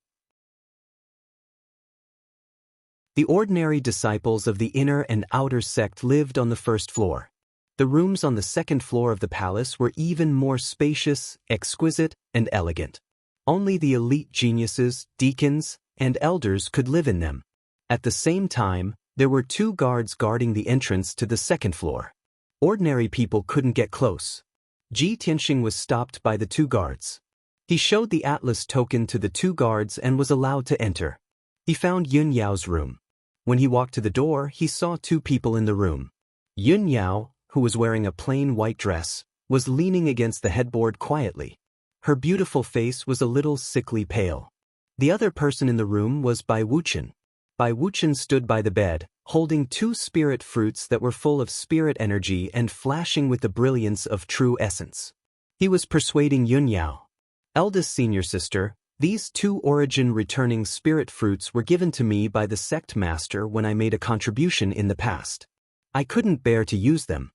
The ordinary disciples of the inner and outer sect lived on the 1st floor. The rooms on the 2nd floor of the palace were even more spacious, exquisite, and elegant. Only the elite geniuses, deacons, and elders could live in them. At the same time, there were 2 guards guarding the entrance to the 2nd floor. Ordinary people couldn't get close. Ji Tianxing was stopped by the 2 guards. He showed the atlas token to the 2 guards and was allowed to enter. He found Yun Yao's room. When he walked to the door, he saw 2 people in the room. Yun Yao, who was wearing a plain white dress, was leaning against the headboard quietly. Her beautiful face was a little sickly pale. The other person in the room was Bai Wuchen. Bai Wuchen stood by the bed, holding 2 spirit fruits that were full of spirit energy and flashing with the brilliance of true essence. He was persuading Yun Yao. "Eldest senior sister, these 2 origin returning spirit fruits were given to me by the sect master when I made a contribution in the past. I couldn't bear to use them.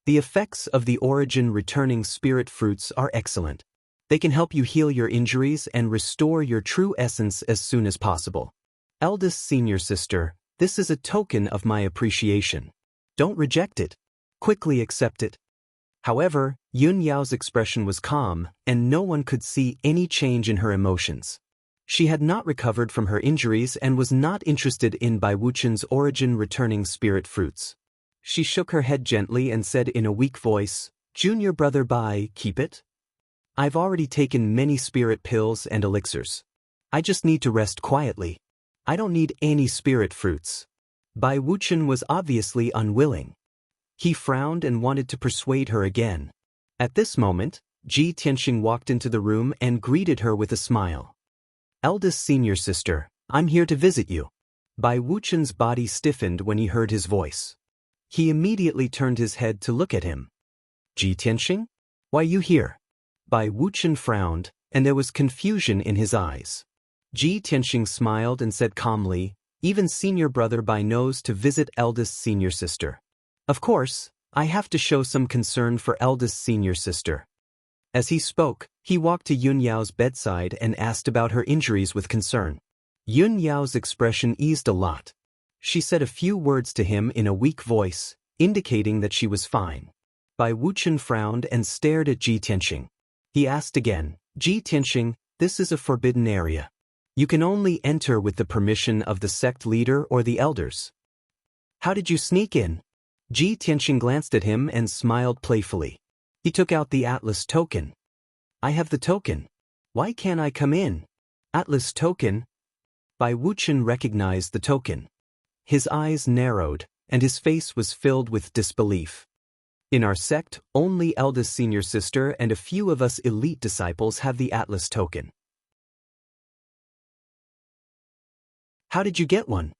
The effects of the origin returning spirit fruits are excellent. They can help you heal your injuries and restore your true essence as soon as possible. Eldest senior sister, this is a token of my appreciation. Don't reject it. Quickly accept it." However, Yun Yao's expression was calm, and no one could see any change in her emotions. She had not recovered from her injuries and was not interested in Bai Wuchen's origin returning spirit fruits. She shook her head gently and said in a weak voice, "Junior brother Bai, keep it. I've already taken many spirit pills and elixirs. I just need to rest quietly. I don't need any spirit fruits." Bai Wuchen was obviously unwilling. He frowned and wanted to persuade her again. At this moment, Ji Tianxing walked into the room and greeted her with a smile. "Eldest senior sister, I'm here to visit you." Bai Wuchen's body stiffened when he heard his voice. He immediately turned his head to look at him. "Ji Tianxing? Why you here?" Bai Wuchen frowned, and there was confusion in his eyes. Ji Tianxing smiled and said calmly, "Even senior brother Bai knows to visit eldest senior sister. Of course, I have to show some concern for eldest senior sister." As he spoke, he walked to Yun Yao's bedside and asked about her injuries with concern. Yun Yao's expression eased a lot. She said a few words to him in a weak voice, indicating that she was fine. Bai Wuchen frowned and stared at Ji Tianxing. He asked again, "Ji Tianxing, this is a forbidden area. You can only enter with the permission of the sect leader or the elders. How did you sneak in?" Ji Tianxing glanced at him and smiled playfully. He took out the Atlas token. "I have the token. Why can't I come in?" "Atlas token?" Bai Wuchen recognized the token. His eyes narrowed, and his face was filled with disbelief. "In our sect, only eldest senior sister and a few of us elite disciples have the Atlas token. How did you get one?"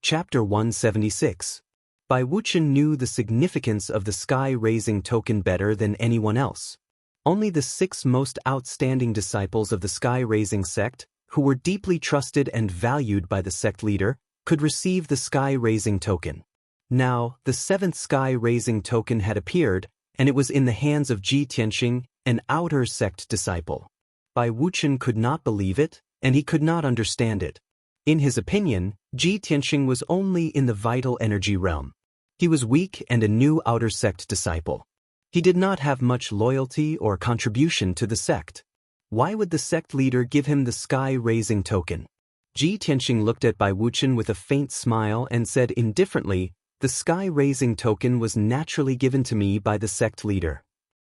Chapter 176. Bai Wuchen knew the significance of the sky-raising token better than anyone else. Only the 6 most outstanding disciples of the sky-raising sect, who were deeply trusted and valued by the sect leader, could receive the sky-raising token. Now, the 7th sky-raising token had appeared, and it was in the hands of Ji Tianxing, an outer sect disciple. Bai Wuchen could not believe it, and he could not understand it. In his opinion, Ji Tianxing was only in the vital energy realm. He was weak and a new outer sect disciple. He did not have much loyalty or contribution to the sect. Why would the sect leader give him the sky-raising token? Ji Tianxing looked at Bai Wuchen with a faint smile and said indifferently, "The sky-raising token was naturally given to me by the sect leader.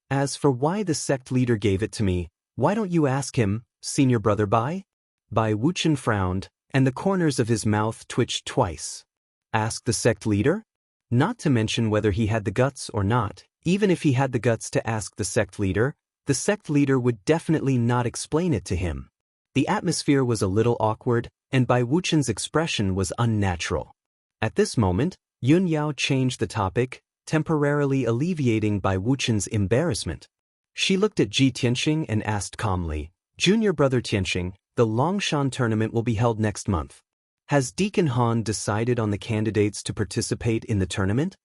As for why the sect leader gave it to me, why don't you ask him, senior brother Bai?" Bai Wuchen frowned, and the corners of his mouth twitched twice. Ask the sect leader? Not to mention whether he had the guts or not. Even if he had the guts to ask the sect leader would definitely not explain it to him. The atmosphere was a little awkward, and Bai Wuchen's expression was unnatural. At this moment, Yun Yao changed the topic, temporarily alleviating Bai Wuchen's embarrassment. She looked at Ji Tianxing and asked calmly, "Junior brother Tianxing, the Longshan tournament will be held next month. Has Deacon Han decided on the candidates to participate in the tournament?"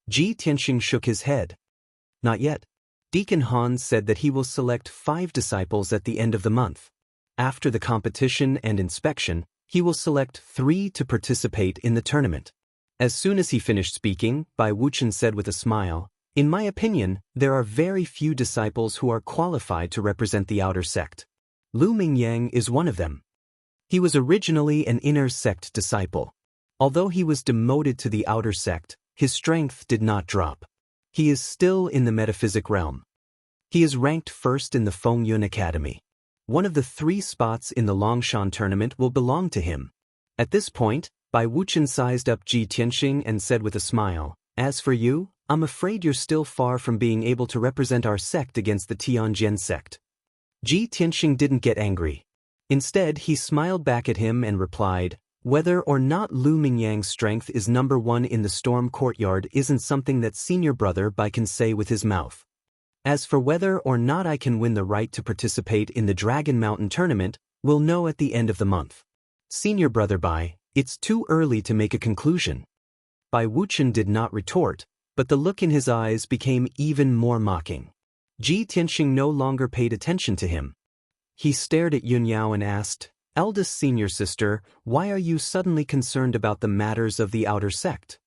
Ji Tianxing shook his head. "Not yet. Deacon Han said that he will select 5 disciples at the end of the month. After the competition and inspection, he will select 3 to participate in the tournament." As soon as he finished speaking, Bai Wuchen said with a smile, "In my opinion, there are very few disciples who are qualified to represent the outer sect. Lu Mingyang is one of them. He was originally an inner sect disciple. Although he was demoted to the outer sect, his strength did not drop. He is still in the metaphysic realm. He is ranked first in the Fengyun Academy. One of the 3 spots in the Longshan tournament will belong to him." At this point, Bai Wuchen sized up Ji Tianxing and said with a smile, "As for you, I'm afraid you're still far from being able to represent our sect against the Tianjin sect." Ji Tianxing didn't get angry. Instead, he smiled back at him and replied, "Whether or not Lu Mingyang's strength is number 1 in the Storm Courtyard isn't something that senior brother Bai can say with his mouth. As for whether or not I can win the right to participate in the Dragon Mountain tournament, we'll know at the end of the month. Senior brother Bai, it's too early to make a conclusion." Bai Wuchen did not retort, but the look in his eyes became even more mocking. Ji Tianxing no longer paid attention to him. He stared at Yun Yao and asked, "Eldest senior sister, why are you suddenly concerned about the matters of the outer sect?"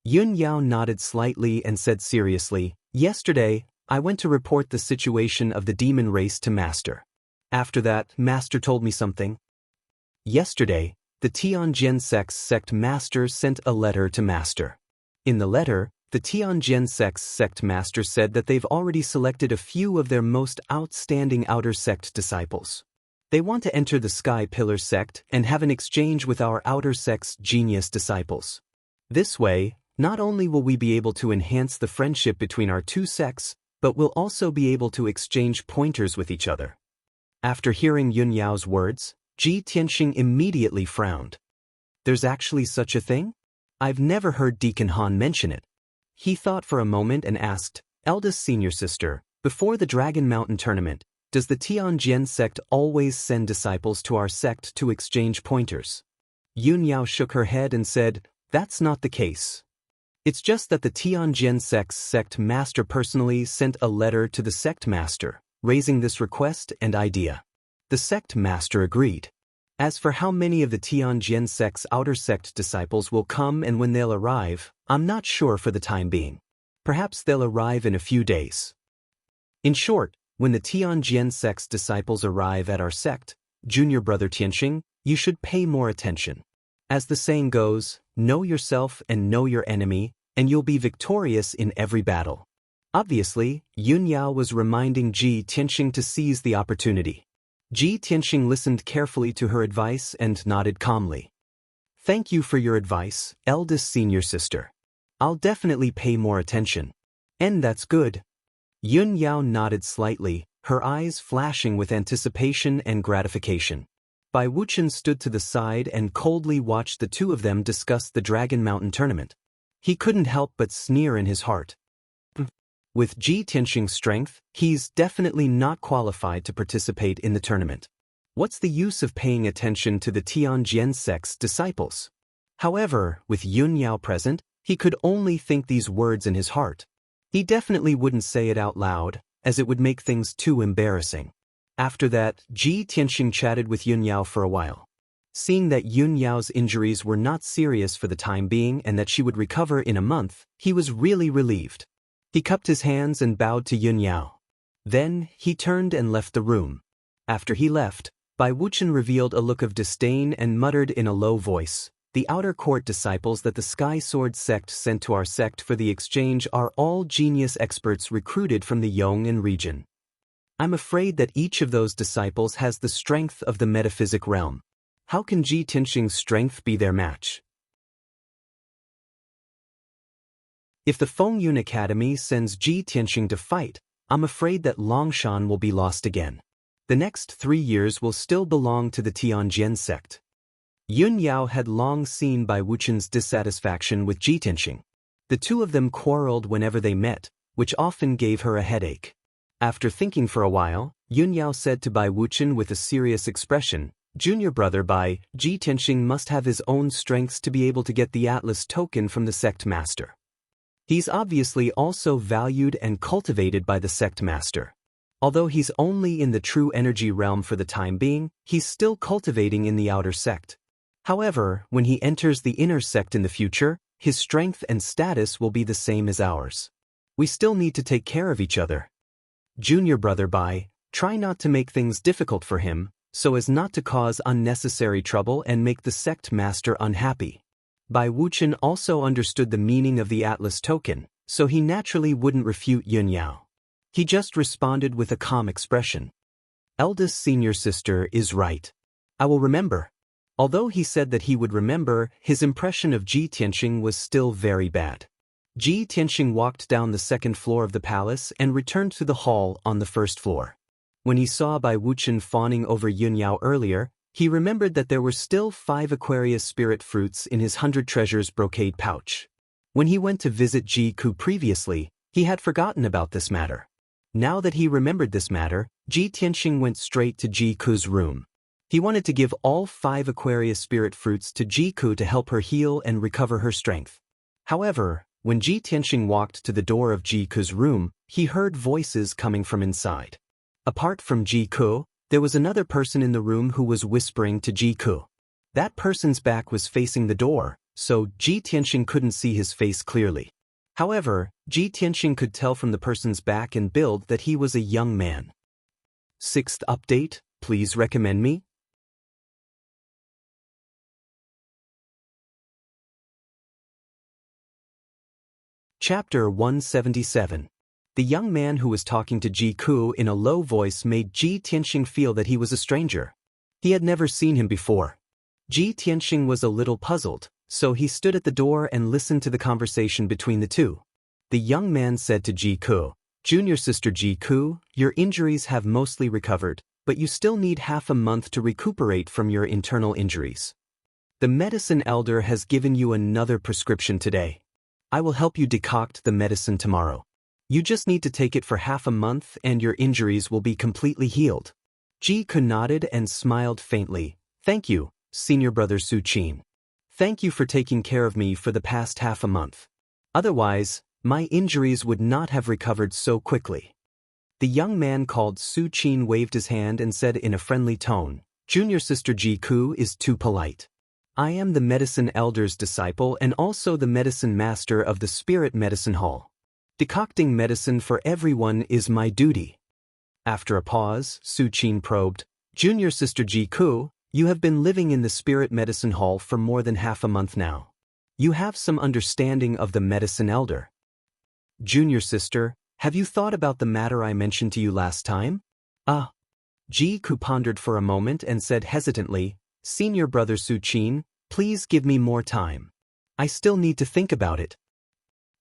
Yun Yao nodded slightly and said seriously, "Yesterday, I went to report the situation of the demon race to Master. After that, Master told me something. Yesterday, the Tianjin sect Master sent a letter to Master. In the letter, the Tianjin sect Master said that they've already selected a few of their most outstanding outer sect disciples. They want to enter the Sky Pillar sect and have an exchange with our outer sect's genius disciples. This way, not only will we be able to enhance the friendship between our two sects, but we'll also be able to exchange pointers with each other. After hearing Yun Yao's words, Ji Tianxing immediately frowned. There's actually such a thing? I've never heard Deacon Han mention it. He thought for a moment and asked, eldest senior sister, before the Dragon Mountain tournament, does the Tianjin sect always send disciples to our sect to exchange pointers? Yun Yao shook her head and said, that's not the case. It's just that the Tianjin sect's sect master personally sent a letter to the sect master, raising this request and idea. The sect master agreed. As for how many of the Tianjin sect's outer sect disciples will come and when they'll arrive, I'm not sure for the time being. Perhaps they'll arrive in a few days. In short, when the Tianjin sect's disciples arrive at our sect, junior brother Tianxing, you should pay more attention. As the saying goes, know yourself and know your enemy, and you'll be victorious in every battle. Obviously, Yun Yao was reminding Ji Tianxing to seize the opportunity. Ji Tianxing listened carefully to her advice and nodded calmly. Thank you for your advice, eldest senior sister. I'll definitely pay more attention. And that's good. Yun Yao nodded slightly, her eyes flashing with anticipation and gratification. Bai Wuchen stood to the side and coldly watched the two of them discuss the Dragon Mountain tournament. He couldn't help but sneer in his heart. With Ji Tianxing's strength, he's definitely not qualified to participate in the tournament. What's the use of paying attention to the Tianjin sect's disciples? However, with Yun Yao present, he could only think these words in his heart. He definitely wouldn't say it out loud, as it would make things too embarrassing. After that, Ji Tianxing chatted with Yun Yao for a while. Seeing that Yun Yao's injuries were not serious for the time being and that she would recover in a month, he was really relieved. He cupped his hands and bowed to Yun Yao. Then, he turned and left the room. After he left, Bai Wuchen revealed a look of disdain and muttered in a low voice, the outer court disciples that the Sky Sword sect sent to our sect for the exchange are all genius experts recruited from the Yong'an region. I'm afraid that each of those disciples has the strength of the metaphysic realm. How can Ji Tianxing's strength be their match? If the Fengyun Academy sends Ji Tianxing to fight, I'm afraid that Longshan will be lost again. The next 3 years will still belong to the Tianjin sect. Yun Yao had long seen Bai Wuchen's dissatisfaction with Ji Tianxing. The two of them quarreled whenever they met, which often gave her a headache. After thinking for a while, Yun Yao said to Bai Wuchen with a serious expression, Junior brother Bai, Ji Tianxing must have his own strengths to be able to get the Atlas token from the sect master. He's obviously also valued and cultivated by the sect master. Although he's only in the true energy realm for the time being, he's still cultivating in the outer sect. However, when he enters the inner sect in the future, his strength and status will be the same as ours. We still need to take care of each other. Junior brother Bai, try not to make things difficult for him, so as not to cause unnecessary trouble and make the sect master unhappy. Bai Wuchen also understood the meaning of the Atlas token, so he naturally wouldn't refute Yun Yao. He just responded with a calm expression. Eldest senior sister is right. I will remember. Although he said that he would remember, his impression of Ji Tianxing was still very bad. Ji Tianxing walked down the second floor of the palace and returned to the hall on the first floor. When he saw Bai Wuchen fawning over Yun Yao earlier, he remembered that there were still 5 Aquarius spirit fruits in his 100 treasures brocade pouch. When he went to visit Ji Ku previously, he had forgotten about this matter. Now that he remembered this matter, Ji Tianxing went straight to Ji Ku's room. He wanted to give all 5 Aquarius spirit fruits to Ji Ku to help her heal and recover her strength. However, when Ji Tianxing walked to the door of Ji Ku's room, he heard voices coming from inside. Apart from Ji Ku, there was another person in the room who was whispering to Ji Ku. That person's back was facing the door, so Ji Tianxing couldn't see his face clearly. However, Ji Tianxing could tell from the person's back and build that he was a young man. 6th update, please recommend me. Chapter 177. The young man who was talking to Ji Ku in a low voice made Ji Tianxing feel that he was a stranger. He had never seen him before. Ji Tianxing was a little puzzled, so he stood at the door and listened to the conversation between the two. The young man said to Ji Ku, "Junior sister Ji Ku, your injuries have mostly recovered, but you still need half a month to recuperate from your internal injuries. The medicine elder has given you another prescription today. I will help you decoct the medicine tomorrow. You just need to take it for half a month and your injuries will be completely healed." Ji Ku nodded and smiled faintly. "Thank you, senior brother Su Qin. Thank you for taking care of me for the past half a month. Otherwise, my injuries would not have recovered so quickly." The young man called Su Qin waved his hand and said in a friendly tone, "Junior sister Ji Ku is too polite. I am the medicine elder's disciple and also the medicine master of the spirit medicine hall. Decocting medicine for everyone is my duty." After a pause, Su Qin probed, "Junior sister Ji Ku, you have been living in the spirit medicine hall for more than half a month now. You have some understanding of the medicine elder. Junior sister, have you thought about the matter I mentioned to you last time?" Ji Ku pondered for a moment and said hesitantly, "Senior brother Su Qin, please give me more time. I still need to think about it."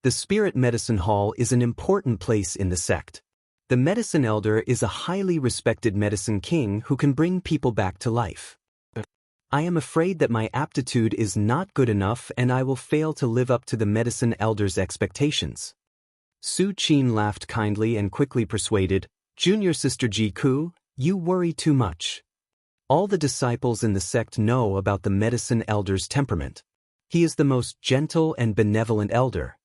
The spirit medicine hall is an important place in the sect. The medicine elder is a highly respected medicine king who can bring people back to life. I am afraid that my aptitude is not good enough and I will fail to live up to the medicine elder's expectations. Su Qin laughed kindly and quickly persuaded, "Junior sister Ji Ku, you worry too much. All the disciples in the sect know about the medicine elder's temperament. He is the most gentle and benevolent elder.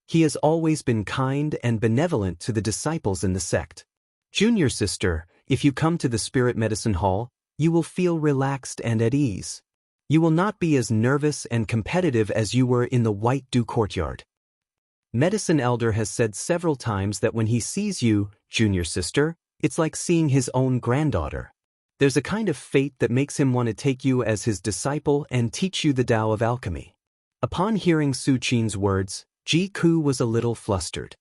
He has always been kind and benevolent to the disciples in the sect. Junior sister, if you come to the spirit medicine hall, you will feel relaxed and at ease. You will not be as nervous and competitive as you were in the White Dew courtyard. Medicine elder has said several times that when he sees you, junior sister, it's like seeing his own granddaughter. There's a kind of fate that makes him want to take you as his disciple and teach you the Tao of alchemy." Upon hearing Su Qin's words, Ji Ku was a little flustered.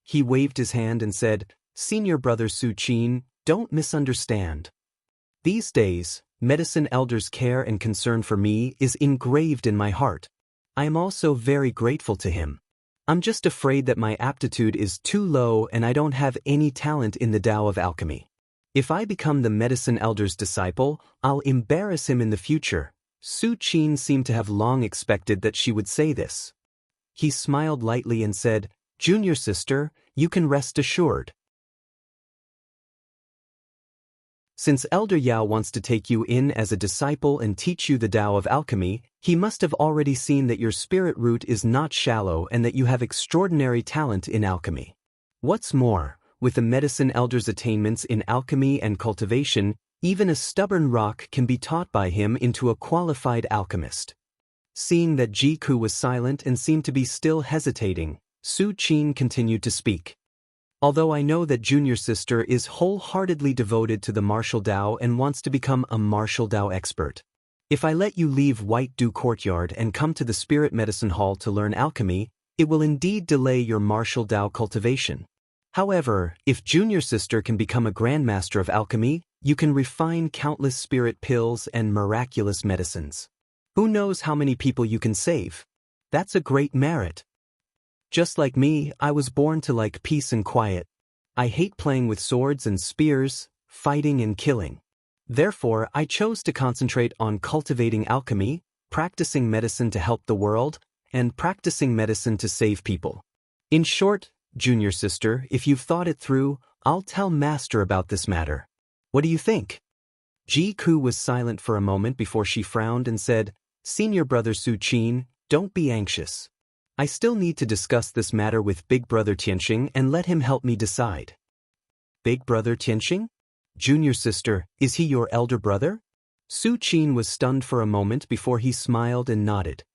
He waved his hand and said, "Senior brother Su Qin, don't misunderstand. These days, medicine elder's care and concern for me is engraved in my heart. I am also very grateful to him. I'm just afraid that my aptitude is too low and I don't have any talent in the Tao of alchemy. If I become the medicine elder's disciple, I'll embarrass him in the future." Su Qin seemed to have long expected that she would say this. He smiled lightly and said, "Junior sister, you can rest assured. Since Elder Yao wants to take you in as a disciple and teach you the Tao of alchemy, he must have already seen that your spirit root is not shallow and that you have extraordinary talent in alchemy. What's more, with the medicine elder's attainments in alchemy and cultivation, even a stubborn rock can be taught by him into a qualified alchemist." Seeing that Ji Ku was silent and seemed to be still hesitating, Su Qin continued to speak. "Although I know that junior sister is wholeheartedly devoted to the martial Tao and wants to become a martial Tao expert, if I let you leave White Dew Courtyard and come to the Spirit Medicine Hall to learn alchemy, it will indeed delay your martial Tao cultivation. However, if junior sister can become a grandmaster of alchemy, you can refine countless spirit pills and miraculous medicines. Who knows how many people you can save? That's a great merit. Just like me, I was born to like peace and quiet. I hate playing with swords and spears, fighting and killing. Therefore, I chose to concentrate on cultivating alchemy, practicing medicine to help the world, and practicing medicine to save people. In short, junior sister, if you've thought it through, I'll tell Master about this matter. What do you think?" Ji Ku was silent for a moment before she frowned and said, "Senior brother Su Qin, don't be anxious. I still need to discuss this matter with Big Brother Tianxing and let him help me decide." "Big Brother Tianxing? Junior sister, is he your elder brother?" Su Qin was stunned for a moment before he smiled and nodded.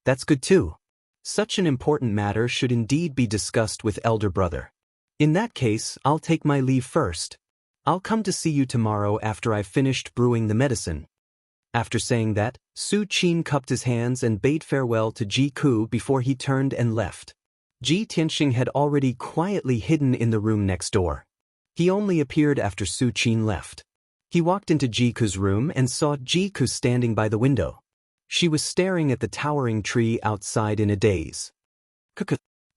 "That's good too. Such an important matter should indeed be discussed with elder brother. In that case, I'll take my leave first. I'll come to see you tomorrow after I've finished brewing the medicine." After saying that, Su Qin cupped his hands and bade farewell to Ji Ku before he turned and left. Ji Tianxing had already quietly hidden in the room next door. He only appeared after Su Qin left. He walked into Jiku's room and saw Jiku standing by the window. She was staring at the towering tree outside in a daze.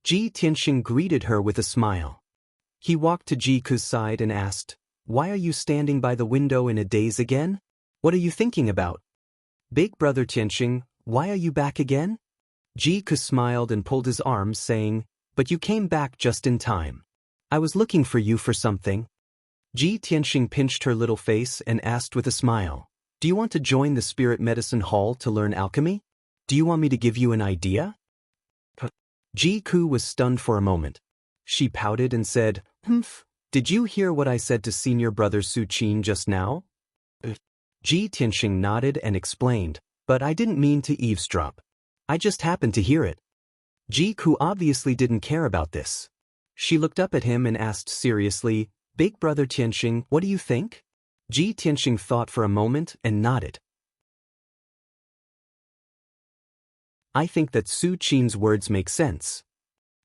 Ji Tianxing greeted her with a smile. He walked to Jiku's side and asked, "Why are you standing by the window in a daze again? What are you thinking about?" "Big brother Tianxing, why are you back again?" Jiku smiled and pulled his arm, saying, "But you came back just in time. I was looking for you for something." Ji Tianxing pinched her little face and asked with a smile, "Do you want to join the Spirit Medicine Hall to learn alchemy? Do you want me to give you an idea?" Jiku was stunned for a moment. She pouted and said, "Humph, did you hear what I said to senior brother Su Qin just now?" Ji Tianxing nodded and explained, "But I didn't mean to eavesdrop. I just happened to hear it." Jiku obviously didn't care about this. She looked up at him and asked seriously, "Big brother Tianxing, what do you think?" Ji Tianxing thought for a moment and nodded. "I think that Su Qin's words make sense.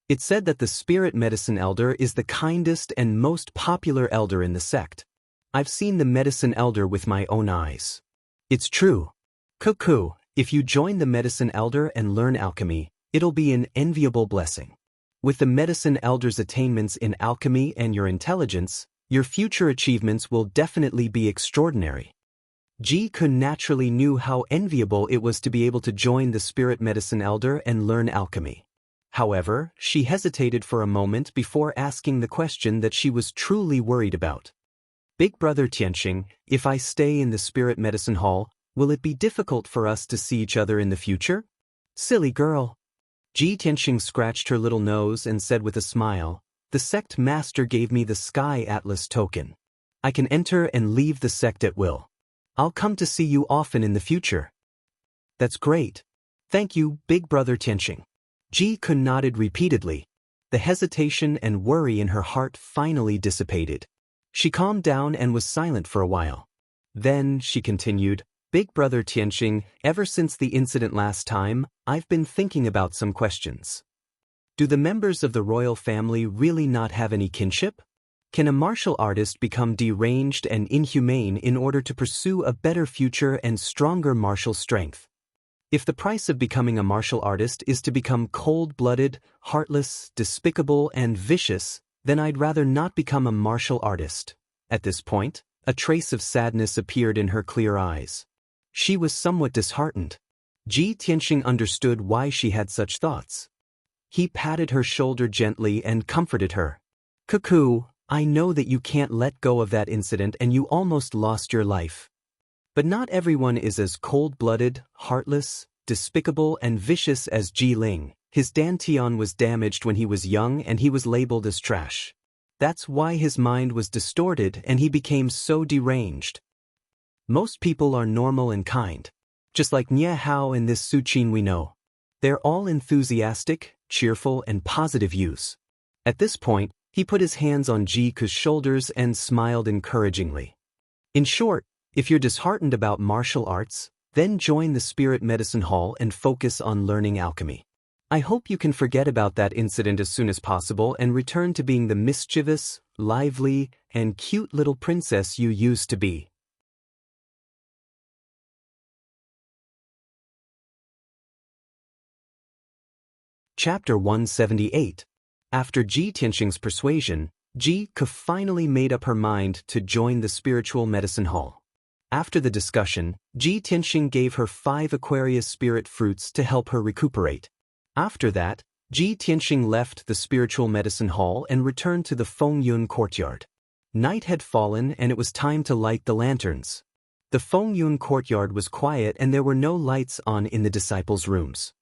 It said that the Spirit Medicine Elder is the kindest and most popular elder in the sect. I've seen the Medicine Elder with my own eyes. It's true. Cuckoo, if you join the Medicine Elder and learn alchemy, it'll be an enviable blessing. With the Medicine Elder's attainments in alchemy and your intelligence, your future achievements will definitely be extraordinary." Jiku naturally knew how enviable it was to be able to join the Spirit Medicine Elder and learn alchemy. However, she hesitated for a moment before asking the question that she was truly worried about. "Big brother Tianxing, if I stay in the Spirit Medicine Hall, will it be difficult for us to see each other in the future?" "Silly girl." Ji Tianxing scratched her little nose and said with a smile, "The sect master gave me the Sky Atlas token. I can enter and leave the sect at will. I'll come to see you often in the future." "That's great. Thank you, big brother Tianxing." Jiku nodded repeatedly. The hesitation and worry in her heart finally dissipated. She calmed down and was silent for a while. Then, she continued, "Big brother Tianxing, ever since the incident last time, I've been thinking about some questions. Do the members of the royal family really not have any kinship? Can a martial artist become deranged and inhumane in order to pursue a better future and stronger martial strength? If the price of becoming a martial artist is to become cold-blooded, heartless, despicable, and vicious, then I'd rather not become a martial artist." At this point, a trace of sadness appeared in her clear eyes. She was somewhat disheartened. Ji Tianxing understood why she had such thoughts. He patted her shoulder gently and comforted her. "Cuckoo, I know that you can't let go of that incident and you almost lost your life. But not everyone is as cold-blooded, heartless, despicable, and vicious as Ji Ling. His dantian was damaged when he was young and he was labeled as trash. That's why his mind was distorted and he became so deranged. Most people are normal and kind. Just like Nie Hao and this Su Qin we know. They're all enthusiastic, cheerful, and positive youths." At this point, he put his hands on Jiku's shoulders and smiled encouragingly. "In short, if you're disheartened about martial arts, then join the Spirit Medicine Hall and focus on learning alchemy. I hope you can forget about that incident as soon as possible and return to being the mischievous, lively, and cute little princess you used to be." Chapter 178. After Ji Tianxing's persuasion, Jiku finally made up her mind to join the Spiritual Medicine Hall. After the discussion, Ji Tianxing gave her 5 Aquarius spirit fruits to help her recuperate. After that, Ji Tianxing left the Spiritual Medicine Hall and returned to the Fengyun courtyard. Night had fallen and it was time to light the lanterns. The Fengyun courtyard was quiet and there were no lights on in the disciples' rooms.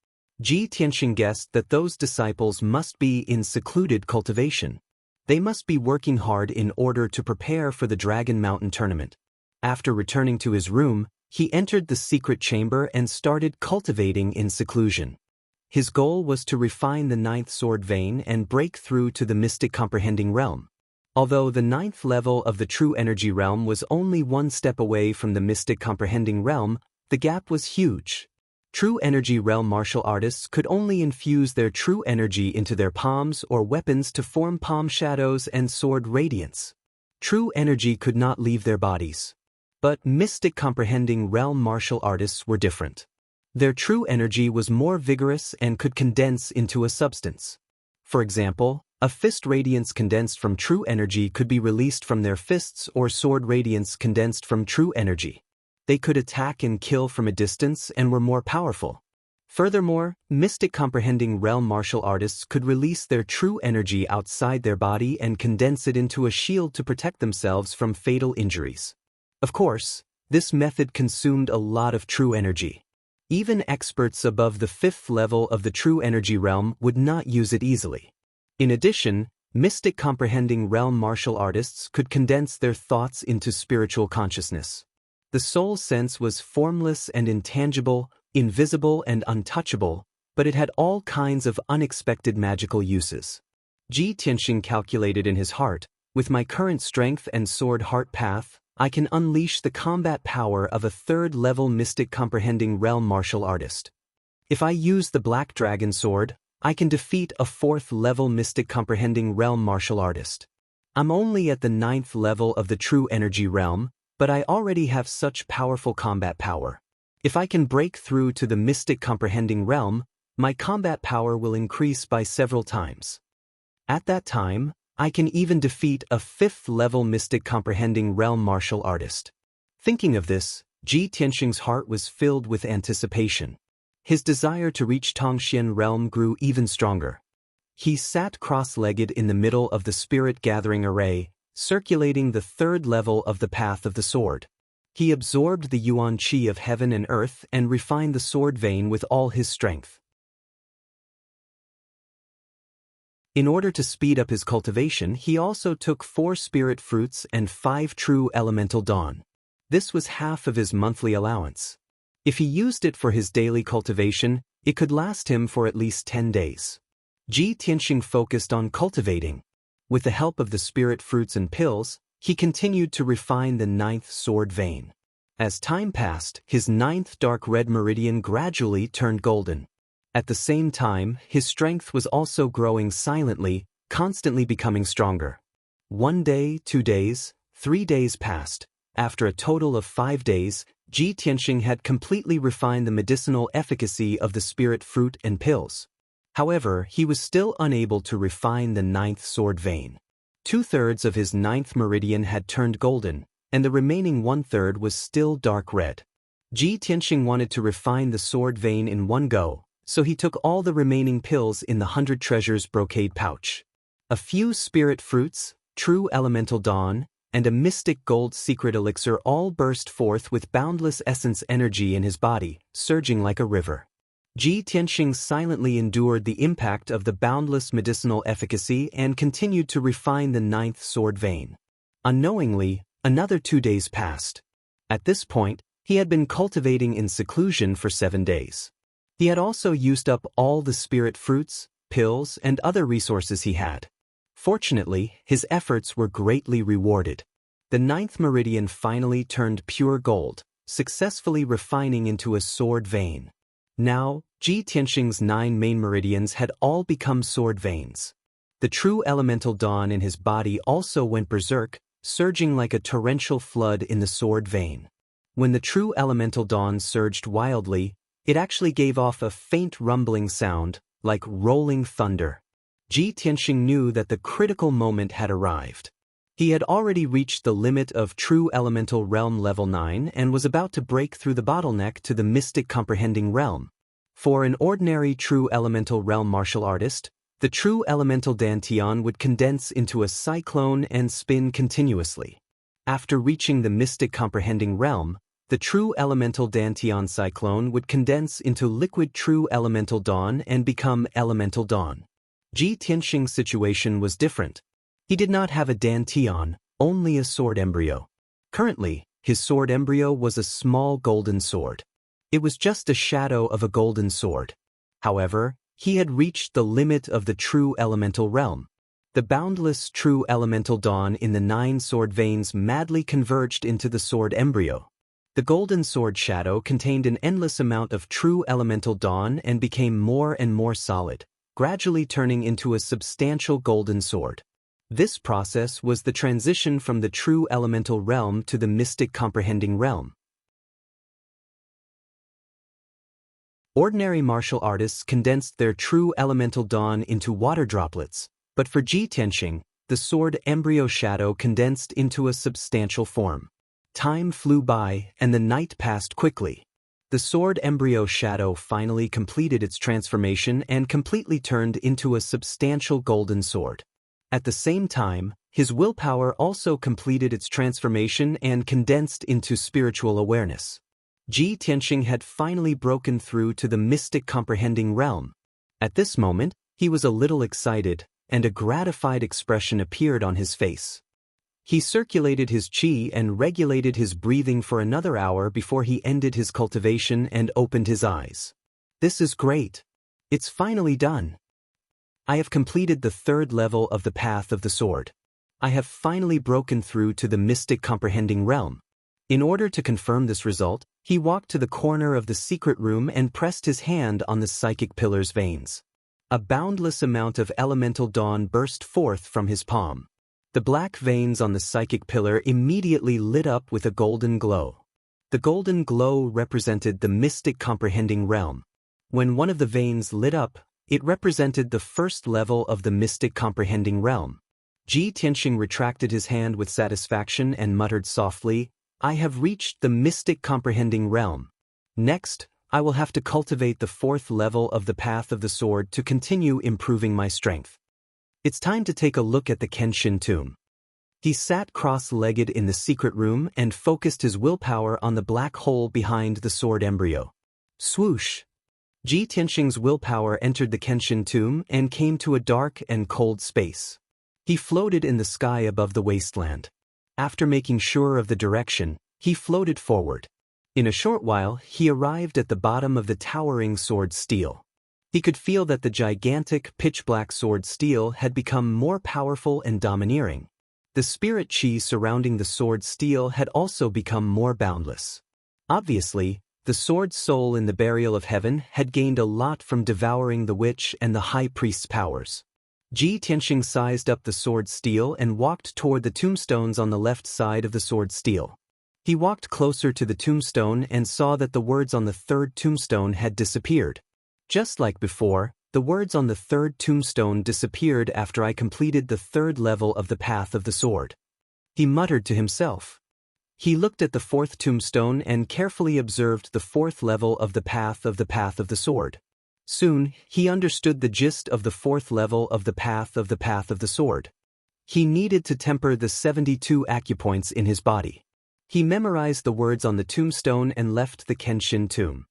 Ji Tianxing guessed that those disciples must be in secluded cultivation. They must be working hard in order to prepare for the Dragon Mountain tournament. After returning to his room, he entered the secret chamber and started cultivating in seclusion. His goal was to refine the 9th sword vein and break through to the mystic comprehending realm. Although the 9th level of the true energy realm was only 1 step away from the mystic comprehending realm, the gap was huge. True energy realm martial artists could only infuse their true energy into their palms or weapons to form palm shadows and sword radiance. True energy could not leave their bodies. But mystic comprehending realm martial artists were different. Their true energy was more vigorous and could condense into a substance. For example, a fist radiance condensed from true energy could be released from their fists, or sword radiance condensed from true energy. They could attack and kill from a distance and were more powerful. Furthermore, mystic comprehending realm martial artists could release their true energy outside their body and condense it into a shield to protect themselves from fatal injuries. Of course, this method consumed a lot of true energy. Even experts above the 5th level of the true energy realm would not use it easily. In addition, mystic comprehending realm martial artists could condense their thoughts into spiritual consciousness. The soul sense was formless and intangible, invisible and untouchable, but it had all kinds of unexpected magical uses. Ji Tianxing calculated in his heart, with my current strength and sword heart path, I can unleash the combat power of a 3rd-level mystic comprehending realm martial artist. If I use the Black Dragon Sword, I can defeat a 4th-level mystic comprehending realm martial artist. I'm only at the 9th level of the true energy realm, but I already have such powerful combat power. If I can break through to the mystic comprehending realm, my combat power will increase by several times. At that time, I can even defeat a 5th-level mystic comprehending realm martial artist. Thinking of this, Ji Tianxing's heart was filled with anticipation. His desire to reach Tongxian realm grew even stronger. He sat cross-legged in the middle of the spirit gathering array, circulating the 3rd level of the path of the sword. He absorbed the yuan qi of heaven and earth and refined the sword vein with all his strength. In order to speed up his cultivation, he also took 4 spirit fruits and 5 true elemental dawn. This was half of his monthly allowance. If he used it for his daily cultivation, it could last him for at least 10 days. Ji Tianxing focused on cultivating. With the help of the spirit fruits and pills, he continued to refine the 9th sword vein. As time passed, his 9th dark red meridian gradually turned golden. At the same time, his strength was also growing silently, constantly becoming stronger. 1 day, 2 days, 3 days passed. After a total of 5 days, Ji Tianxing had completely refined the medicinal efficacy of the spirit fruit and pills. However, he was still unable to refine the 9th sword vein. 2/3 of his 9th meridian had turned golden, and the remaining 1/3 was still dark red. Ji Tianxing wanted to refine the sword vein in one go, so he took all the remaining pills in the 100 treasures brocade pouch. A few spirit fruits, true elemental dawn, and a mystic gold secret elixir all burst forth with boundless essence energy in his body, surging like a river. Ji Tianxing silently endured the impact of the boundless medicinal efficacy and continued to refine the 9th sword vein. Unknowingly, another 2 days passed. At this point, he had been cultivating in seclusion for 7 days. He had also used up all the spirit fruits, pills, and other resources he had. Fortunately, his efforts were greatly rewarded. The 9th meridian finally turned pure gold, successfully refining into a sword vein. Now, Ji Tianxing's 9 main meridians had all become sword veins. The true elemental dawn in his body also went berserk, surging like a torrential flood in the sword vein. When the true elemental dawn surged wildly, it actually gave off a faint rumbling sound, like rolling thunder. Ji Tianxing knew that the critical moment had arrived. He had already reached the limit of true elemental realm level 9 and was about to break through the bottleneck to the mystic comprehending realm. For an ordinary true elemental realm martial artist, the true elemental dantian would condense into a cyclone and spin continuously. After reaching the mystic comprehending realm, the true elemental dantian cyclone would condense into liquid true elemental dawn and become elemental dawn. Ji Tianxing's situation was different. He did not have a dantian, only a sword embryo. Currently, his sword embryo was a small golden sword. It was just a shadow of a golden sword. However, he had reached the limit of the true elemental realm. The boundless true elemental dawn in the 9 sword veins madly converged into the sword embryo. The golden sword shadow contained an endless amount of true elemental dawn and became more and more solid, gradually turning into a substantial golden sword. This process was the transition from the true elemental realm to the mystic comprehending realm. Ordinary martial artists condensed their true elemental dawn into water droplets, but for Ji Tianxing, the sword embryo shadow condensed into a substantial form. Time flew by, and the night passed quickly. The sword embryo shadow finally completed its transformation and completely turned into a substantial golden sword. At the same time, his willpower also completed its transformation and condensed into spiritual awareness. Ji Tianxing had finally broken through to the mystic comprehending realm. At this moment, he was a little excited, and a gratified expression appeared on his face. He circulated his qi and regulated his breathing for another hour before he ended his cultivation and opened his eyes. This is great. It's finally done. I have completed the third level of the path of the sword. I have finally broken through to the mystic comprehending realm. In order to confirm this result, he walked to the corner of the secret room and pressed his hand on the psychic pillar's veins. A boundless amount of elemental dawn burst forth from his palm. The black veins on the psychic pillar immediately lit up with a golden glow. The golden glow represented the mystic comprehending realm. When one of the veins lit up, it represented the first level of the mystic comprehending realm. Ji Tianxing retracted his hand with satisfaction and muttered softly, "I have reached the mystic comprehending realm. Next, I will have to cultivate the fourth level of the path of the sword to continue improving my strength. It's time to take a look at the Kenshin tomb." He sat cross-legged in the secret room and focused his willpower on the black hole behind the sword embryo. Swoosh! Ji Tianxing's willpower entered the Kenshin tomb and came to a dark and cold space. He floated in the sky above the wasteland. After making sure of the direction, he floated forward. In a short while, he arrived at the bottom of the towering sword steel. He could feel that the gigantic, pitch-black sword steel had become more powerful and domineering. The spirit chi surrounding the sword steel had also become more boundless. Obviously, the sword's soul in the burial of heaven had gained a lot from devouring the witch and the high priest's powers. Ji Tianxing sized up the sword steel and walked toward the tombstones on the left side of the sword steel. He walked closer to the tombstone and saw that the words on the third tombstone had disappeared. Just like before, the words on the third tombstone disappeared after I completed the third level of the path of the sword. He muttered to himself. He looked at the fourth tombstone and carefully observed the fourth level of the path of the sword. Soon, he understood the gist of the fourth level of the path of the sword. He needed to temper the 72 acupoints in his body. He memorized the words on the tombstone and left the Kenshin tomb.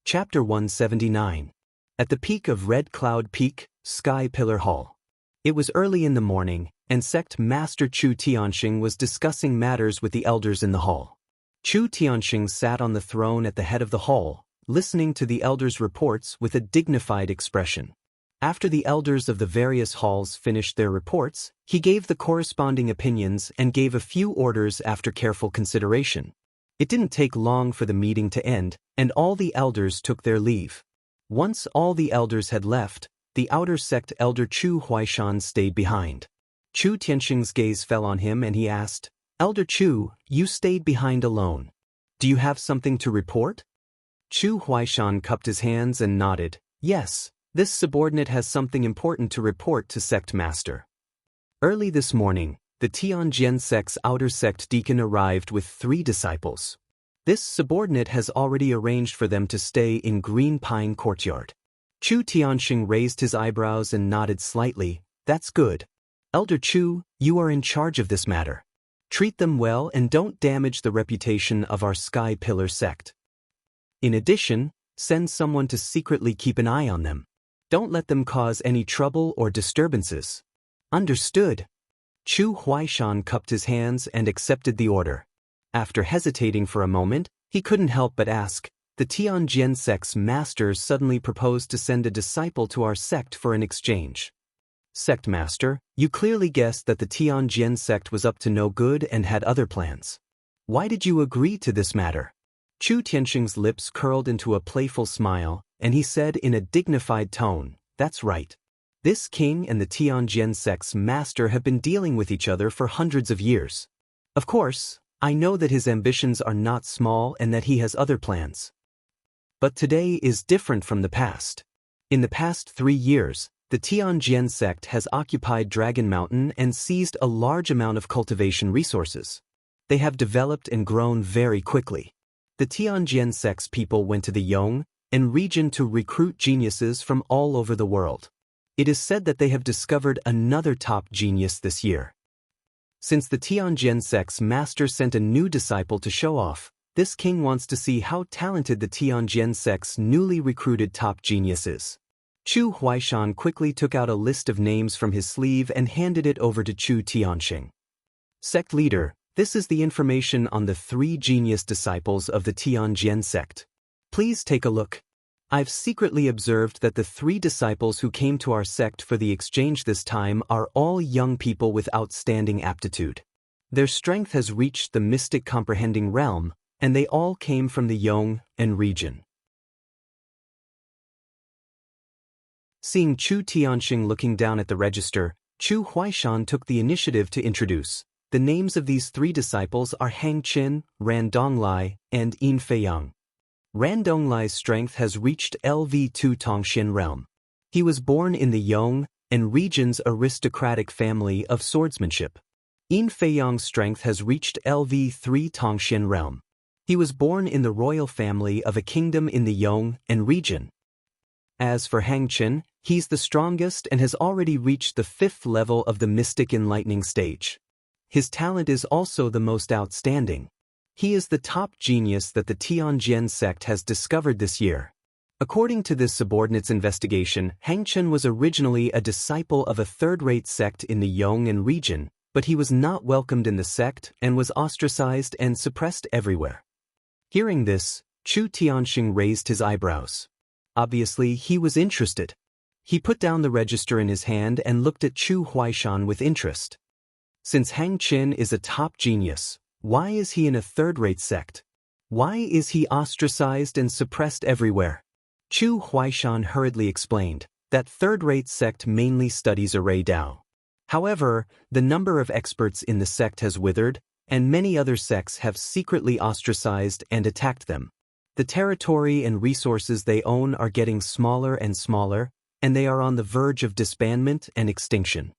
Chapter 179. At the peak of Red Cloud Peak, Sky Pillar Hall. It was early in the morning, and Sect Master Chu Tianxing was discussing matters with the elders in the hall. Chu Tianxing sat on the throne at the head of the hall, listening to the elders' reports with a dignified expression. After the elders of the various halls finished their reports, he gave the corresponding opinions and gave a few orders after careful consideration. It didn't take long for the meeting to end, and all the elders took their leave. Once all the elders had left, the outer sect elder Chu Huaishan stayed behind. Chu Tianxing's gaze fell on him and he asked, "Elder Chu, you stayed behind alone. Do you have something to report?" Chu Huaishan cupped his hands and nodded. "Yes, this subordinate has something important to report to Sect Master." Early this morning, the Tianjian sect's outer sect deacon arrived with 3 disciples. This subordinate has already arranged for them to stay in Green Pine Courtyard. Chu Tianxing raised his eyebrows and nodded slightly. "That's good. Elder Chu, you are in charge of this matter. Treat them well and don't damage the reputation of our Sky Pillar sect. In addition, send someone to secretly keep an eye on them. Don't let them cause any trouble or disturbances." "Understood." Chu Huaishan cupped his hands and accepted the order. After hesitating for a moment, he couldn't help but ask, "The Tianjian sect's master suddenly proposed to send a disciple to our sect for an exchange. Sect master, you clearly guessed that the Tianjian sect was up to no good and had other plans. Why did you agree to this matter?" Chu Tianxing's lips curled into a playful smile, and he said in a dignified tone, "That's right. This king and the Tianjian sect's master have been dealing with each other for hundreds of years. Of course, I know that his ambitions are not small and that he has other plans. But today is different from the past. In the past 3 years, the Tianjian sect has occupied Dragon Mountain and seized a large amount of cultivation resources. They have developed and grown very quickly. The Tianjian sect's people went to the Yong and region to recruit geniuses from all over the world. It is said that they have discovered another top genius this year. Since the Tianjian sect's master sent a new disciple to show off, this king wants to see how talented the Tianjian sect's newly recruited top genius is." Chu Huaishan quickly took out a list of names from his sleeve and handed it over to Chu Tianxing. "Sect leader, this is the information on the 3 genius disciples of the Tianjian sect. Please take a look. I've secretly observed that the 3 disciples who came to our sect for the exchange this time are all young people with outstanding aptitude. Their strength has reached the mystic comprehending realm, and they all came from the Yong and region." Seeing Chu Tianxing looking down at the register, Chu Huaishan took the initiative to introduce. The names of these 3 disciples are Hang Qin, Ran Donglai, and Yin Feiyang. Ran Donglai's strength has reached LV2 Tongxin realm. He was born in the Yong and region's aristocratic family of swordsmanship. Yin Feiyang's strength has reached LV3 Tongxin realm. He was born in the royal family of a kingdom in the Yong and region. As for Hang Qin, he's the strongest and has already reached the 5th level of the mystic enlightening stage. His talent is also the most outstanding. He is the top genius that the Tianjian sect has discovered this year. According to this subordinate's investigation, Hang Qin was originally a disciple of a third-rate sect in the Yong and region, but he was not welcomed in the sect and was ostracized and suppressed everywhere. Hearing this, Chu Tianxing raised his eyebrows. Obviously, he was interested. He put down the register in his hand and looked at Chu Huaishan with interest. Since Hang Qin is a top genius, why is he in a third-rate sect? Why is he ostracized and suppressed everywhere? Chu Huaishan hurriedly explained that third-rate sect mainly studies array Dao. However, the number of experts in the sect has withered, and many other sects have secretly ostracized and attacked them. The territory and resources they own are getting smaller and smaller, and they are on the verge of disbandment and extinction.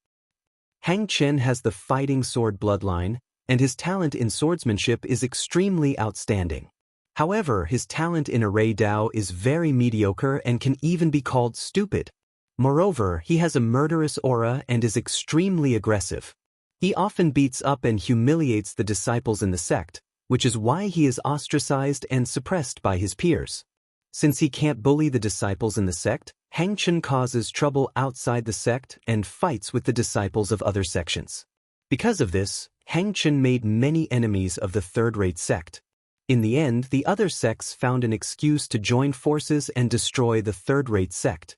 Hang Qin has the fighting sword bloodline, and his talent in swordsmanship is extremely outstanding. However, his talent in array Dao is very mediocre and can even be called stupid. Moreover, he has a murderous aura and is extremely aggressive. He often beats up and humiliates the disciples in the sect, which is why he is ostracized and suppressed by his peers. Since he can't bully the disciples in the sect, Hang Qin causes trouble outside the sect and fights with the disciples of other sections. Because of this, Hang Qin made many enemies of the third-rate sect. In the end, the other sects found an excuse to join forces and destroy the third-rate sect.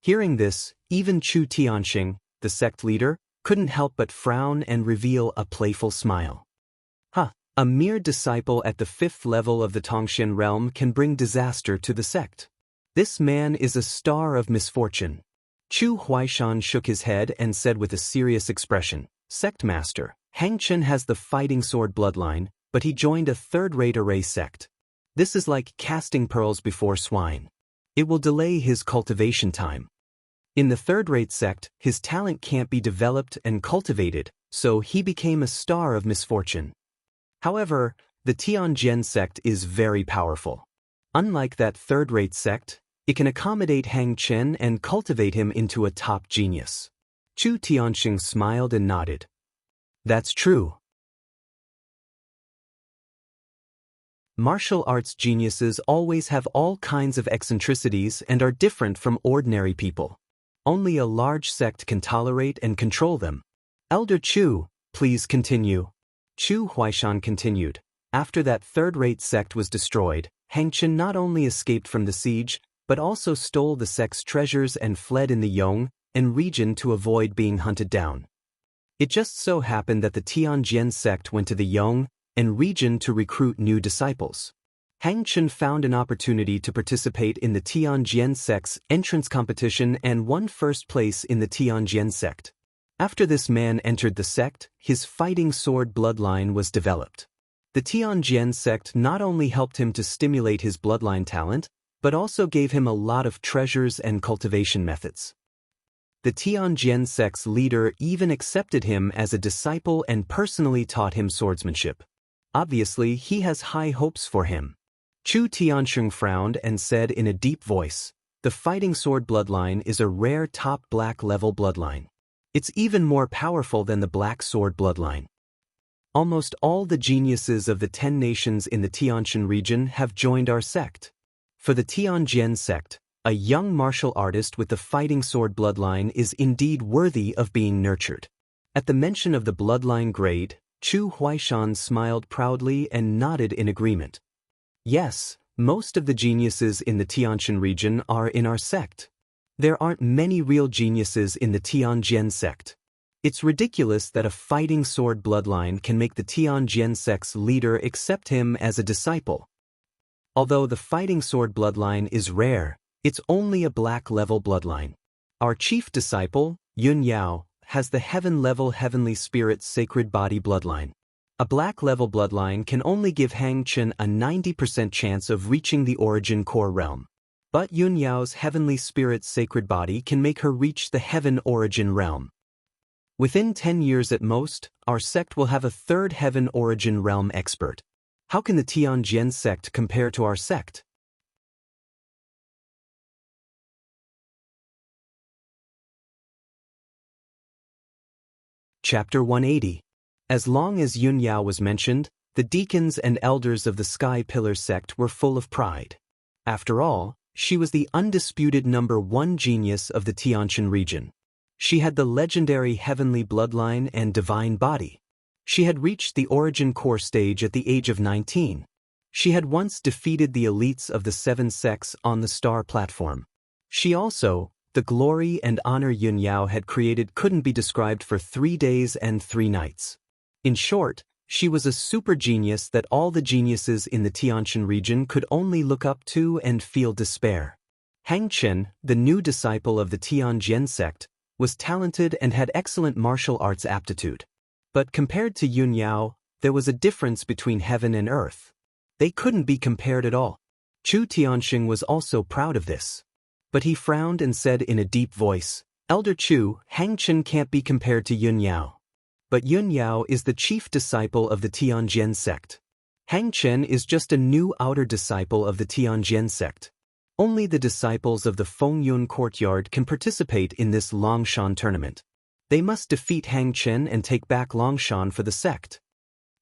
Hearing this, even Chu Tianxing, the sect leader, couldn't help but frown and reveal a playful smile. A mere disciple at the 5th level of the Tongxin realm can bring disaster to the sect. This man is a star of misfortune. Chu Huaishan shook his head and said with a serious expression, "Sect master, Hang Qin has the fighting sword bloodline, but he joined a third-rate array sect. This is like casting pearls before swine. It will delay his cultivation time. In the third-rate sect, his talent can't be developed and cultivated, so he became a star of misfortune. However, the Tianjian sect is very powerful. Unlike that third-rate sect, it can accommodate Hang Qin and cultivate him into a top genius." Chu Tianxing smiled and nodded. "That's true." Martial arts geniuses always have all kinds of eccentricities and are different from ordinary people. Only a large sect can tolerate and control them. Elder Chu, please continue. Chu Huaishan continued. After that third-rate sect was destroyed, Hang Qin not only escaped from the siege, but also stole the sect's treasures and fled in the Yong and region to avoid being hunted down. It just so happened that the Tianjian sect went to the Yong and region to recruit new disciples. Hang Chen found an opportunity to participate in the Tianjian sect's entrance competition and won first place in the Tianjian sect. After this man entered the sect, his fighting sword bloodline was developed. The Tianjian sect not only helped him to stimulate his bloodline talent, but also gave him a lot of treasures and cultivation methods. The Tianjian sect's leader even accepted him as a disciple and personally taught him swordsmanship. Obviously, he has high hopes for him. Chu Tiansheng frowned and said in a deep voice, "The fighting sword bloodline is a rare top black level bloodline. It's even more powerful than the black sword bloodline." Almost all the geniuses of the 10 nations in the Tianshan region have joined our sect. For the Tianjian sect, a young martial artist with the fighting sword bloodline is indeed worthy of being nurtured. At the mention of the bloodline grade, Chu Huaishan smiled proudly and nodded in agreement. Yes, most of the geniuses in the Tianshan region are in our sect. There aren't many real geniuses in the Tianjian sect. It's ridiculous that a fighting sword bloodline can make the Tianjian sect's leader accept him as a disciple. Although the fighting sword bloodline is rare, it's only a black level bloodline. Our chief disciple, Yun Yao, has the heaven-level heavenly spirit sacred body bloodline. A black-level bloodline can only give Hang Chen a 90% chance of reaching the origin core realm. But Yun Yao's heavenly spirit sacred body can make her reach the heaven origin realm. Within 10 years at most, our sect will have a third heaven origin realm expert. How can the Tianjian sect compare to our sect? Chapter 180. As long as Yun Yao was mentioned, the deacons and elders of the Sky Pillar sect were full of pride. After all, she was the undisputed #1 genius of the Tianshan region. She had the legendary heavenly bloodline and divine body. She had reached the origin core stage at the age of 19. She had once defeated the elites of the 7 sects on the star platform. She also, the glory and honor Yun Yao had created couldn't be described for 3 days and 3 nights. In short, she was a super genius that all the geniuses in the Tianshan region could only look up to and feel despair. Hang Chen, the new disciple of the Tianjian sect, was talented and had excellent martial arts aptitude. But compared to Yun Yao, there was a difference between heaven and earth. They couldn't be compared at all. Chu Tiansheng was also proud of this. But he frowned and said in a deep voice, "Elder Chu, Hang Chen can't be compared to Yun Yao." But Yun Yao is the chief disciple of the Tianjian sect. Hang Chen is just a new outer disciple of the Tianjian sect. Only the disciples of the Fengyun courtyard can participate in this Longshan tournament. They must defeat Hang Chen and take back Longshan for the sect.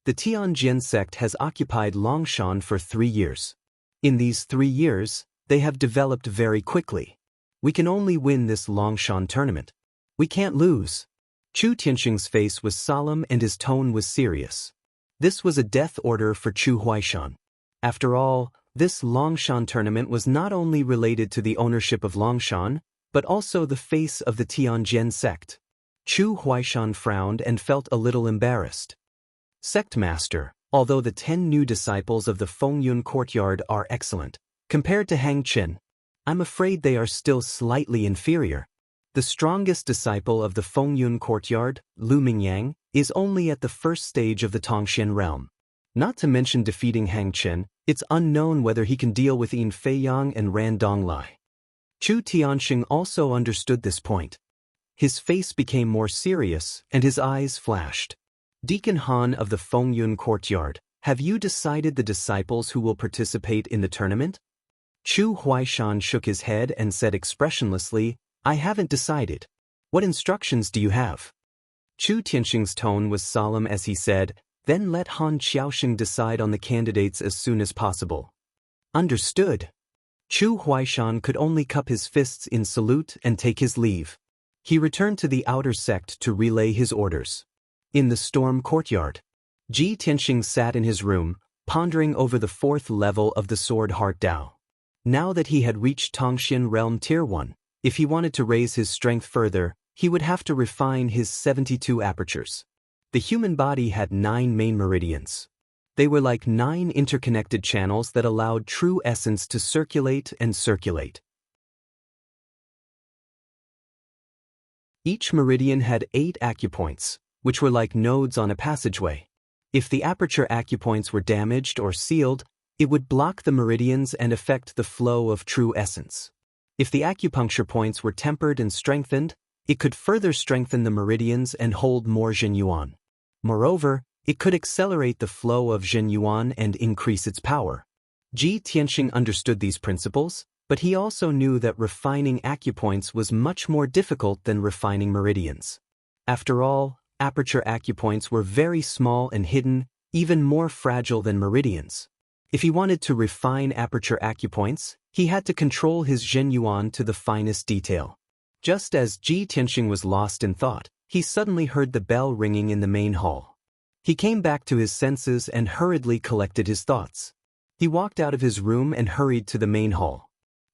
The Tianjian sect has occupied Longshan for 3 years. In these 3 years, they have developed very quickly. We can only win this Longshan tournament. We can't lose. Chu Tiansheng's face was solemn and his tone was serious. This was a death order for Chu Huaishan. After all, this Longshan tournament was not only related to the ownership of Longshan, but also the face of the Tianjian sect. Chu Huaishan frowned and felt a little embarrassed. Sect Master, although the 10 new disciples of the Fengyun courtyard are excellent, compared to Hang Chen, I'm afraid they are still slightly inferior. The strongest disciple of the Fengyun courtyard, Lu Mingyang, is only at the first stage of the Tongxian realm. Not to mention defeating Hang Chen, it's unknown whether he can deal with Yin Feiyang and Ran Donglai. Chu Tiansheng also understood this point. His face became more serious and his eyes flashed. Deacon Han of the Fengyun courtyard, have you decided the disciples who will participate in the tournament? Chu Huaishan shook his head and said expressionlessly, I haven't decided. What instructions do you have? Chu Tiansheng's tone was solemn as he said, then let Han Xiaoxing decide on the candidates as soon as possible. Understood. Chu Huaishan could only cup his fists in salute and take his leave. He returned to the outer sect to relay his orders. In the storm courtyard, Ji Tianxing sat in his room, pondering over the 4th level of the Sword Heart Dao. Now that he had reached Tongxian Realm Tier 1, if he wanted to raise his strength further, he would have to refine his 72 apertures. The human body had 9 main meridians. They were like 9 interconnected channels that allowed true essence to circulate and circulate. Each meridian had 8 acupoints, which were like nodes on a passageway. If the aperture acupoints were damaged or sealed, it would block the meridians and affect the flow of true essence. If the acupuncture points were tempered and strengthened, it could further strengthen the meridians and hold more Zhenyuan. Moreover, it could accelerate the flow of Zhenyuan and increase its power. Ji Tianxing understood these principles, but he also knew that refining acupoints was much more difficult than refining meridians. After all, aperture acupoints were very small and hidden, even more fragile than meridians. If he wanted to refine aperture acupoints, he had to control his Zhenyuan to the finest detail. Just as Ji Tianxing was lost in thought, he suddenly heard the bell ringing in the main hall. He came back to his senses and hurriedly collected his thoughts. He walked out of his room and hurried to the main hall.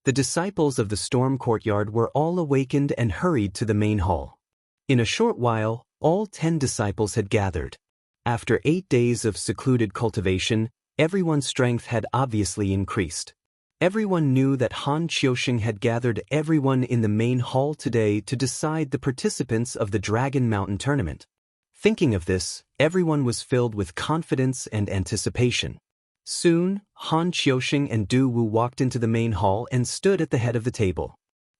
The disciples of the storm courtyard were all awakened and hurried to the main hall. In a short while, all 10 disciples had gathered. After 8 days of secluded cultivation, everyone's strength had obviously increased. Everyone knew that Han Qiusheng had gathered everyone in the main hall today to decide the participants of the Dragon Mountain tournament. Thinking of this, everyone was filled with confidence and anticipation. Soon, Han Qiusheng and Du Wu walked into the main hall and stood at the head of the table.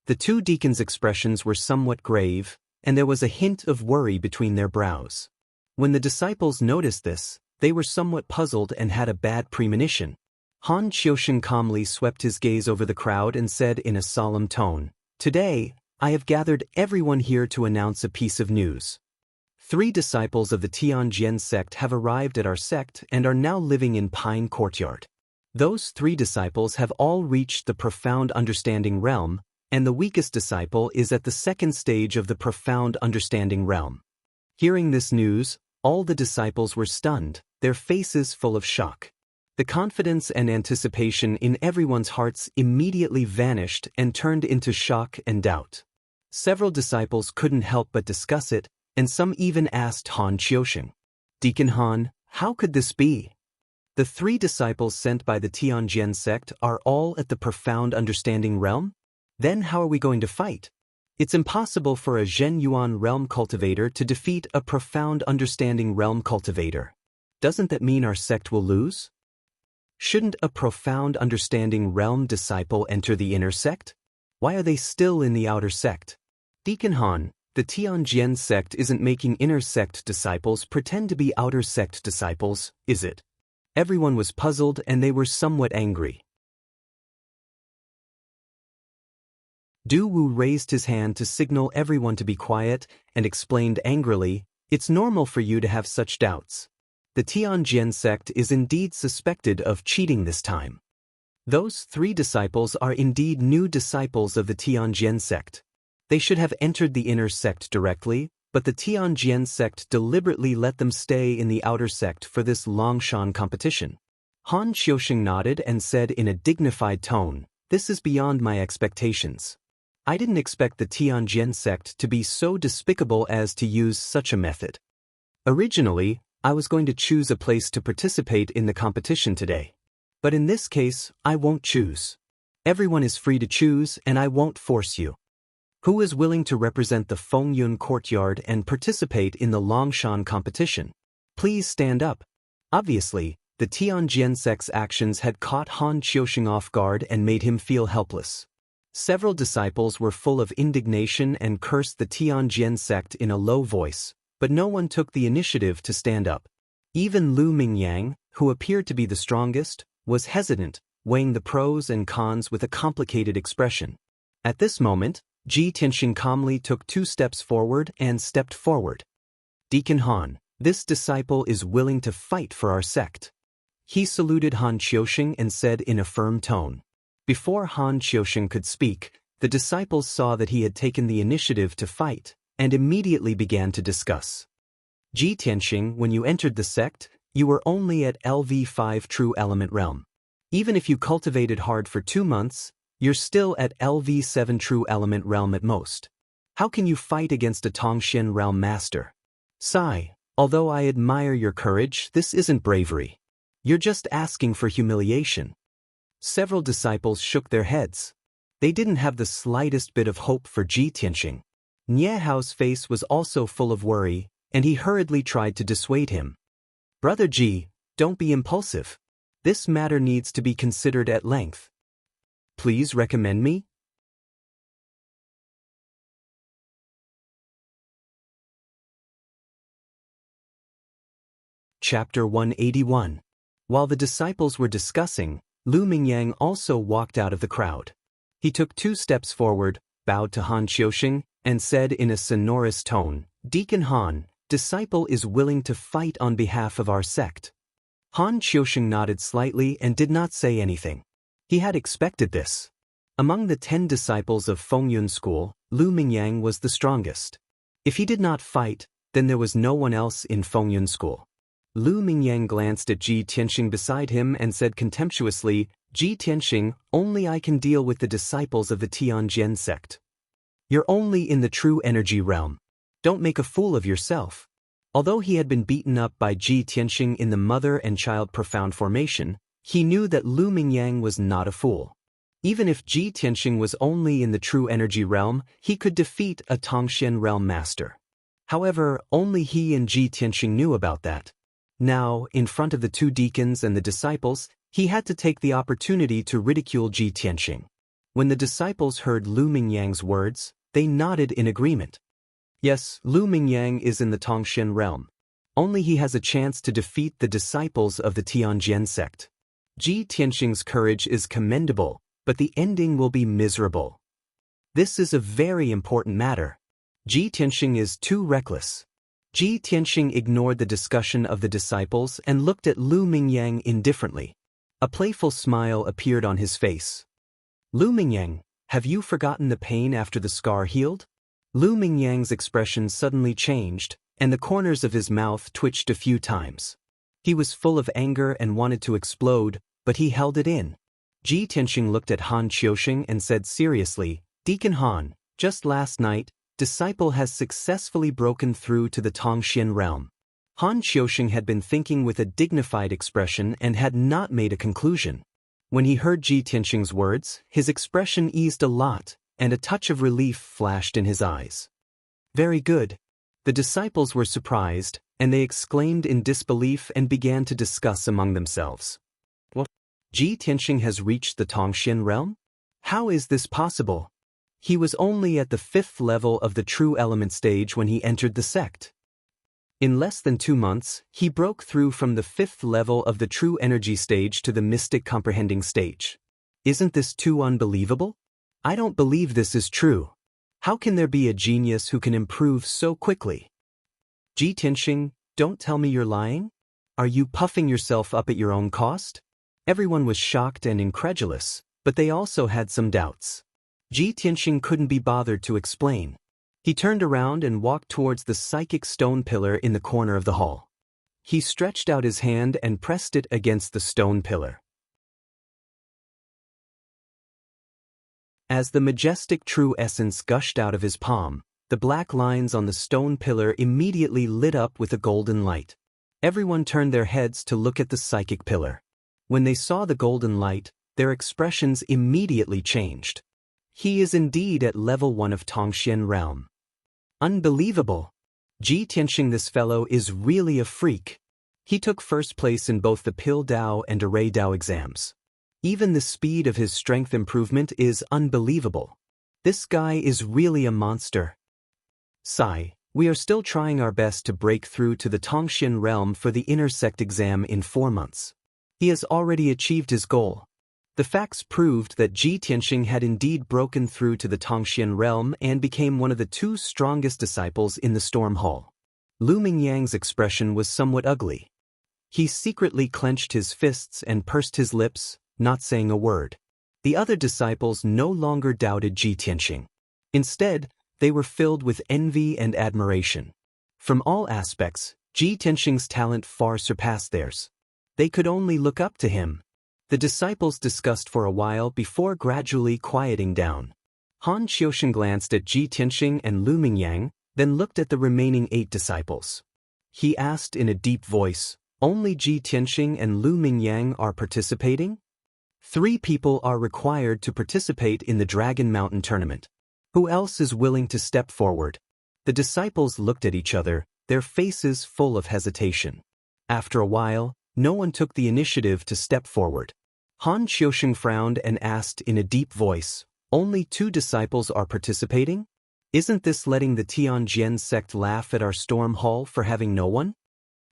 The 2 deacons' expressions were somewhat grave, and there was a hint of worry between their brows. When the disciples noticed this, they were somewhat puzzled and had a bad premonition. Han Qiusheng calmly swept his gaze over the crowd and said in a solemn tone, "Today, I have gathered everyone here to announce a piece of news. 3 disciples of the Tianjian sect have arrived at our sect and are now living in Pine Courtyard. Those 3 disciples have all reached the profound understanding realm, and the weakest disciple is at the 2nd stage of the profound understanding realm." Hearing this news, all the disciples were stunned, their faces full of shock. The confidence and anticipation in everyone's hearts immediately vanished and turned into shock and doubt. Several disciples couldn't help but discuss it, and some even asked Han Qiusheng, "Deacon Han, how could this be? The 3 disciples sent by the Tianjian sect are all at the profound understanding realm? Then how are we going to fight? It's impossible for a Zhenyuan realm cultivator to defeat a profound understanding realm cultivator. Doesn't that mean our sect will lose? Shouldn't a profound understanding realm disciple enter the inner sect? Why are they still in the outer sect? Deacon Han, the Tianjian sect isn't making inner sect disciples pretend to be outer sect disciples, is it?" Everyone was puzzled and they were somewhat angry. Du Wu raised his hand to signal everyone to be quiet and explained angrily, "It's normal for you to have such doubts. The Tianjian sect is indeed suspected of cheating this time. Those 3 disciples are indeed new disciples of the Tianjian sect. They should have entered the inner sect directly, but the Tianjian sect deliberately let them stay in the outer sect for this Longshan competition." Han Qiusheng nodded and said in a dignified tone, "This is beyond my expectations. I didn't expect the Tianjian sect to be so despicable as to use such a method. Originally, I was going to choose a place to participate in the competition today. But in this case, I won't choose. Everyone is free to choose and I won't force you. Who is willing to represent the Fengyun courtyard and participate in the Longshan competition? Please stand up." Obviously, the Tianjian sect's actions had caught Han Qiusheng off guard and made him feel helpless. Several disciples were full of indignation and cursed the Tianjian sect in a low voice, but no one took the initiative to stand up. Even Lu Mingyang, who appeared to be the strongest, was hesitant, weighing the pros and cons with a complicated expression. At this moment, Ji Tianxing calmly took 2 steps forward and stepped forward. "Deacon Han, this disciple is willing to fight for our sect." He saluted Han Qiusheng and said in a firm tone. Before Han Qiusheng could speak, the disciples saw that he had taken the initiative to fight, and immediately began to discuss. "Ji Tianxing, when you entered the sect, you were only at LV5 True Element Realm. Even if you cultivated hard for 2 months, you're still at LV7 True Element Realm at most. How can you fight against a Tongxian Realm Master? Sigh, although I admire your courage, this isn't bravery. You're just asking for humiliation. Several disciples shook their heads. They didn't have the slightest bit of hope for Ji Tianxing. Nie Hao's face was also full of worry, and he hurriedly tried to dissuade him. Brother Ji, don't be impulsive. This matter needs to be considered at length. Please recommend me? Chapter 181. While the disciples were discussing, Lu Mingyang also walked out of the crowd. He took 2 steps forward, bowed to Han Qiuxing, and said in a sonorous tone, Deacon Han, disciple is willing to fight on behalf of our sect. Han Qiuxing nodded slightly and did not say anything. He had expected this. Among the 10 disciples of Fengyun School, Lu Mingyang was the strongest. If he did not fight, then there was no one else in Fengyun School. Lu Mingyang glanced at Ji Tianxing beside him and said contemptuously, Ji Tianxing, only I can deal with the disciples of the Tianjian sect. You're only in the true energy realm. Don't make a fool of yourself. Although he had been beaten up by Ji Tianxing in the mother and child profound formation, he knew that Lu Mingyang was not a fool. Even if Ji Tianxing was only in the true energy realm, he could defeat a Tongxian realm master. However, only he and Ji Tianxing knew about that. Now, in front of the 2 deacons and the disciples, he had to take the opportunity to ridicule Ji Tianxing. When the disciples heard Lu Mingyang's words, they nodded in agreement. Yes, Lu Mingyang is in the Tongxian realm. Only he has a chance to defeat the disciples of the Tianjian sect. Ji Tianxing's courage is commendable, but the ending will be miserable. This is a very important matter. Ji Tianxing is too reckless. Ji Tianxing ignored the discussion of the disciples and looked at Lu Mingyang indifferently. A playful smile appeared on his face. Lu Mingyang, have you forgotten the pain after the scar healed? Lu Mingyang's expression suddenly changed, and the corners of his mouth twitched a few times. He was full of anger and wanted to explode, but he held it in. Ji Tianxing looked at Han Qiuxing and said seriously, Deacon Han, just last night, disciple has successfully broken through to the Tongxian realm. Han Qiuxing had been thinking with a dignified expression and had not made a conclusion. When he heard Ji Tianxing's words, his expression eased a lot, and a touch of relief flashed in his eyes. Very good. The disciples were surprised, and they exclaimed in disbelief and began to discuss among themselves. What? Ji Tianxing has reached the Tongxian realm? How is this possible? He was only at the 5th level of the true element stage when he entered the sect. In less than 2 months, he broke through from the 5th level of the true energy stage to the mystic comprehending stage. Isn't this too unbelievable? I don't believe this is true. How can there be a genius who can improve so quickly? Ji Tianxing, don't tell me you're lying? Are you puffing yourself up at your own cost? Everyone was shocked and incredulous, but they also had some doubts. Ji Tianxing couldn't be bothered to explain. He turned around and walked towards the psychic stone pillar in the corner of the hall. He stretched out his hand and pressed it against the stone pillar. As the majestic true essence gushed out of his palm, the black lines on the stone pillar immediately lit up with a golden light. Everyone turned their heads to look at the psychic pillar. When they saw the golden light, their expressions immediately changed. He is indeed at level 1 of Tongxian realm. Unbelievable! Ji Tianxing, this fellow is really a freak. He took first place in both the Pill Dao and Array Dao exams. Even the speed of his strength improvement is unbelievable. This guy is really a monster. Sigh, we are still trying our best to break through to the Tongxian realm for the inner sect exam in 4 months. He has already achieved his goal. The facts proved that Ji Tianxing had indeed broken through to the Tongxian realm and became one of the 2 strongest disciples in the Storm Hall. Lu Mingyang's expression was somewhat ugly. He secretly clenched his fists and pursed his lips, not saying a word. The other disciples no longer doubted Ji Tianxing. Instead, they were filled with envy and admiration. From all aspects, Ji Tianxing's talent far surpassed theirs. They could only look up to him. The disciples discussed for a while before gradually quieting down. Han Qiuxing glanced at Ji Tianxing and Lu Mingyang, then looked at the remaining 8 disciples. He asked in a deep voice, Only Ji Tianxing and Lu Mingyang are participating? 3 people are required to participate in the Dragon Mountain tournament. Who else is willing to step forward? The disciples looked at each other, their faces full of hesitation. After a while, no one took the initiative to step forward. Han Qiusheng frowned and asked in a deep voice, "Only 2 disciples are participating? Isn't this letting the Tianjian sect laugh at our storm hall for having no one?"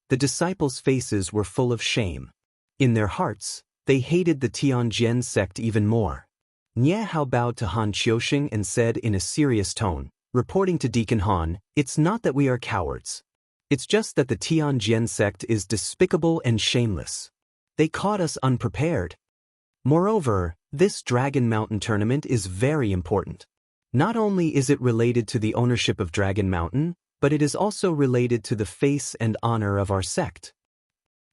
The disciples' faces were full of shame. In their hearts, they hated the Tianjian sect even more. Nie Hao bowed to Han Qiusheng and said in a serious tone, reporting to Deacon Han, "It's not that we are cowards. It's just that the Tianjian sect is despicable and shameless. They caught us unprepared. Moreover, this Dragon Mountain tournament is very important. Not only is it related to the ownership of Dragon Mountain, but it is also related to the face and honor of our sect.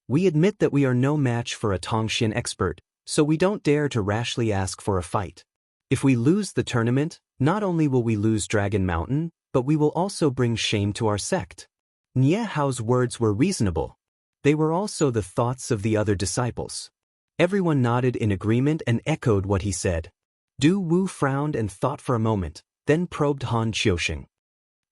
We admit that we are no match for a Tongxian expert, so we don't dare to rashly ask for a fight. If we lose the tournament, not only will we lose Dragon Mountain, but we will also bring shame to our sect." Nie Hao's words were reasonable. They were also the thoughts of the other disciples. Everyone nodded in agreement and echoed what he said. Du Wu frowned and thought for a moment, then probed Han Qiusheng.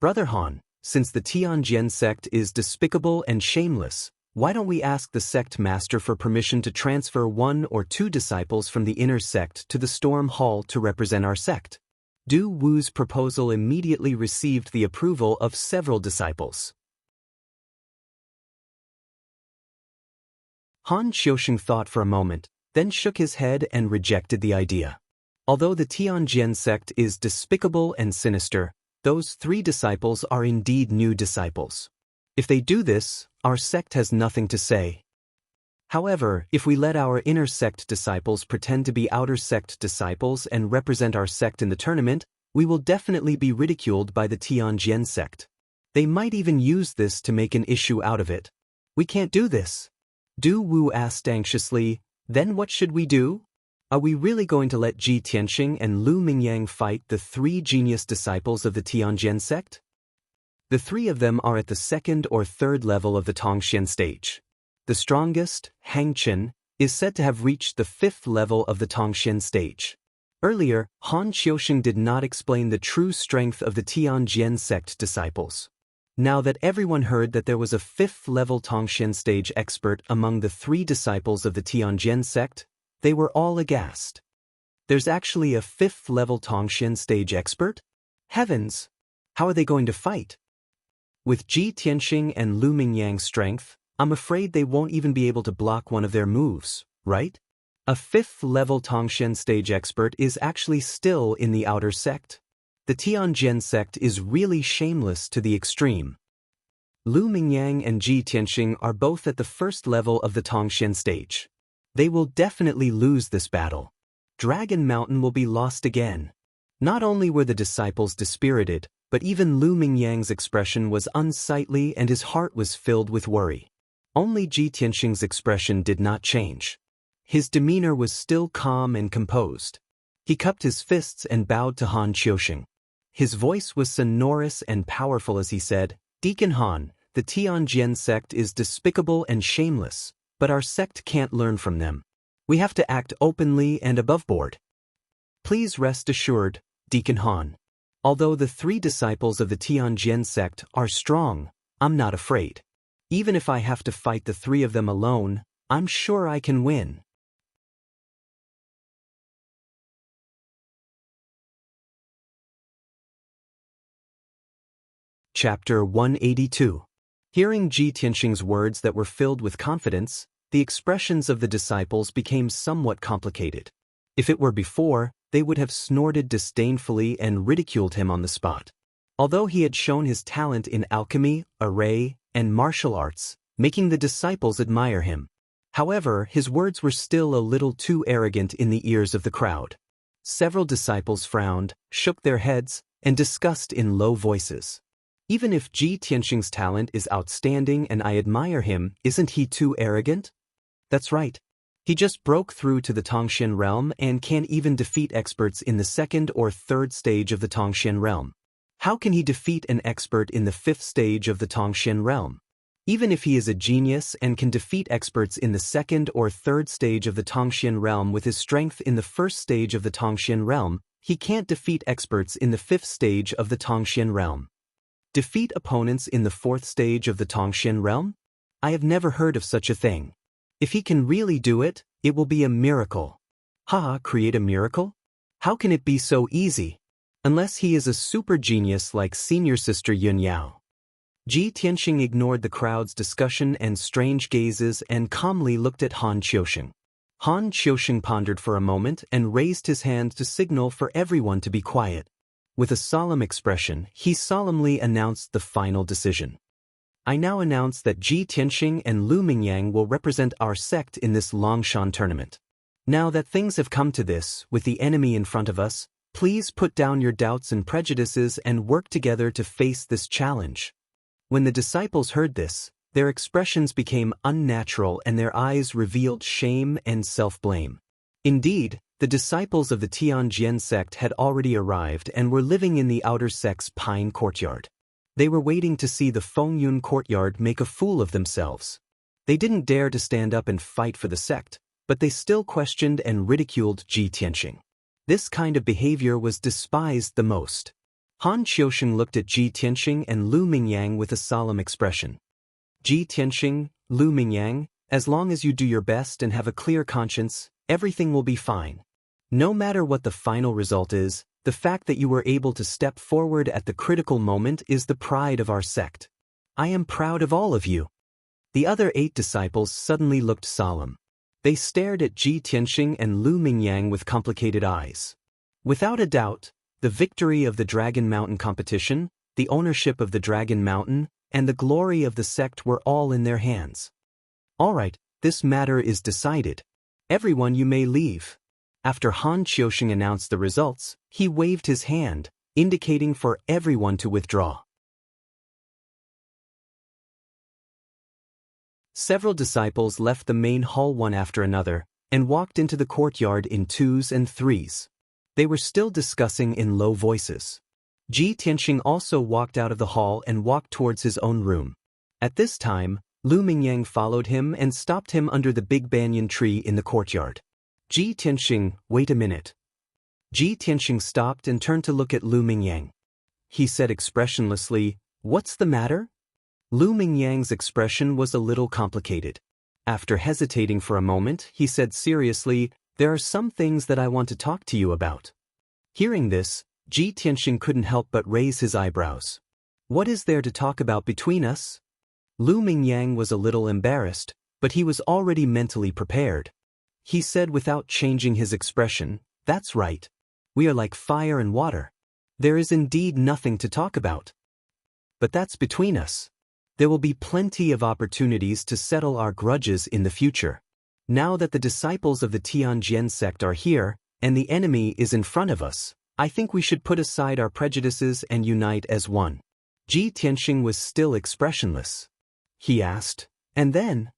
"Brother Han, since the Tianjian sect is despicable and shameless, why don't we ask the sect master for permission to transfer 1 or 2 disciples from the inner sect to the Storm Hall to represent our sect?" Du Wu's proposal immediately received the approval of several disciples. Han Qiusheng thought for a moment, then shook his head and rejected the idea. Although the Tianjian sect is despicable and sinister, those 3 disciples are indeed new disciples. If they do this, our sect has nothing to say. However, if we let our inner sect disciples pretend to be outer sect disciples and represent our sect in the tournament, we will definitely be ridiculed by the Tianjian sect. They might even use this to make an issue out of it. We can't do this. Du Wu asked anxiously, "Then what should we do? Are we really going to let Ji Tianxing and Lu Mingyang fight the 3 genius disciples of the Tianjian sect?" The 3 of them are at the 2nd or 3rd level of the Tongxian stage. The strongest, Hang Chen, is said to have reached the 5th level of the Tongxian stage. Earlier, Han Qiusheng did not explain the true strength of the Tianjian sect disciples. Now that everyone heard that there was a 5th-level Tongxian stage expert among the 3 disciples of the Tianjian sect, they were all aghast. There's actually a 5th-level Tongxian stage expert? Heavens! How are they going to fight? With Ji Tianxing and Lu Mingyang's strength, I'm afraid they won't even be able to block one of their moves, right? A 5th-level Tongxian stage expert is actually still in the outer sect. The Tianjian sect is really shameless to the extreme. Lu Mingyang and Ji Tianxing are both at the 1st level of the Tongxian stage. They will definitely lose this battle. Dragon Mountain will be lost again. Not only were the disciples dispirited, but even Lu Mingyang's expression was unsightly and his heart was filled with worry. Only Ji Tianxing's expression did not change. His demeanor was still calm and composed. He cupped his fists and bowed to Han Qiusheng. His voice was sonorous and powerful as he said, "Deacon Han, the Tianjian sect is despicable and shameless, but our sect can't learn from them. We have to act openly and above board. Please rest assured, Deacon Han. Although the 3 disciples of the Tianjian sect are strong, I'm not afraid. Even if I have to fight the 3 of them alone, I'm sure I can win." Chapter 182. Hearing Ji Tianxing's words that were filled with confidence, the expressions of the disciples became somewhat complicated. If it were before, they would have snorted disdainfully and ridiculed him on the spot. Although he had shown his talent in alchemy, array, and martial arts, making the disciples admire him. However, his words were still a little too arrogant in the ears of the crowd. Several disciples frowned, shook their heads, and discussed in low voices. Even if Ji Tianxing's talent is outstanding and I admire him, isn't he too arrogant? That's right. He just broke through to the Tongxian realm and can't even defeat experts in the 2nd or 3rd stage of the Tongxian realm. How can he defeat an expert in the 5th stage of the Tongxian realm? Even if he is a genius and can defeat experts in the second or third stage of the Tongxian realm with his strength in the first stage of the Tongxian realm, he can't defeat experts in the fifth stage of the Tongxian realm. Defeat opponents in the fourth stage of the Tongxian realm? I have never heard of such a thing. If he can really do it, it will be a miracle. Haha, create a miracle? How can it be so easy? Unless he is a super genius like senior sister Yun Yao. Ji Tianxing ignored the crowd's discussion and strange gazes and calmly looked at Han Qiusheng. Han Qiusheng pondered for a moment and raised his hand to signal for everyone to be quiet. With a solemn expression, he solemnly announced the final decision. I now announce that Ji Tianxing and Lu Mingyang will represent our sect in this Longshan tournament. Now that things have come to this, with the enemy in front of us, please put down your doubts and prejudices and work together to face this challenge. When the disciples heard this, their expressions became unnatural and their eyes revealed shame and self-blame. Indeed, the disciples of the Tianjian sect had already arrived and were living in the outer sect's pine courtyard. They were waiting to see the Fengyun courtyard make a fool of themselves. They didn't dare to stand up and fight for the sect, but they still questioned and ridiculed Ji Tianxing. This kind of behavior was despised the most. Han Qiusheng looked at Ji Tianxing and Lu Mingyang with a solemn expression. Ji Tianxing, Lu Mingyang, as long as you do your best and have a clear conscience, everything will be fine. No matter what the final result is, the fact that you were able to step forward at the critical moment is the pride of our sect. I am proud of all of you. The other 8 disciples suddenly looked solemn. They stared at Ji Tianxing and Lu Mingyang with complicated eyes. Without a doubt, the victory of the Dragon Mountain competition, the ownership of the Dragon Mountain, and the glory of the sect were all in their hands. All right, this matter is decided. Everyone, you may leave. After Han Qiusheng announced the results, he waved his hand, indicating for everyone to withdraw. Several disciples left the main hall one after another, and walked into the courtyard in 2s and 3s. They were still discussing in low voices. Ji Tianxing also walked out of the hall and walked towards his own room. At this time, Lu Mingyang followed him and stopped him under the big banyan tree in the courtyard. Ji Tianxing, wait a minute. Ji Tianxing stopped and turned to look at Lu Mingyang. He said expressionlessly, "What's the matter?" Lu Mingyang's expression was a little complicated. After hesitating for a moment, he said seriously, "There are some things that I want to talk to you about." Hearing this, Ji Tianxing couldn't help but raise his eyebrows. "What is there to talk about between us?" Lu Mingyang was a little embarrassed, but he was already mentally prepared. He said without changing his expression, "That's right. We are like fire and water. There is indeed nothing to talk about. But that's between us. There will be plenty of opportunities to settle our grudges in the future. Now that the disciples of the Tianjian sect are here, and the enemy is in front of us, I think we should put aside our prejudices and unite as one." Ji Tianxing was still expressionless. He asked, "And then?"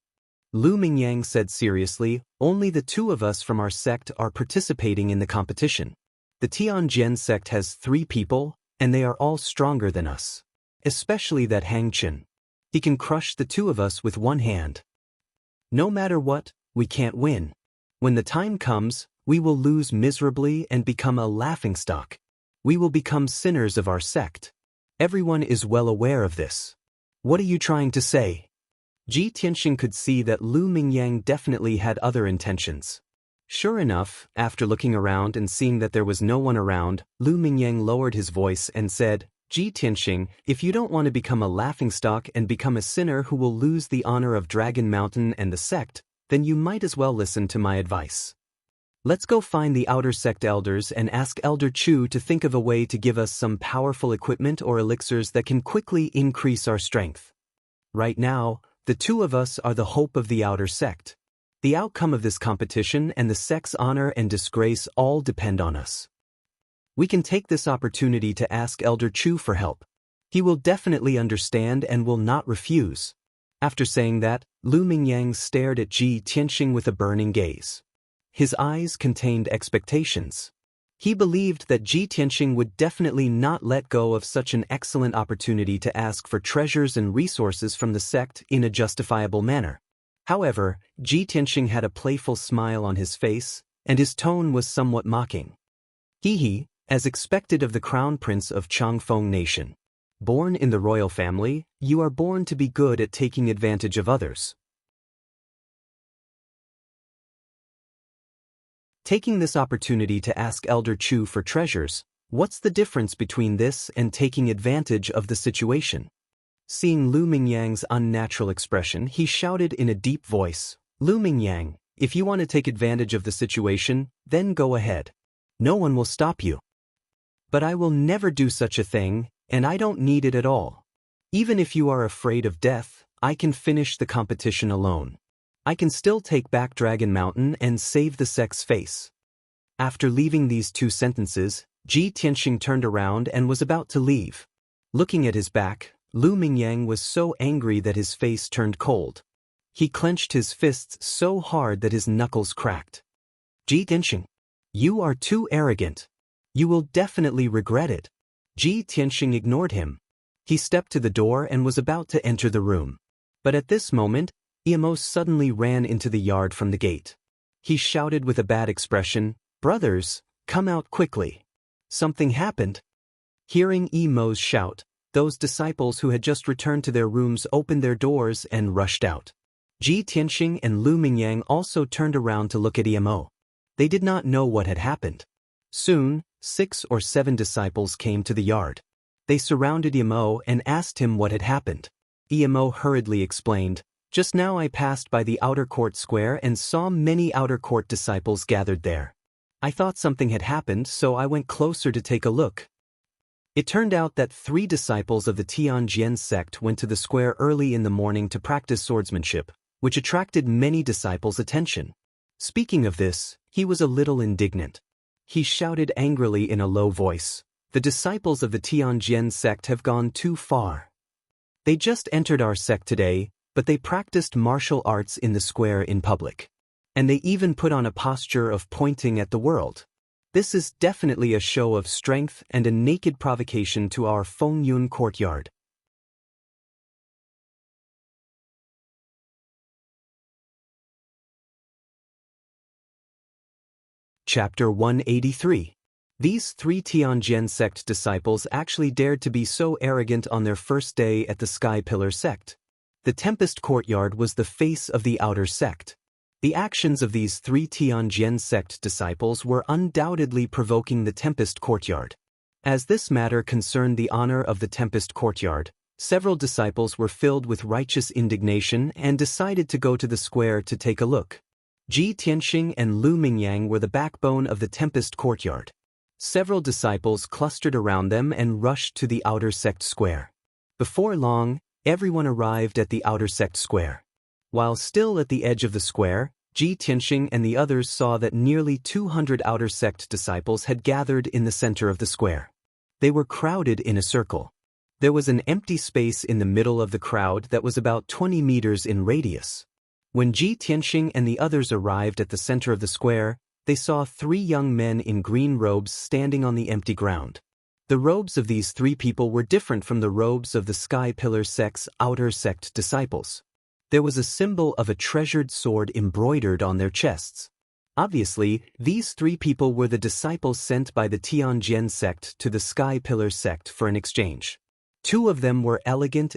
Lu Mingyang said seriously, "Only the 2 of us from our sect are participating in the competition. The Tianjian sect has 3 people, and they are all stronger than us. Especially that Hang Chen. He can crush the 2 of us with one hand. No matter what, we can't win. When the time comes, we will lose miserably and become a laughingstock. We will become sinners of our sect. Everyone is well aware of this. What are you trying to say?" Ji Tianxing could see that Lu Mingyang definitely had other intentions. Sure enough, after looking around and seeing that there was no one around, Lu Mingyang lowered his voice and said, "Ji Tianxing, if you don't want to become a laughingstock and become a sinner who will lose the honor of Dragon Mountain and the sect, then you might as well listen to my advice. Let's go find the outer sect elders and ask Elder Chu to think of a way to give us some powerful equipment or elixirs that can quickly increase our strength. Right now, the 2 of us are the hope of the outer sect. The outcome of this competition and the sect's honor and disgrace all depend on us. We can take this opportunity to ask Elder Chu for help. He will definitely understand and will not refuse." After saying that, Lu Mingyang stared at Ji Tianxing with a burning gaze. His eyes contained expectations. He believed that Ji Tianxing would definitely not let go of such an excellent opportunity to ask for treasures and resources from the sect in a justifiable manner. However, Ji Tianxing had a playful smile on his face, and his tone was somewhat mocking. Hee, as expected of the crown prince of Changfeng Nation. Born in the royal family, you are born to be good at taking advantage of others. Taking this opportunity to ask Elder Chu for treasures, what's the difference between this and taking advantage of the situation? Seeing Lu Mingyang's unnatural expression, he shouted in a deep voice, Lu Mingyang, if you want to take advantage of the situation, then go ahead. No one will stop you. But I will never do such a thing, and I don't need it at all. Even if you are afraid of death, I can finish the competition alone. I can still take back Dragon Mountain and save the sect's face. After leaving these two sentences, Ji Tianxing turned around and was about to leave. Looking at his back, Lu Mingyang was so angry that his face turned cold. He clenched his fists so hard that his knuckles cracked. Ji Tianxing, you are too arrogant. You will definitely regret it. Ji Tianxing ignored him. He stepped to the door and was about to enter the room. But at this moment, Imo suddenly ran into the yard from the gate. He shouted with a bad expression, "Brothers, come out quickly. Something happened." Hearing Imo's shout, those disciples who had just returned to their rooms opened their doors and rushed out. Ji Tianxing and Lu Mingyang also turned around to look at Imo. They did not know what had happened. Soon, 6 or 7 disciples came to the yard. They surrounded Imo and asked him what had happened. Imo hurriedly explained, "Just now I passed by the outer court square and saw many outer court disciples gathered there. I thought something had happened, so I went closer to take a look." It turned out that 3 disciples of the Tianjian sect went to the square early in the morning to practice swordsmanship, which attracted many disciples' attention. Speaking of this, he was a little indignant. He shouted angrily in a low voice, "The disciples of the Tianjian sect have gone too far. They just entered our sect today, but they practiced martial arts in the square in public. And they even put on a posture of pointing at the world. This is definitely a show of strength and a naked provocation to our Fengyun courtyard." Chapter 183. These 3 Tianjian sect disciples actually dared to be so arrogant on their first day at the Sky Pillar sect. The Tempest Courtyard was the face of the outer sect. The actions of these 3 Tianjian sect disciples were undoubtedly provoking the Tempest Courtyard. As this matter concerned the honor of the Tempest Courtyard, several disciples were filled with righteous indignation and decided to go to the square to take a look. Ji Tianxing and Lu Mingyang were the backbone of the Tempest Courtyard. Several disciples clustered around them and rushed to the outer sect square. Before long, everyone arrived at the outer sect square. While still at the edge of the square, Ji Tianxing and the others saw that nearly 200 outer sect disciples had gathered in the center of the square. They were crowded in a circle. There was an empty space in the middle of the crowd that was about 20 meters in radius. When Ji Tianxing and the others arrived at the center of the square, they saw 3 young men in green robes standing on the empty ground. The robes of these 3 people were different from the robes of the Sky Pillar sect's outer sect disciples. There was a symbol of a treasured sword embroidered on their chests. Obviously, these 3 people were the disciples sent by the Tianjian sect to the Sky Pillar sect for an exchange. 2 of them were elegant.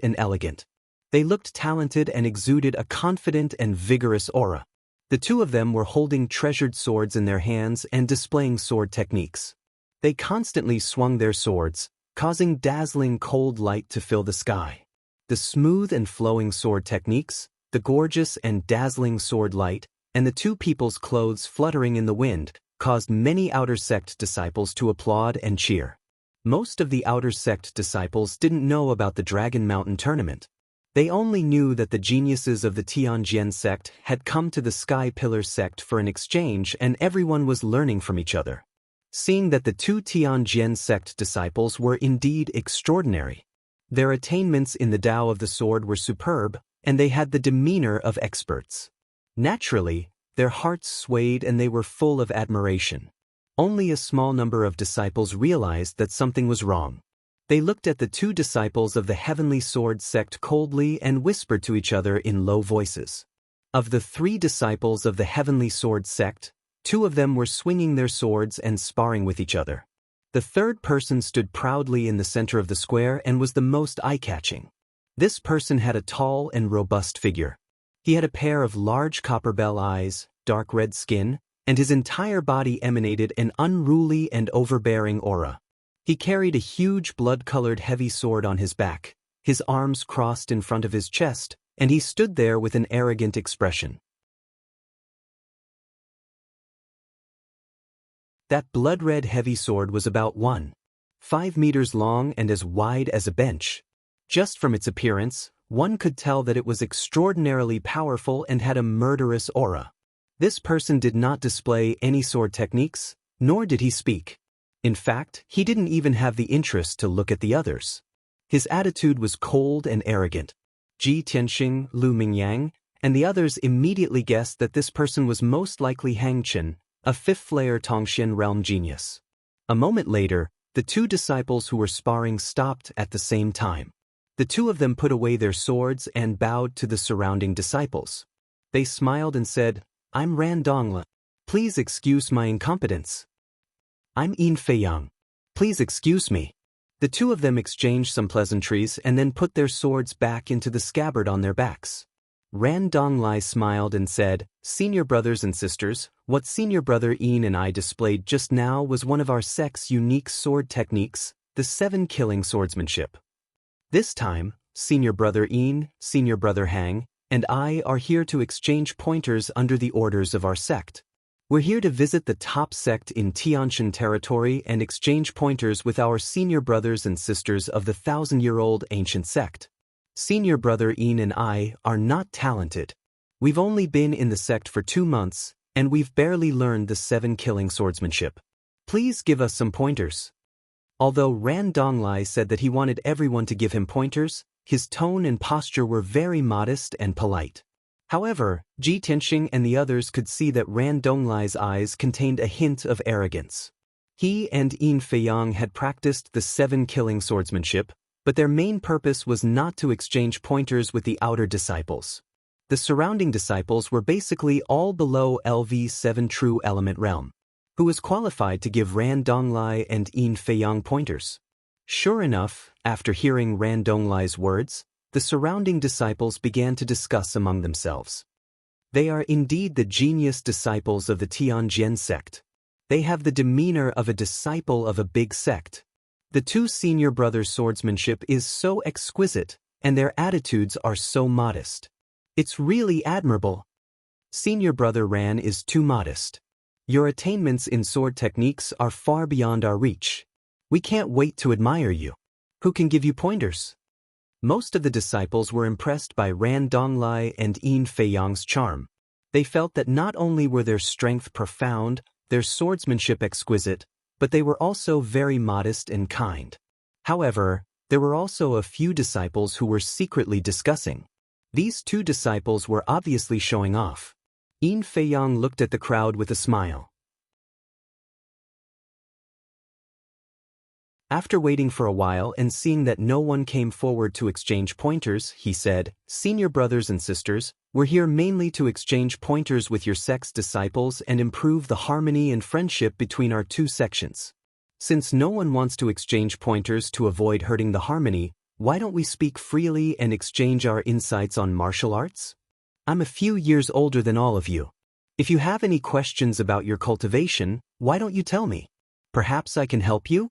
They looked talented and exuded a confident and vigorous aura. The 2 of them were holding treasured swords in their hands and displaying sword techniques. They constantly swung their swords, causing dazzling cold light to fill the sky. The smooth and flowing sword techniques, the gorgeous and dazzling sword light, and the 2 people's clothes fluttering in the wind, caused many outer sect disciples to applaud and cheer. Most of the outer sect disciples didn't know about the Dragon Mountain tournament. They only knew that the geniuses of the Tianjian sect had come to the Sky Pillar sect for an exchange, and everyone was learning from each other. Seeing that the 2 Tianjian sect disciples were indeed extraordinary. Their attainments in the Tao of the sword were superb, and they had the demeanor of experts. Naturally, their hearts swayed and they were full of admiration. Only a small number of disciples realized that something was wrong. They looked at the two disciples of the Heavenly Sword sect coldly and whispered to each other in low voices. Of the 3 disciples of the Heavenly Sword sect, 2 of them were swinging their swords and sparring with each other. The third person stood proudly in the center of the square and was the most eye-catching. This person had a tall and robust figure. He had a pair of large copper bell eyes, dark red skin, and his entire body emanated an unruly and overbearing aura. He carried a huge blood-colored heavy sword on his back, his arms crossed in front of his chest, and he stood there with an arrogant expression. That blood-red heavy sword was about 1.5 meters long and as wide as a bench. Just from its appearance, one could tell that it was extraordinarily powerful and had a murderous aura. This person did not display any sword techniques, nor did he speak. In fact, he didn't even have the interest to look at the others. His attitude was cold and arrogant. Ji Tianxing, Lu Mingyang, and the others immediately guessed that this person was most likely Hang Chen, a 5th-layer Tongxian realm genius. A moment later, the 2 disciples who were sparring stopped at the same time. The 2 of them put away their swords and bowed to the surrounding disciples. They smiled and said, "I'm Ran Dongle. Please excuse my incompetence." "I'm Yin Feiyang. Please excuse me." The 2 of them exchanged some pleasantries and then put their swords back into the scabbard on their backs. Ran Donglai smiled and said, "Senior brothers and sisters, what Senior Brother Yin and I displayed just now was one of our sect's unique sword techniques, the 7-killing swordsmanship. This time, Senior Brother Yin, Senior Brother Hang, and I are here to exchange pointers under the orders of our sect. We're here to visit the top sect in Tianshan territory and exchange pointers with our senior brothers and sisters of the 1,000-year-old ancient sect. Senior Brother Yin and I are not talented. We've only been in the sect for 2 months, and we've barely learned the 7-killing swordsmanship. Please give us some pointers." Although Ran Donglai said that he wanted everyone to give him pointers, his tone and posture were very modest and polite. However, Ji Tianxing and the others could see that Ran Donglai's eyes contained a hint of arrogance. He and Yin Feiyang had practiced the 7-killing swordsmanship, but their main purpose was not to exchange pointers with the outer disciples. The surrounding disciples were basically all below LV7 True Element Realm. Who was qualified to give Ran Donglai and Yin Feiyang pointers? Sure enough, after hearing Ran Donglai's words, the surrounding disciples began to discuss among themselves. They are indeed the genius disciples of the Tianjian sect. They have the demeanor of a disciple of a big sect. The 2 senior brothers' swordsmanship is so exquisite, and their attitudes are so modest. It's really admirable. Senior Brother Ran is too modest. Your attainments in sword techniques are far beyond our reach. We can't wait to admire you. Who can give you pointers? Most of the disciples were impressed by Ran Donglai and Yin Feiyang's charm. They felt that not only were their strength profound, their swordsmanship exquisite, but they were also very modest and kind. However, there were also a few disciples who were secretly discussing. These 2 disciples were obviously showing off. Yin Feiyang looked at the crowd with a smile. After waiting for a while and seeing that no one came forward to exchange pointers, he said, "Senior brothers and sisters, we're here mainly to exchange pointers with your sect's disciples and improve the harmony and friendship between our 2 sections. Since no one wants to exchange pointers to avoid hurting the harmony, why don't we speak freely and exchange our insights on martial arts? I'm a few years older than all of you. If you have any questions about your cultivation, why don't you tell me? Perhaps I can help you?"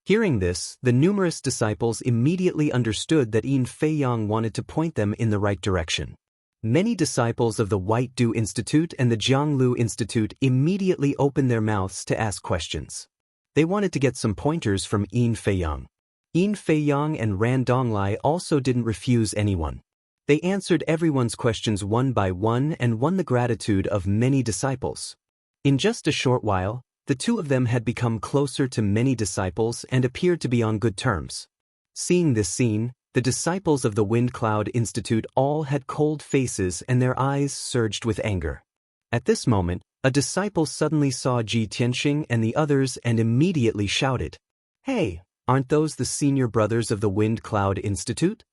Hearing this, the numerous disciples immediately understood that Yin Feiyang wanted to point them in the right direction. Many disciples of the White Dew Institute and the Jianglu Institute immediately opened their mouths to ask questions. They wanted to get some pointers from Yin Feiyang. Yin Feiyang and Ran Donglai also didn't refuse anyone. They answered everyone's questions one by one and won the gratitude of many disciples. In just a short while, the 2 of them had become closer to many disciples and appeared to be on good terms. Seeing this scene, the disciples of the Wind Cloud Institute all had cold faces and their eyes surged with anger. At this moment, A disciple suddenly saw Ji Tianxing and the others and immediately shouted, "Hey, aren't those the senior brothers of the Wind Cloud Institute?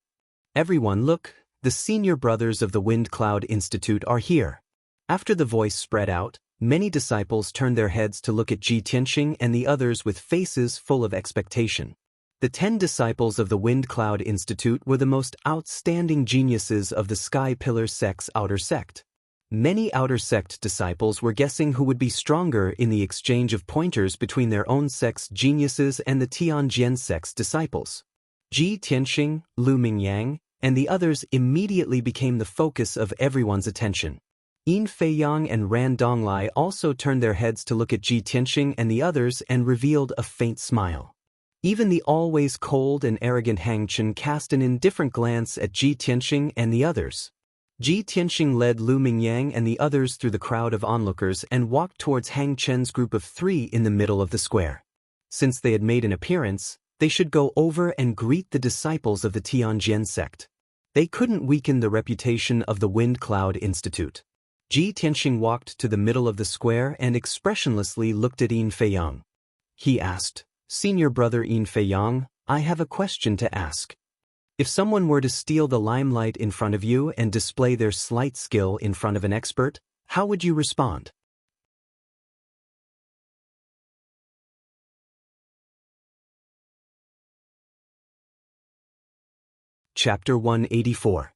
Everyone look, the senior brothers of the Wind Cloud Institute are here." After the voice spread out, many disciples turned their heads to look at Ji Tianxing and the others with faces full of expectation. The 10 disciples of the Wind Cloud Institute were the most outstanding geniuses of the Sky Pillar Sect's outer sect. Many outer sect disciples were guessing who would be stronger in the exchange of pointers between their own sect's geniuses and the Tianjian sect's disciples. Ji Tianxing, Lu Mingyang, and the others immediately became the focus of everyone's attention. Yin Feiyang and Ran Donglai also turned their heads to look at Ji Tianxing and the others and revealed a faint smile. Even the always cold and arrogant Hang Chen cast an indifferent glance at Ji Tianxing and the others. Ji Tianxing led Lu Mingyang and the others through the crowd of onlookers and walked towards Hang Chen's group of 3 in the middle of the square. Since they had made an appearance, they should go over and greet the disciples of the Tianjian sect. They couldn't weaken the reputation of the Wind Cloud Institute. Ji Tianxing walked to the middle of the square and expressionlessly looked at Yin Feiyang. He asked, "Senior brother Yin Feiyang, I have a question to ask. If someone were to steal the limelight in front of you and display their slight skill in front of an expert, how would you respond?" Chapter 184.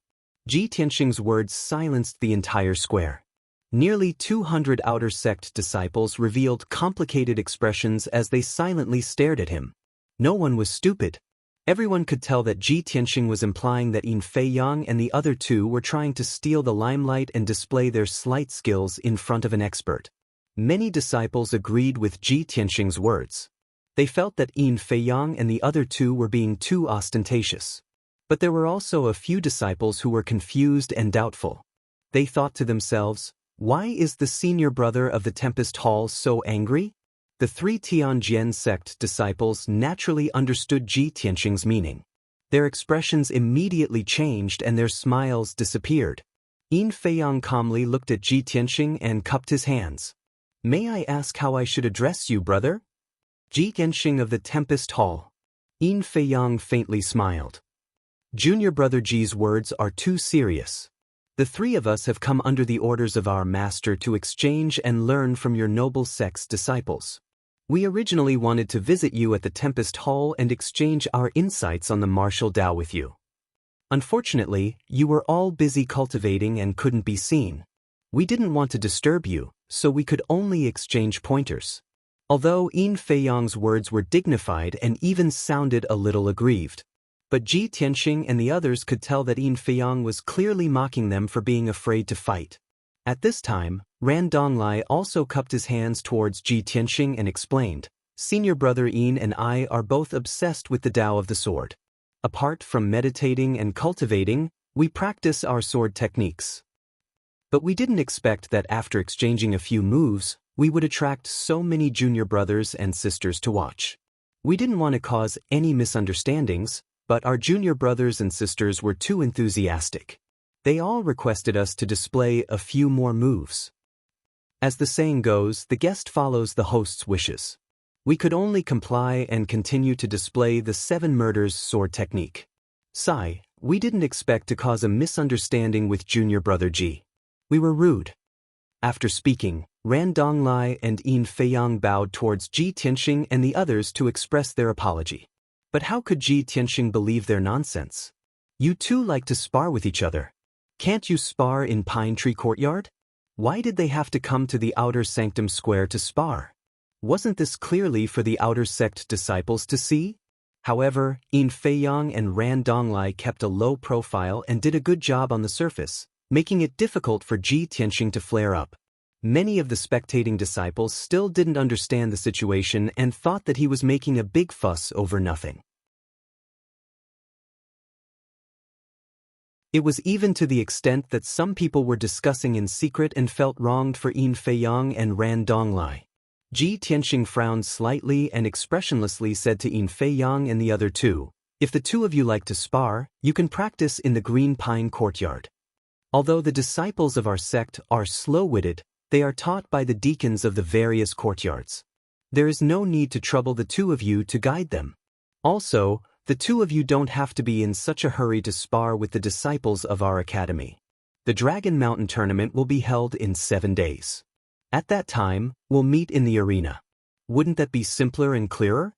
Ji Tianxing's words silenced the entire square. Nearly 200 outer sect disciples revealed complicated expressions as they silently stared at him. No one was stupid. Everyone could tell that Ji Tianxing was implying that Yin Feiyang and the other 2 were trying to steal the limelight and display their slight skills in front of an expert. Many disciples agreed with Ji Tianxing's words. They felt that Yin Feiyang and the other 2 were being too ostentatious. But there were also a few disciples who were confused and doubtful. They thought to themselves, "Why is the senior brother of the Tempest Hall so angry?" The 3 Tianjian sect disciples naturally understood Ji Tianxing's meaning. Their expressions immediately changed and their smiles disappeared. Yin Feiyang calmly looked at Ji Tianxing and cupped his hands. "May I ask how I should address you, brother?" "Ji Tianxing of the Tempest Hall." Yin Feiyang faintly smiled. "Junior brother Ji's words are too serious. The 3 of us have come under the orders of our master to exchange and learn from your noble sect's disciples. We originally wanted to visit you at the Tempest Hall and exchange our insights on the martial Dao with you. Unfortunately, you were all busy cultivating and couldn't be seen. We didn't want to disturb you, so we could only exchange pointers." Although Yin Feiyang's words were dignified and even sounded a little aggrieved. But Ji Tianxing and the others could tell that Yin Feiyang was clearly mocking them for being afraid to fight. At this time, Ran Donglai also cupped his hands towards Ji Tianxing and explained, "Senior brother Yin and I are both obsessed with the Tao of the sword. Apart from meditating and cultivating, we practice our sword techniques. But we didn't expect that after exchanging a few moves, we would attract so many junior brothers and sisters to watch. We didn't want to cause any misunderstandings, but our junior brothers and sisters were too enthusiastic. They all requested us to display a few more moves. As the saying goes, the guest follows the host's wishes. We could only comply and continue to display the 7 murders sword technique. Sigh, we didn't expect to cause a misunderstanding with junior brother Ji. We were rude." After speaking, Ran Donglai and Yin Feiyang bowed towards Ji Tianxing and the others to express their apology. But how could Ji Tianxing believe their nonsense? "You 2 like to spar with each other. Can't you spar in Pine Tree Courtyard? Why did they have to come to the outer sanctum square to spar? Wasn't this clearly for the outer sect disciples to see?" However, Yin Feiyang and Ran Donglai kept a low profile and did a good job on the surface, making it difficult for Ji Tianxing to flare up. Many of the spectating disciples still didn't understand the situation and thought that he was making a big fuss over nothing. It was even to the extent that some people were discussing in secret and felt wronged for Yin Feiyang and Ran Donglai. Ji Tianxing frowned slightly and expressionlessly said to Yin Feiyang and the other 2, "If the 2 of you like to spar, you can practice in the Green Pine Courtyard. Although the disciples of our sect are slow-witted, They are taught by the deacons of the various courtyards. There is no need to trouble the two of you to guide them. Also, the two of you don't have to be in such a hurry to spar with the disciples of our academy. The Dragon Mountain tournament will be held in 7 days. At that time, we'll meet in the arena. Wouldn't that be simpler and clearer?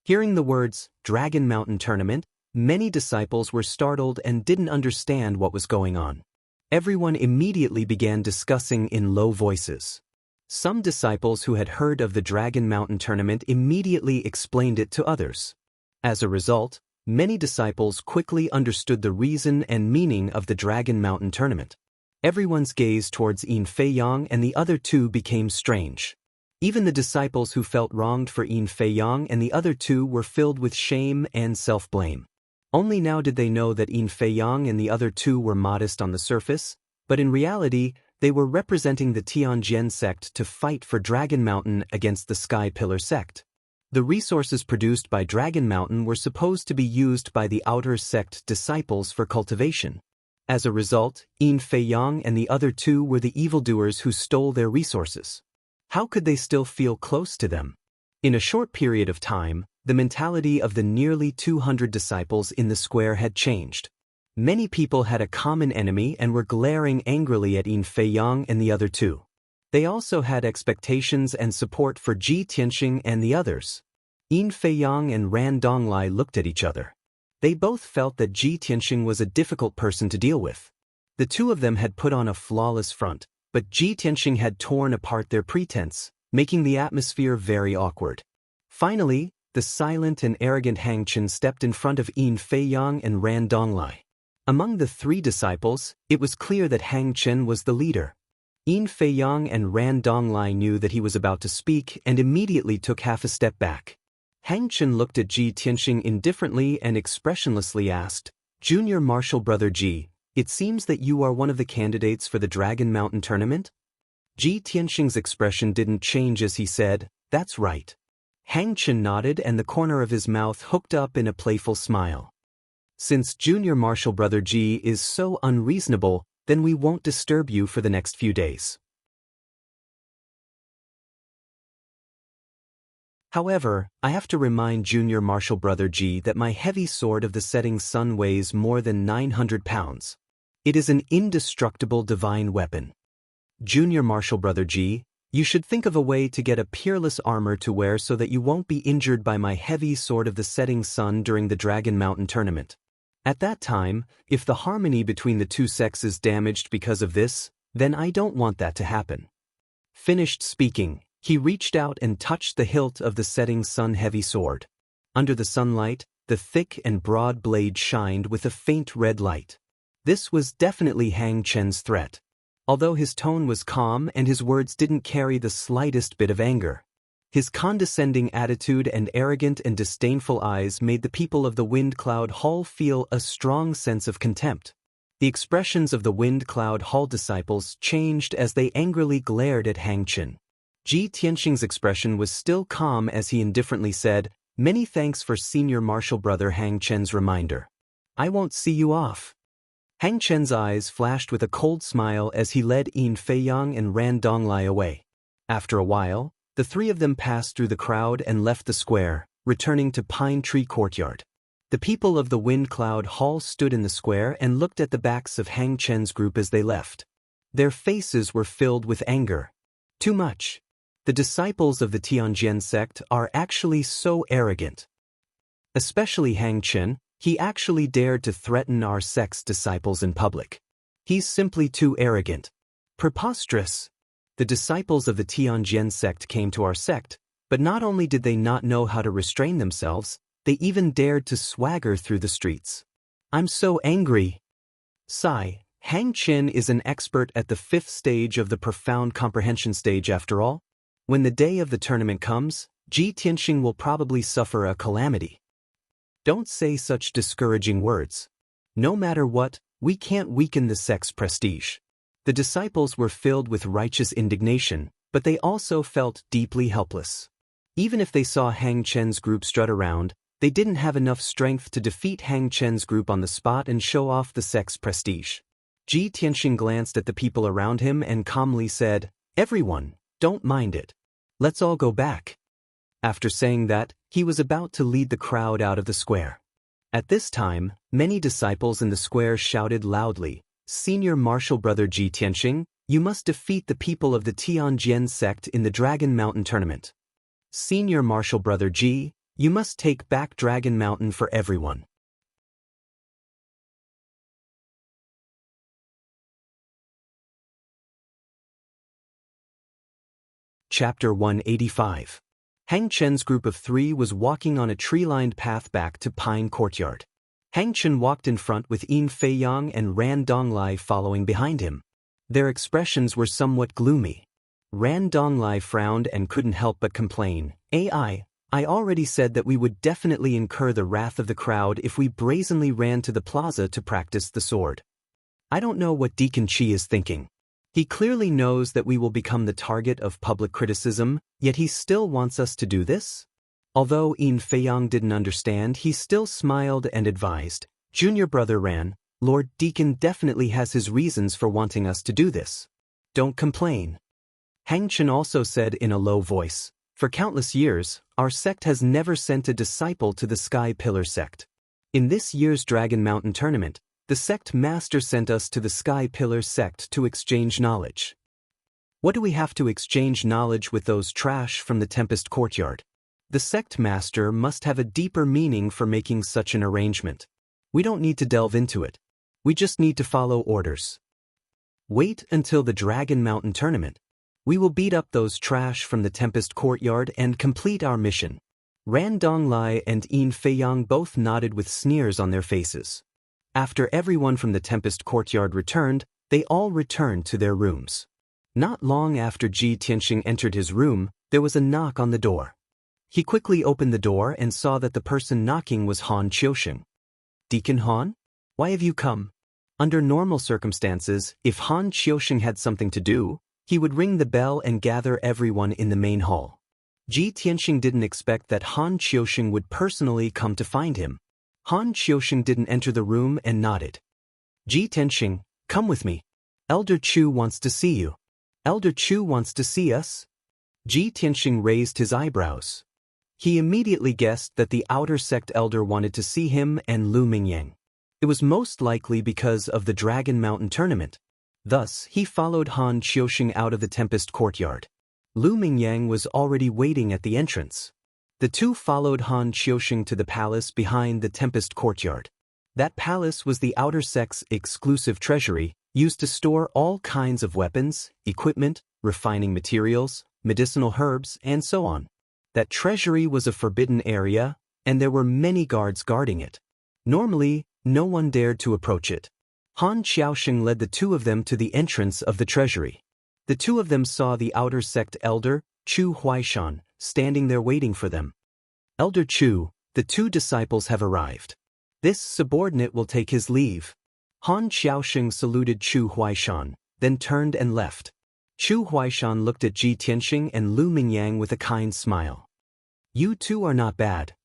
Hearing the words, Dragon Mountain Tournament, many disciples were startled and didn't understand what was going on. Everyone immediately began discussing in low voices. Some disciples who had heard of the Dragon Mountain Tournament immediately explained it to others. As a result, many disciples quickly understood the reason and meaning of the Dragon Mountain Tournament. Everyone's gaze towards Yin Feiyang and the other two became strange. Even the disciples who felt wronged for Yin Feiyang and the other two were filled with shame and self-blame. Only now did they know that Yin Feiyang and the other two were modest on the surface, but in reality, they were representing the Tianjin sect to fight for Dragon Mountain against the Sky Pillar sect. The resources produced by Dragon Mountain were supposed to be used by the outer sect disciples for cultivation. As a result, Yin Feiyang and the other two were the evildoers who stole their resources. How could they still feel close to them? In a short period of time, the mentality of the nearly 200 disciples in the square had changed. Many people had a common enemy and were glaring angrily at Yin Feiyang and the other two. They also had expectations and support for Ji Tianxing and the others. Yin Feiyang and Ran Donglai looked at each other. They both felt that Ji Tianxing was a difficult person to deal with. The two of them had put on a flawless front, but Ji Tianxing had torn apart their pretense, making the atmosphere very awkward. Finally, the silent and arrogant Hang Chen stepped in front of Yin Feiyang and Ran Donglai. Among the three disciples, it was clear that Hang Chen was the leader. Yin Feiyang and Ran Donglai knew that he was about to speak and immediately took half a step back. Hang Chen looked at Ji Tianxing indifferently and expressionlessly asked, "Junior Martial Brother Ji, it seems that you are one of the candidates for the Dragon Mountain Tournament?" Ji Tianxing's expression didn't change as he said, "That's right." Hang Chen nodded and the corner of his mouth hooked up in a playful smile. "Since Junior Martial Brother Ji is so unreasonable, then we won't disturb you for the next few days." However, I have to remind Junior Martial Brother Ji that my heavy sword of the setting sun weighs more than 900 pounds. It is an indestructible divine weapon. Junior Martial Brother Ji, you should think of a way to get a peerless armor to wear so that you won't be injured by my heavy sword of the setting sun during the Dragon Mountain tournament. At that time, if the harmony between the two sects is damaged because of this, then I don't want that to happen. Finished speaking, he reached out and touched the hilt of the setting sun heavy sword. Under the sunlight, the thick and broad blade shined with a faint red light. This was definitely Hang Chen's threat. Although his tone was calm and his words didn't carry the slightest bit of anger. His condescending attitude and arrogant and disdainful eyes made the people of the Wind Cloud Hall feel a strong sense of contempt. The expressions of the Wind Cloud Hall disciples changed as they angrily glared at Hang Chen. Ji Tianxing's expression was still calm as he indifferently said, "Many thanks for Senior Martial Brother Hang Chen's reminder. I won't see you off." Hang Chen's eyes flashed with a cold smile as he led Yin Feiyang and Ran Donglai away. After a while, the three of them passed through the crowd and left the square, returning to Pine Tree Courtyard. The people of the Wind Cloud Hall stood in the square and looked at the backs of Hang Chen's group as they left. Their faces were filled with anger. Too much. The disciples of the Tianjin sect are actually so arrogant. Especially Hang Chen, he actually dared to threaten our sect's disciples in public. He's simply too arrogant. Preposterous. The disciples of the Tianjin sect came to our sect, but not only did they not know how to restrain themselves, they even dared to swagger through the streets. I'm so angry. Sigh, Hang Chen is an expert at the 5th stage of the profound comprehension stage after all. When the day of the tournament comes, Ji Tianxing will probably suffer a calamity. Don't say such discouraging words. No matter what, we can't weaken the sect's prestige. The disciples were filled with righteous indignation, but they also felt deeply helpless. Even if they saw Hang Chen's group strut around, they didn't have enough strength to defeat Hang Chen's group on the spot and show off the sect's prestige. Ji Tianxing glanced at the people around him and calmly said, Everyone, don't mind it. Let's all go back. After saying that, he was about to lead the crowd out of the square. At this time, many disciples in the square shouted loudly, "Senior Martial Brother Ji Tianxing, you must defeat the people of the Tianjian sect in the Dragon Mountain tournament. Senior Martial Brother Ji, you must take back Dragon Mountain for everyone." Chapter 185. Hang Chen's group of 3 was walking on a tree-lined path back to Pine Courtyard. Hang Chen walked in front with Yin Feiyang and Ran Donglai following behind him. Their expressions were somewhat gloomy. Ran Donglai frowned and couldn't help but complain, I already said that we would definitely incur the wrath of the crowd if we brazenly ran to the plaza to practice the sword. I don't know what Deacon Qi is thinking. He clearly knows that we will become the target of public criticism, yet he still wants us to do this? Although Yin Feiyang didn't understand, he still smiled and advised, "Junior Brother Ran, Lord Deacon definitely has his reasons for wanting us to do this. Don't complain." Hang Chen also said in a low voice, "For countless years, our sect has never sent a disciple to the Sky Pillar sect. In this year's Dragon Mountain tournament, the sect master sent us to the Sky Pillar sect to exchange knowledge. What do we have to exchange knowledge with those trash from the Tempest Courtyard? The sect master must have a deeper meaning for making such an arrangement. We don't need to delve into it. We just need to follow orders. Wait until the Dragon Mountain tournament. We will beat up those trash from the Tempest Courtyard and complete our mission." Ran Donglai and Yin Feiyang both nodded with sneers on their faces. After everyone from the Tempest Courtyard returned, they all returned to their rooms. Not long after Ji Tianxing entered his room, there was a knock on the door. He quickly opened the door and saw that the person knocking was Han Qiusheng. "Deacon Han? Why have you come?" Under normal circumstances, if Han Qiusheng had something to do, he would ring the bell and gather everyone in the main hall. Ji Tianxing didn't expect that Han Qiusheng would personally come to find him. Han Qiusheng didn't enter the room and nodded. "Ji Tianxing, come with me. Elder Chu wants to see you." "Elder Chu wants to see us?" Ji Tianxing raised his eyebrows. He immediately guessed that the outer sect elder wanted to see him and Lu Mingyang. It was most likely because of the Dragon Mountain tournament. Thus, he followed Han Qiusheng out of the Tempest Courtyard. Lu Mingyang was already waiting at the entrance. The two followed Han Qiusheng to the palace behind the Tempest Courtyard. That palace was the outer sect's exclusive treasury, used to store all kinds of weapons, equipment, refining materials, medicinal herbs, and so on. That treasury was a forbidden area, and there were many guards guarding it. Normally, no one dared to approach it. Han Qiusheng led the two of them to the entrance of the treasury. The two of them saw the outer sect elder, Chu Huaishan, standing there waiting for them. "Elder Chu, the two disciples have arrived. This subordinate will take his leave." Han Qiusheng saluted Chu Huaishan, then turned and left. Chu Huaishan looked at Ji Tianxing and Lu Mingyang with a kind smile. "You two are not bad.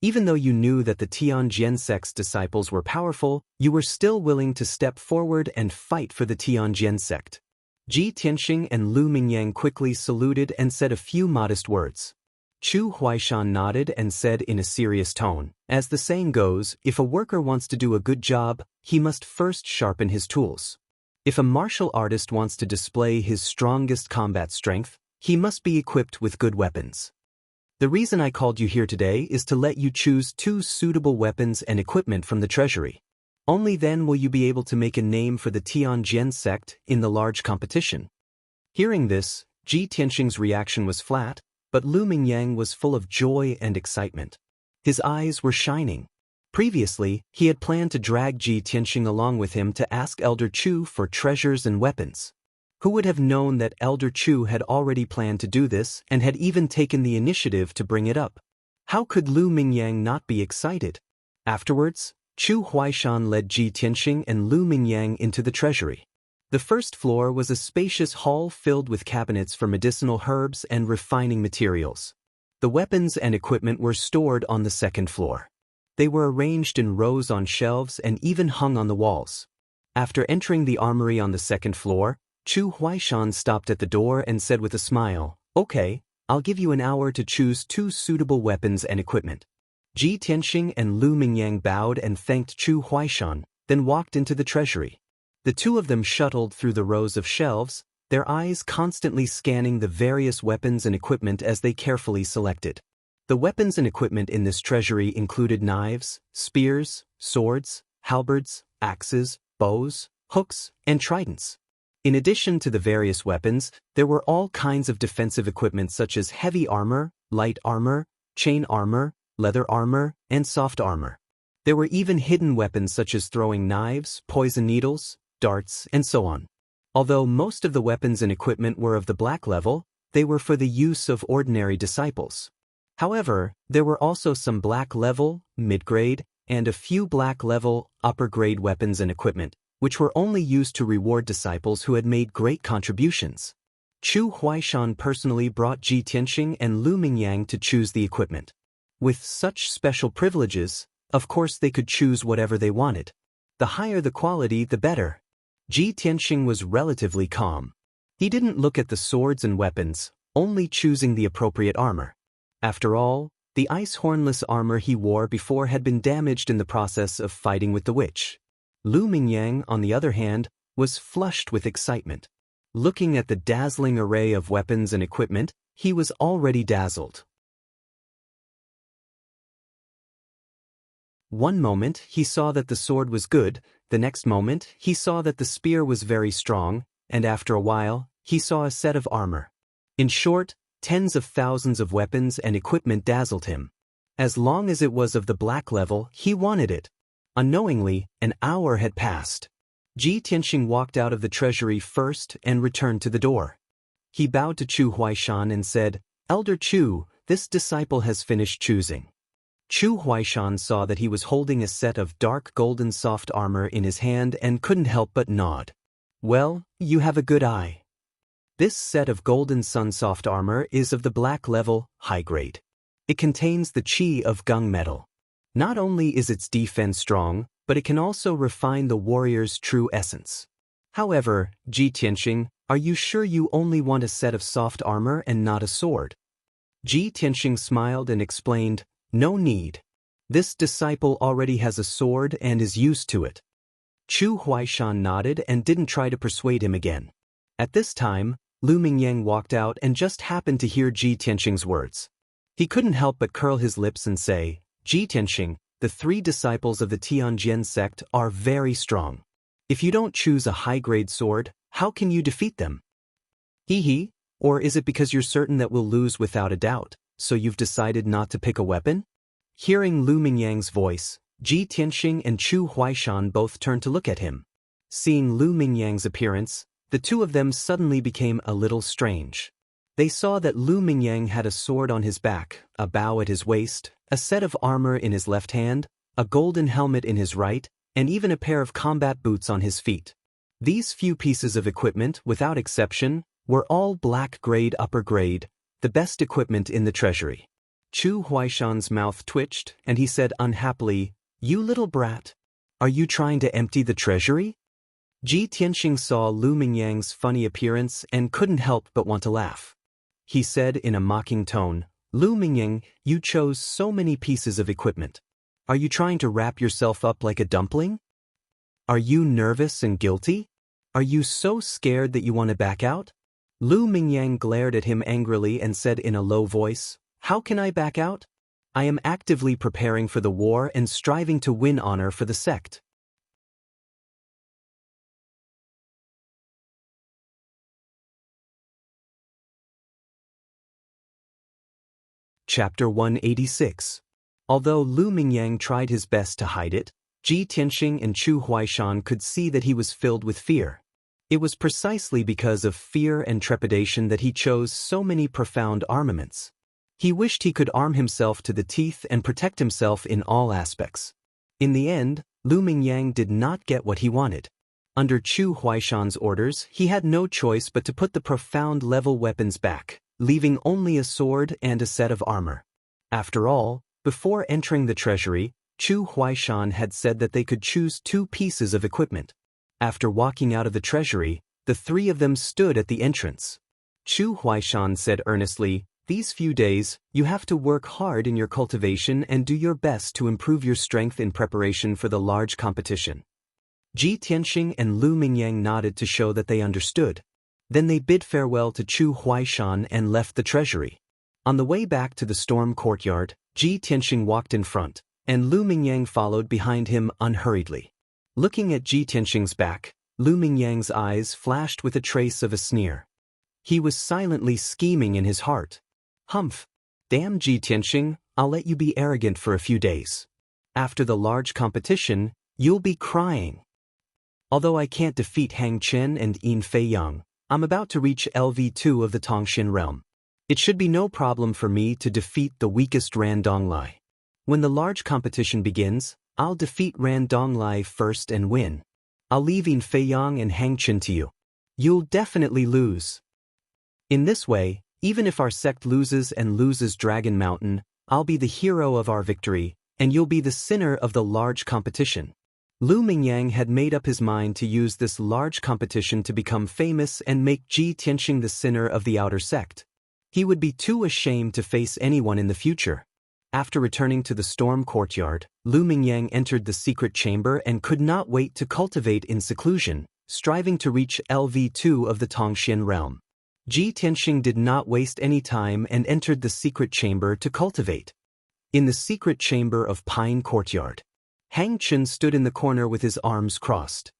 Even though you knew that the Tianjian sect's disciples were powerful, you were still willing to step forward and fight for the Tianjian sect." Ji Tianxing and Lu Mingyang quickly saluted and said a few modest words. Chu Huaishan nodded and said in a serious tone, "As the saying goes, if a worker wants to do a good job, he must first sharpen his tools. If a martial artist wants to display his strongest combat strength, he must be equipped with good weapons. The reason I called you here today is to let you choose 2 suitable weapons and equipment from the treasury. Only then will you be able to make a name for the Tianjian sect in the large competition." Hearing this, Ji Tianxing's reaction was flat, but Lu Mingyang was full of joy and excitement. His eyes were shining. Previously, he had planned to drag Ji Tianxing along with him to ask Elder Chu for treasures and weapons. Who would have known that Elder Chu had already planned to do this and had even taken the initiative to bring it up? How could Lu Mingyang not be excited? Afterwards, Chu Huaishan led Ji Tianxing and Lu Mingyang into the treasury. The first floor was a spacious hall filled with cabinets for medicinal herbs and refining materials. The weapons and equipment were stored on the second floor. They were arranged in rows on shelves and even hung on the walls. After entering the armory on the second floor, Chu Huaishan stopped at the door and said with a smile, "Okay, I'll give you an hour to choose 2 suitable weapons and equipment." Ji Tianxing and Lu Mingyang bowed and thanked Chu Huaishan, then walked into the treasury. The two of them shuttled through the rows of shelves, their eyes constantly scanning the various weapons and equipment as they carefully selected. The weapons and equipment in this treasury included knives, spears, swords, halberds, axes, bows, hooks, and tridents. In addition to the various weapons, there were all kinds of defensive equipment such as heavy armor, light armor, chain armor, leather armor, and soft armor. There were even hidden weapons such as throwing knives, poison needles, darts, and so on. Although most of the weapons and equipment were of the black level, they were for the use of ordinary disciples. However, there were also some black level, mid-grade, and a few black level, upper-grade weapons and equipment, which were only used to reward disciples who had made great contributions. Chu Huaishan personally brought Ji Tianxing and Lu Mingyang to choose the equipment. With such special privileges, of course they could choose whatever they wanted. The higher the quality, the better. Ji Tianxing was relatively calm. He didn't look at the swords and weapons, only choosing the appropriate armor. After all, the ice-hornless armor he wore before had been damaged in the process of fighting with the witch. Lu Mingyang, on the other hand, was flushed with excitement. Looking at the dazzling array of weapons and equipment, he was already dazzled. One moment, he saw that the sword was good, the next moment, he saw that the spear was very strong, and after a while, he saw a set of armor. In short, tens of thousands of weapons and equipment dazzled him. As long as it was of the black level, he wanted it. Unknowingly, an hour had passed. Ji Tianxing walked out of the treasury first and returned to the door. He bowed to Chu Huaishan and said, "Elder Chu, this disciple has finished choosing." Chu Huaishan saw that he was holding a set of dark golden soft armor in his hand and couldn't help but nod. "Well, you have a good eye." This set of golden sun soft armor is of the black level, high grade. It contains the qi of gung metal. Not only is its defense strong, but it can also refine the warrior's true essence. However, Ji Tianxing, are you sure you only want a set of soft armor and not a sword? Ji Tianxing smiled and explained, "No need. This disciple already has a sword and is used to it." Chu Huaishan nodded and didn't try to persuade him again. At this time, Lu Mingyang walked out and just happened to hear Ji Tianxing's words. He couldn't help but curl his lips and say, "Ji Tianxing, the 3 disciples of the Tianjian sect are very strong. If you don't choose a high-grade sword, how can you defeat them?" Hee, or is it because you're certain that we'll lose without a doubt, so you've decided not to pick a weapon? Hearing Lu Mingyang's voice, Ji Tianxing and Chu Huaishan both turned to look at him. Seeing Lu Mingyang's appearance, the two of them suddenly became a little strange. They saw that Lu Mingyang had a sword on his back, a bow at his waist, a set of armor in his left hand, a golden helmet in his right, and even a pair of combat boots on his feet. These few pieces of equipment, without exception, were all black grade upper grade, the best equipment in the treasury. Chu Huaishan's mouth twitched, and he said unhappily, "You little brat. Are you trying to empty the treasury?" Ji Tianxing saw Lu Mingyang's funny appearance and couldn't help but want to laugh. He said in a mocking tone, "Lu Mingyang, you chose so many pieces of equipment. Are you trying to wrap yourself up like a dumpling? Are you nervous and guilty? Are you so scared that you want to back out?" Lu Mingyang glared at him angrily and said in a low voice, "How can I back out? I am actively preparing for the war and striving to win honor for the sect." Chapter 186. Although Lu Mingyang tried his best to hide it, Ji Tianxing and Chu Huaishan could see that he was filled with fear. It was precisely because of fear and trepidation that he chose so many profound armaments. He wished he could arm himself to the teeth and protect himself in all aspects. In the end, Lu Mingyang did not get what he wanted. Under Chu Huaishan's orders, he had no choice but to put the profound level weapons back, leaving only a sword and a set of armor. After all, before entering the treasury, Chu Huaishan had said that they could choose 2 pieces of equipment. After walking out of the treasury, the three of them stood at the entrance. Chu Huaishan said earnestly, "These few days, you have to work hard in your cultivation and do your best to improve your strength in preparation for the large competition." Ji Tianxing and Lu Mingyang nodded to show that they understood. Then they bid farewell to Chu Huaishan and left the treasury. On the way back to the storm courtyard, Ji Tianxing walked in front, and Lu Mingyang followed behind him unhurriedly. Looking at Ji Tianxing's back, Lu Mingyang's eyes flashed with a trace of a sneer. He was silently scheming in his heart. Humph! Damn Ji Tianxing, I'll let you be arrogant for a few days. After the large competition, you'll be crying. Although I can't defeat Hang Chen and Yin Fei Yang, I'm about to reach LV2 of the Tongxin realm. It should be no problem for me to defeat the weakest Ran Donglai. When the large competition begins, I'll defeat Ran Donglai first and win. I'll leave Yin Fei Yang and Hang Chen to you. You'll definitely lose. In this way, even if our sect loses and loses Dragon Mountain, I'll be the hero of our victory, and you'll be the sinner of the large competition. Lu Mingyang had made up his mind to use this large competition to become famous and make Ji Tianxing the sinner of the outer sect. He would be too ashamed to face anyone in the future. After returning to the storm courtyard, Lu Mingyang entered the secret chamber and could not wait to cultivate in seclusion, striving to reach LV2 of the Tongxin realm. Ji Tianxing did not waste any time and entered the secret chamber to cultivate. In the secret chamber of Pine Courtyard, Hang Chen stood in the corner with his arms crossed.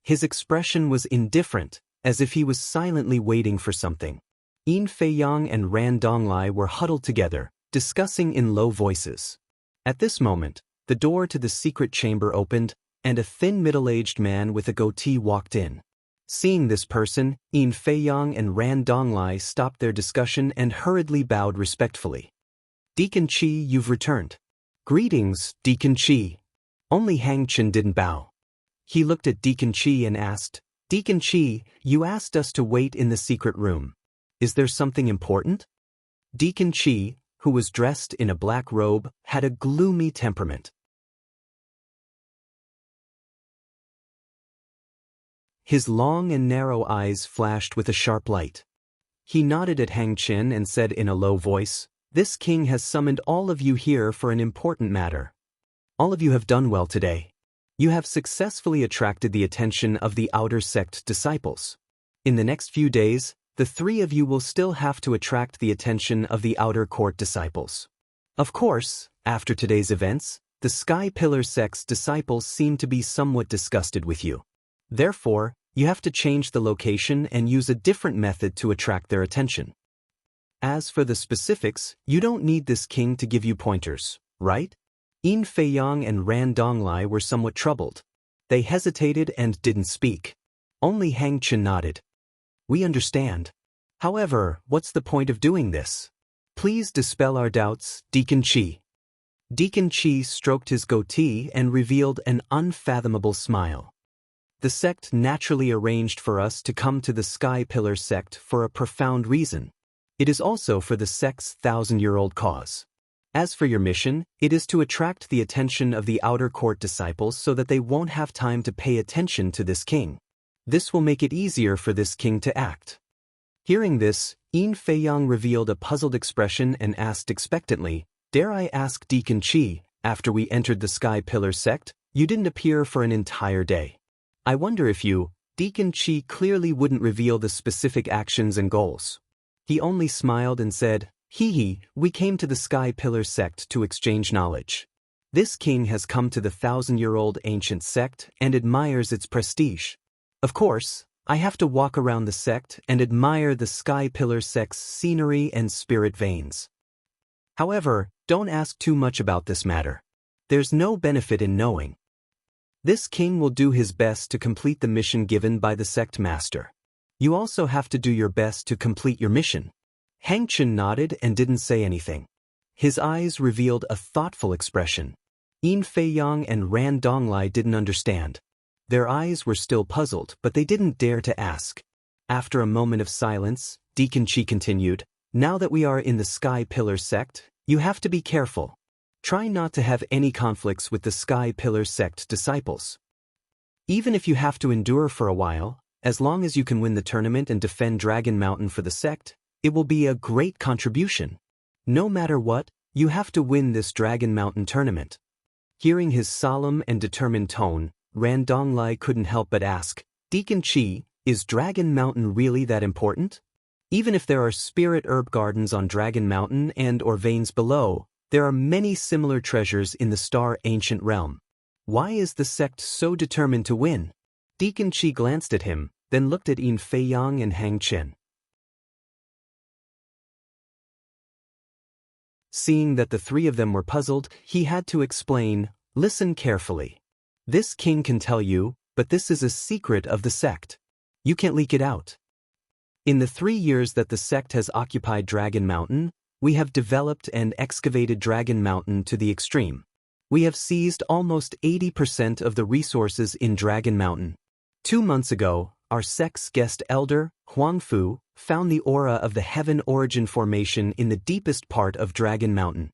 His expression was indifferent, as if he was silently waiting for something. Yin Fei Yang and Ran Donglai were huddled together, discussing in low voices. At this moment, the door to the secret chamber opened, and a thin middle-aged man with a goatee walked in. Seeing this person, Yin Fei Yang and Ran Donglai stopped their discussion and hurriedly bowed respectfully. "Deacon Qi, you've returned." "Greetings, Deacon Qi." Only Hang Chen didn't bow. He looked at Deacon Qi and asked, "Deacon Qi, you asked us to wait in the secret room. Is there something important?" Deacon Qi, who was dressed in a black robe, had a gloomy temperament. His long and narrow eyes flashed with a sharp light. He nodded at Hang Chen and said in a low voice, "This king has summoned all of you here for an important matter. All of you have done well today. You have successfully attracted the attention of the outer sect disciples. In the next few days, the three of you will still have to attract the attention of the outer court disciples. Of course, after today's events, the Sky Pillar sect's disciples seem to be somewhat disgusted with you. Therefore, you have to change the location and use a different method to attract their attention. As for the specifics, you don't need this king to give you pointers, right?" Yin Fei Yang and Ran Donglai were somewhat troubled. They hesitated and didn't speak. Only Hang Chen nodded. "We understand. However, what's the point of doing this? Please dispel our doubts, Deacon Qi." Deacon Qi stroked his goatee and revealed an unfathomable smile. "The sect naturally arranged for us to come to the Sky Pillar sect for a profound reason. It is also for the sect's 1,000-year-old cause. As for your mission, it is to attract the attention of the outer court disciples so that they won't have time to pay attention to this king. This will make it easier for this king to act." Hearing this, Yin Fei Yang revealed a puzzled expression and asked expectantly, "Dare I ask, Deacon Qi, after we entered the Sky Pillar sect, you didn't appear for an entire day. I wonder if you..." Deacon Qi clearly wouldn't reveal the specific actions and goals. He only smiled and said, "Hee, we came to the Sky Pillar sect to exchange knowledge. This king has come to the 1,000-year-old ancient sect and admires its prestige. Of course, I have to walk around the sect and admire the Sky Pillar sect's scenery and spirit veins. However, don't ask too much about this matter. There's no benefit in knowing. This king will do his best to complete the mission given by the sect master. You also have to do your best to complete your mission." Hang Chen nodded and didn't say anything. His eyes revealed a thoughtful expression. Yin Fei Yang and Ran Donglai didn't understand. Their eyes were still puzzled, but they didn't dare to ask. After a moment of silence, Deacon Qi continued, "Now that we are in the Sky Pillar sect, you have to be careful. Try not to have any conflicts with the Sky Pillar sect disciples." Even if you have to endure for a while, as long as you can win the tournament and defend Dragon Mountain for the sect, it will be a great contribution. No matter what, you have to win this Dragon Mountain tournament. Hearing his solemn and determined tone, Ran Donglai couldn't help but ask, Deacon Chi, is Dragon Mountain really that important? Even if there are spirit herb gardens on Dragon Mountain and or veins below, there are many similar treasures in the Star Ancient Realm. Why is the sect so determined to win? Deacon Chi glanced at him, then looked at Yin Feiyang and Hang Chen. Seeing that the three of them were puzzled, he had to explain, listen carefully. This king can tell you, but this is a secret of the sect. You can't leak it out. In the 3 years that the sect has occupied Dragon Mountain, we have developed and excavated Dragon Mountain to the extreme. We have seized almost 80% of the resources in Dragon Mountain. 2 months ago, our sect's guest elder, Huang Fu, found the aura of the Heaven Origin Formation in the deepest part of Dragon Mountain.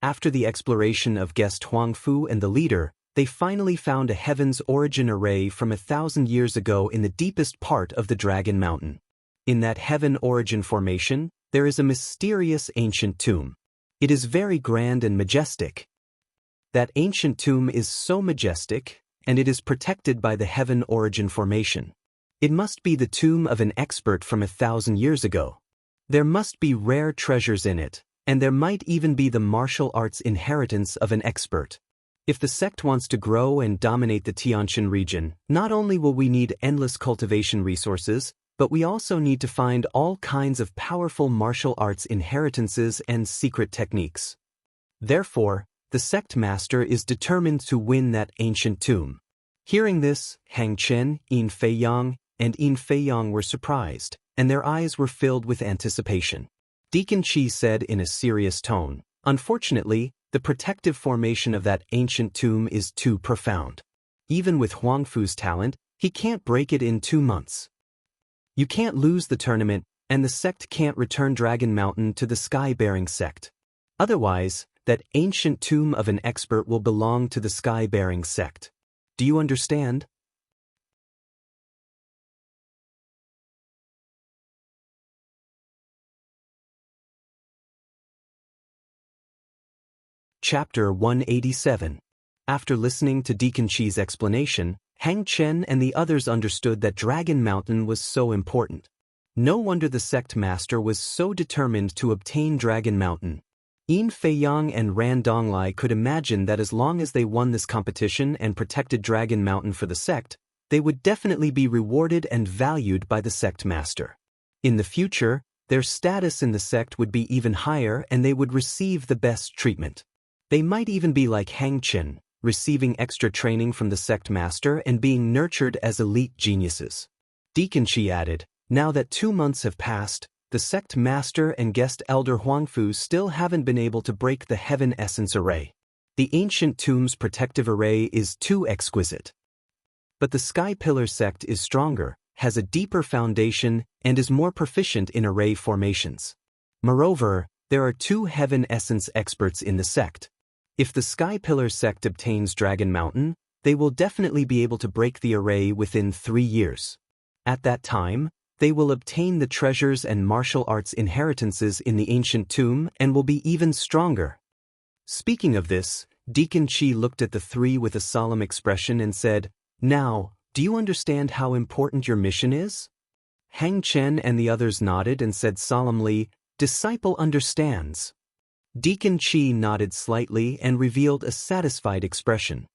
After the exploration of guest Huang Fu and the leader, they finally found a Heaven's Origin array from 1,000 years ago in the deepest part of the Dragon Mountain. In that Heaven Origin Formation, there is a mysterious ancient tomb. It is very grand and majestic. That ancient tomb is so majestic, and it is protected by the Heaven Origin Formation. It must be the tomb of an expert from 1,000 years ago. There must be rare treasures in it, and there might even be the martial arts inheritance of an expert. If the sect wants to grow and dominate the Tianshan region, not only will we need endless cultivation resources, but we also need to find all kinds of powerful martial arts inheritances and secret techniques. Therefore, the sect master is determined to win that ancient tomb. Hearing this, Hang Chen, Yin Feiyang, and Yin Feiyang were surprised, and their eyes were filled with anticipation. Deacon Chi said in a serious tone, unfortunately, the protective formation of that ancient tomb is too profound. Even with Huang Fu's talent, he can't break it in 2 months. You can't lose the tournament, and the sect can't return Dragon Mountain to the Sky-Bearing sect. Otherwise, that ancient tomb of an expert will belong to the Sky-Bearing sect. Do you understand? Chapter 187. After listening to Deacon Chi's explanation, Hang Chen and the others understood that Dragon Mountain was so important. No wonder the sect master was so determined to obtain Dragon Mountain. Yin Feiyang and Ran Donglai could imagine that as long as they won this competition and protected Dragon Mountain for the sect, they would definitely be rewarded and valued by the sect master. In the future, their status in the sect would be even higher and they would receive the best treatment. They might even be like Hang Chen, receiving extra training from the sect master and being nurtured as elite geniuses. Deacon Chi added, now that 2 months have passed, the sect master and guest elder Huang Fu still haven't been able to break the Heaven Essence Array. The ancient tomb's protective array is too exquisite. But the Sky Pillar sect is stronger, has a deeper foundation, and is more proficient in array formations. Moreover, there are 2 Heaven Essence experts in the sect. If the Sky Pillar sect obtains Dragon Mountain, they will definitely be able to break the array within 3 years. At that time, they will obtain the treasures and martial arts inheritances in the ancient tomb and will be even stronger. Speaking of this, Deacon Chi looked at the 3 with a solemn expression and said, now, do you understand how important your mission is? Hang Chen and the others nodded and said solemnly, disciple understands. Deacon Chi nodded slightly and revealed a satisfied expression.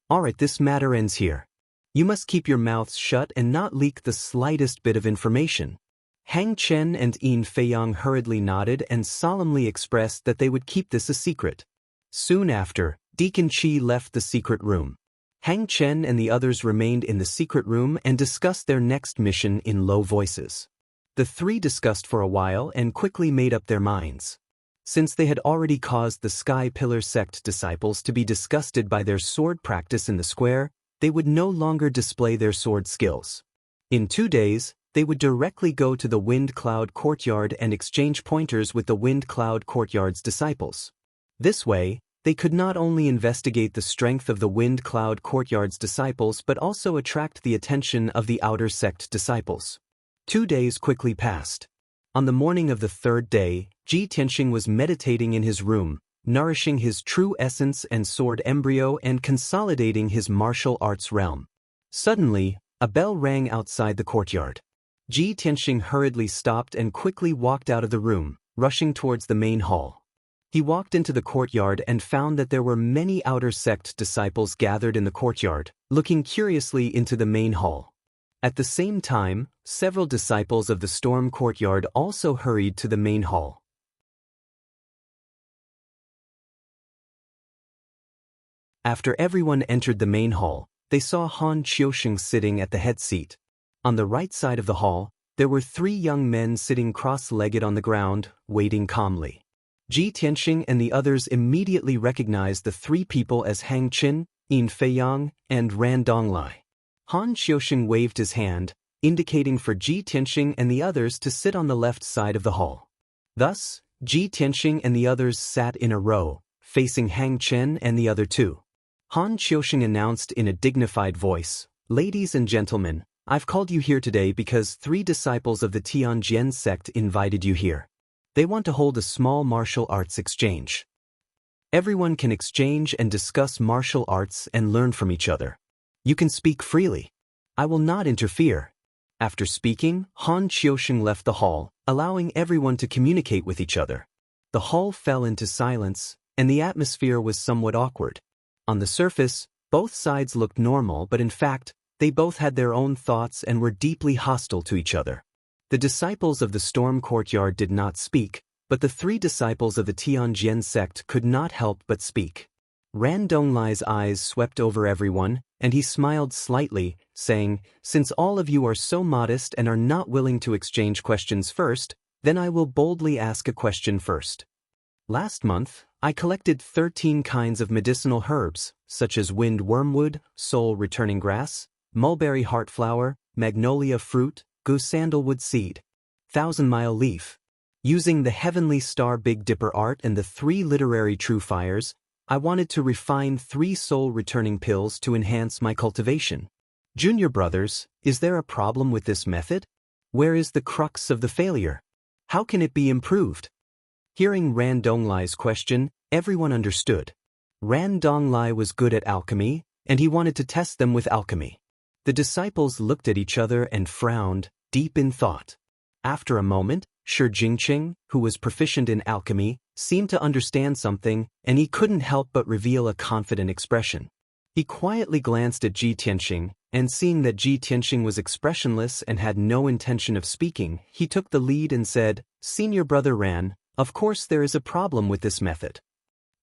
Alright, this matter ends here. You must keep your mouths shut and not leak the slightest bit of information. Hang Chen and Yin Feiyang hurriedly nodded and solemnly expressed that they would keep this a secret. Soon after, Deacon Chi left the secret room. Hang Chen and the others remained in the secret room and discussed their next mission in low voices. The 3 discussed for a while and quickly made up their minds. Since they had already caused the Sky Pillar sect disciples to be disgusted by their sword practice in the square, they would no longer display their sword skills. In 2 days, they would directly go to the Wind Cloud Courtyard and exchange pointers with the Wind Cloud Courtyard's disciples. This way, they could not only investigate the strength of the Wind Cloud Courtyard's disciples but also attract the attention of the outer sect disciples. 2 days quickly passed. On the morning of the third day, Ji Tianxing was meditating in his room, nourishing his true essence and sword embryo and consolidating his martial arts realm. Suddenly, a bell rang outside the courtyard. Ji Tianxing hurriedly stopped and quickly walked out of the room, rushing towards the main hall. He walked into the courtyard and found that there were many outer sect disciples gathered in the courtyard, looking curiously into the main hall. At the same time, several disciples of the Storm Courtyard also hurried to the main hall. After everyone entered the main hall, they saw Han Qiusheng sitting at the head seat. On the right side of the hall, there were 3 young men sitting cross-legged on the ground, waiting calmly. Ji Tianxing and the others immediately recognized the 3 people as Hang Qin, Yin Feiyang, and Ran Donglai. Han Qiusheng waved his hand, indicating for Ji Tianxing and the others to sit on the left side of the hall. Thus, Ji Tianxing and the others sat in a row, facing Hang Qin and the other 2. Han Qiusheng announced in a dignified voice, "Ladies and gentlemen, I've called you here today because 3 disciples of the Tianjian sect invited you here. They want to hold a small martial arts exchange. Everyone can exchange and discuss martial arts and learn from each other. You can speak freely. I will not interfere." After speaking, Han Qiusheng left the hall, allowing everyone to communicate with each other. The hall fell into silence, and the atmosphere was somewhat awkward. On the surface, both sides looked normal, but in fact, they both had their own thoughts and were deeply hostile to each other. The disciples of the Storm Courtyard did not speak, but the 3 disciples of the Tianjian sect could not help but speak. Ran Donglai's eyes swept over everyone, and he smiled slightly, saying, "Since all of you are so modest and are not willing to exchange questions first, then I will boldly ask a question first. Last month, I collected 13 kinds of medicinal herbs, such as wind wormwood, soul-returning grass, mulberry heartflower, magnolia fruit, goose sandalwood seed, 1,000-mile leaf. Using the Heavenly Star Big Dipper art and the 3 literary true fires, I wanted to refine 3 soul-returning pills to enhance my cultivation. Junior brothers, is there a problem with this method? Where is the crux of the failure? How can it be improved?" Hearing Ran Donglai's question, everyone understood. Ran Donglai was good at alchemy, and he wanted to test them with alchemy. The disciples looked at each other and frowned, deep in thought. After a moment, Shi Jingqing, who was proficient in alchemy, seemed to understand something, and he couldn't help but reveal a confident expression. He quietly glanced at Ji Tianxing, and seeing that Ji Tianxing was expressionless and had no intention of speaking, he took the lead and said, "Senior brother Ran, of course there is a problem with this method.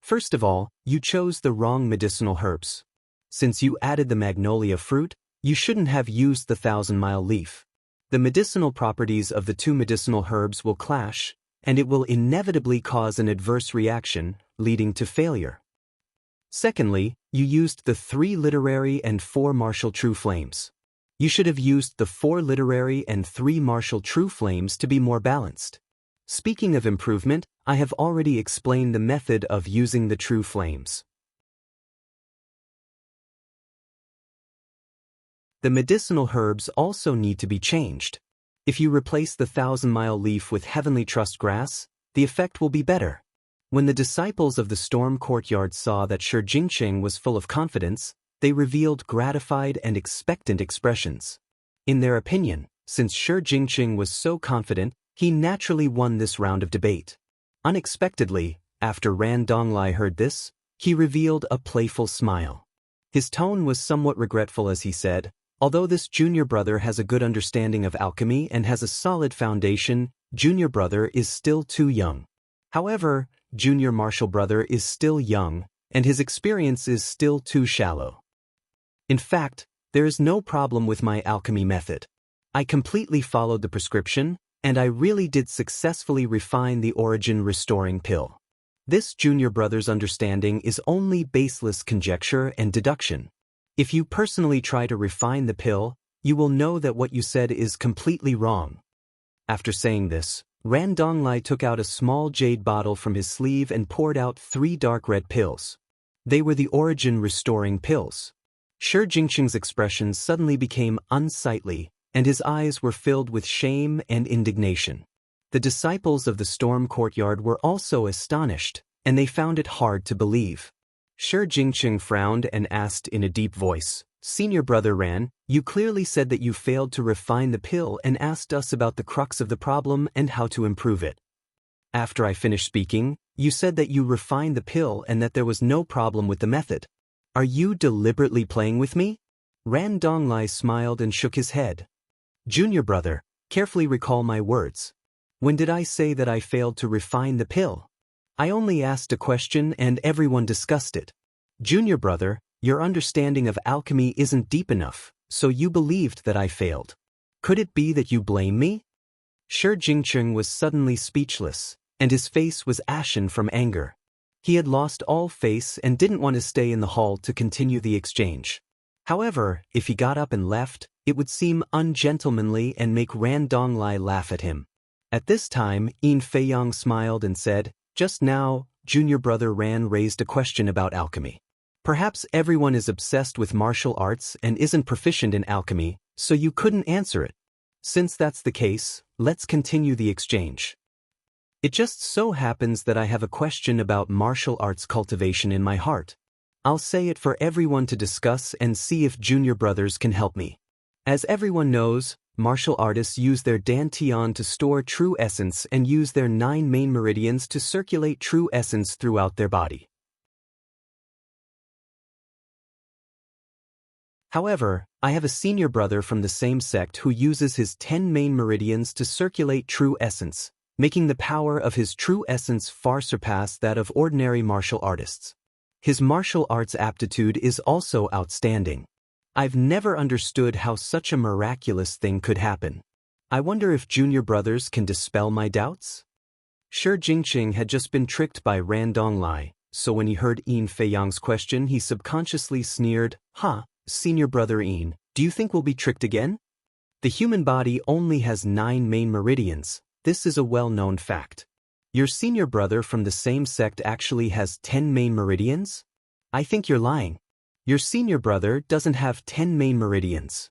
First of all, you chose the wrong medicinal herbs. Since you added the magnolia fruit, you shouldn't have used the 1,000-mile leaf. The medicinal properties of the 2 medicinal herbs will clash, and it will inevitably cause an adverse reaction, leading to failure. Secondly, you used the 3 literary and 4 martial true flames. You should have used the 4 literary and 3 martial true flames to be more balanced. Speaking of improvement, I have already explained the method of using the true flames. The medicinal herbs also need to be changed. If you replace the 1,000-mile leaf with heavenly trust grass, the effect will be better." When the disciples of the Storm Courtyard saw that Shi Jingqing was full of confidence, they revealed gratified and expectant expressions. In their opinion, since Shi Jingqing was so confident, he naturally won this round of debate. Unexpectedly, after Ran Donglai heard this, he revealed a playful smile. His tone was somewhat regretful as he said, "Although this junior brother has a good understanding of alchemy and has a solid foundation, junior brother is still too young. However, junior martial brother is still young, and his experience is still too shallow. In fact, there is no problem with my alchemy method. I completely followed the prescription, and I really did successfully refine the origin-restoring pill. This junior brother's understanding is only baseless conjecture and deduction. If you personally try to refine the pill, you will know that what you said is completely wrong." After saying this, Ran Donglai took out a small jade bottle from his sleeve and poured out 3 dark red pills. They were the origin-restoring pills. Shi Jingqing's expression suddenly became unsightly, and his eyes were filled with shame and indignation. The disciples of the storm courtyard were also astonished, and they found it hard to believe. Shi Jingqing frowned and asked in a deep voice, "Senior brother Ran, you clearly said that you failed to refine the pill and asked us about the crux of the problem and how to improve it. After I finished speaking, you said that you refined the pill and that there was no problem with the method. Are you deliberately playing with me?" Ran Donglai smiled and shook his head. "Junior brother, carefully recall my words. When did I say that I failed to refine the pill? I only asked a question and everyone discussed it. Junior brother, your understanding of alchemy isn't deep enough, so you believed that I failed. Could it be that you blame me?" Shi Jingqing was suddenly speechless, and his face was ashen from anger. He had lost all face and didn't want to stay in the hall to continue the exchange. However, if he got up and left, it would seem ungentlemanly and make Ran Donglai laugh at him. At this time, Yin Feiyang smiled and said, "Just now, junior brother Ran raised a question about alchemy. Perhaps everyone is obsessed with martial arts and isn't proficient in alchemy, so you couldn't answer it. Since that's the case, let's continue the exchange. It just so happens that I have a question about martial arts cultivation in my heart. I'll say it for everyone to discuss and see if junior brothers can help me. As everyone knows, martial artists use their dantian to store true essence and use their 9 main meridians to circulate true essence throughout their body. However, I have a senior brother from the same sect who uses his 10 main meridians to circulate true essence, making the power of his true essence far surpass that of ordinary martial artists. His martial arts aptitude is also outstanding. I've never understood how such a miraculous thing could happen. I wonder if junior brothers can dispel my doubts?" Shi Jingqing had just been tricked by Ran Donglai, so when he heard Yin Feiyang's question he subconsciously sneered, "Huh, senior brother Yin, do you think we'll be tricked again? The human body only has 9 main meridians, this is a well-known fact. Your senior brother from the same sect actually has 10 main meridians? I think you're lying. Your senior brother doesn't have 10 main meridians."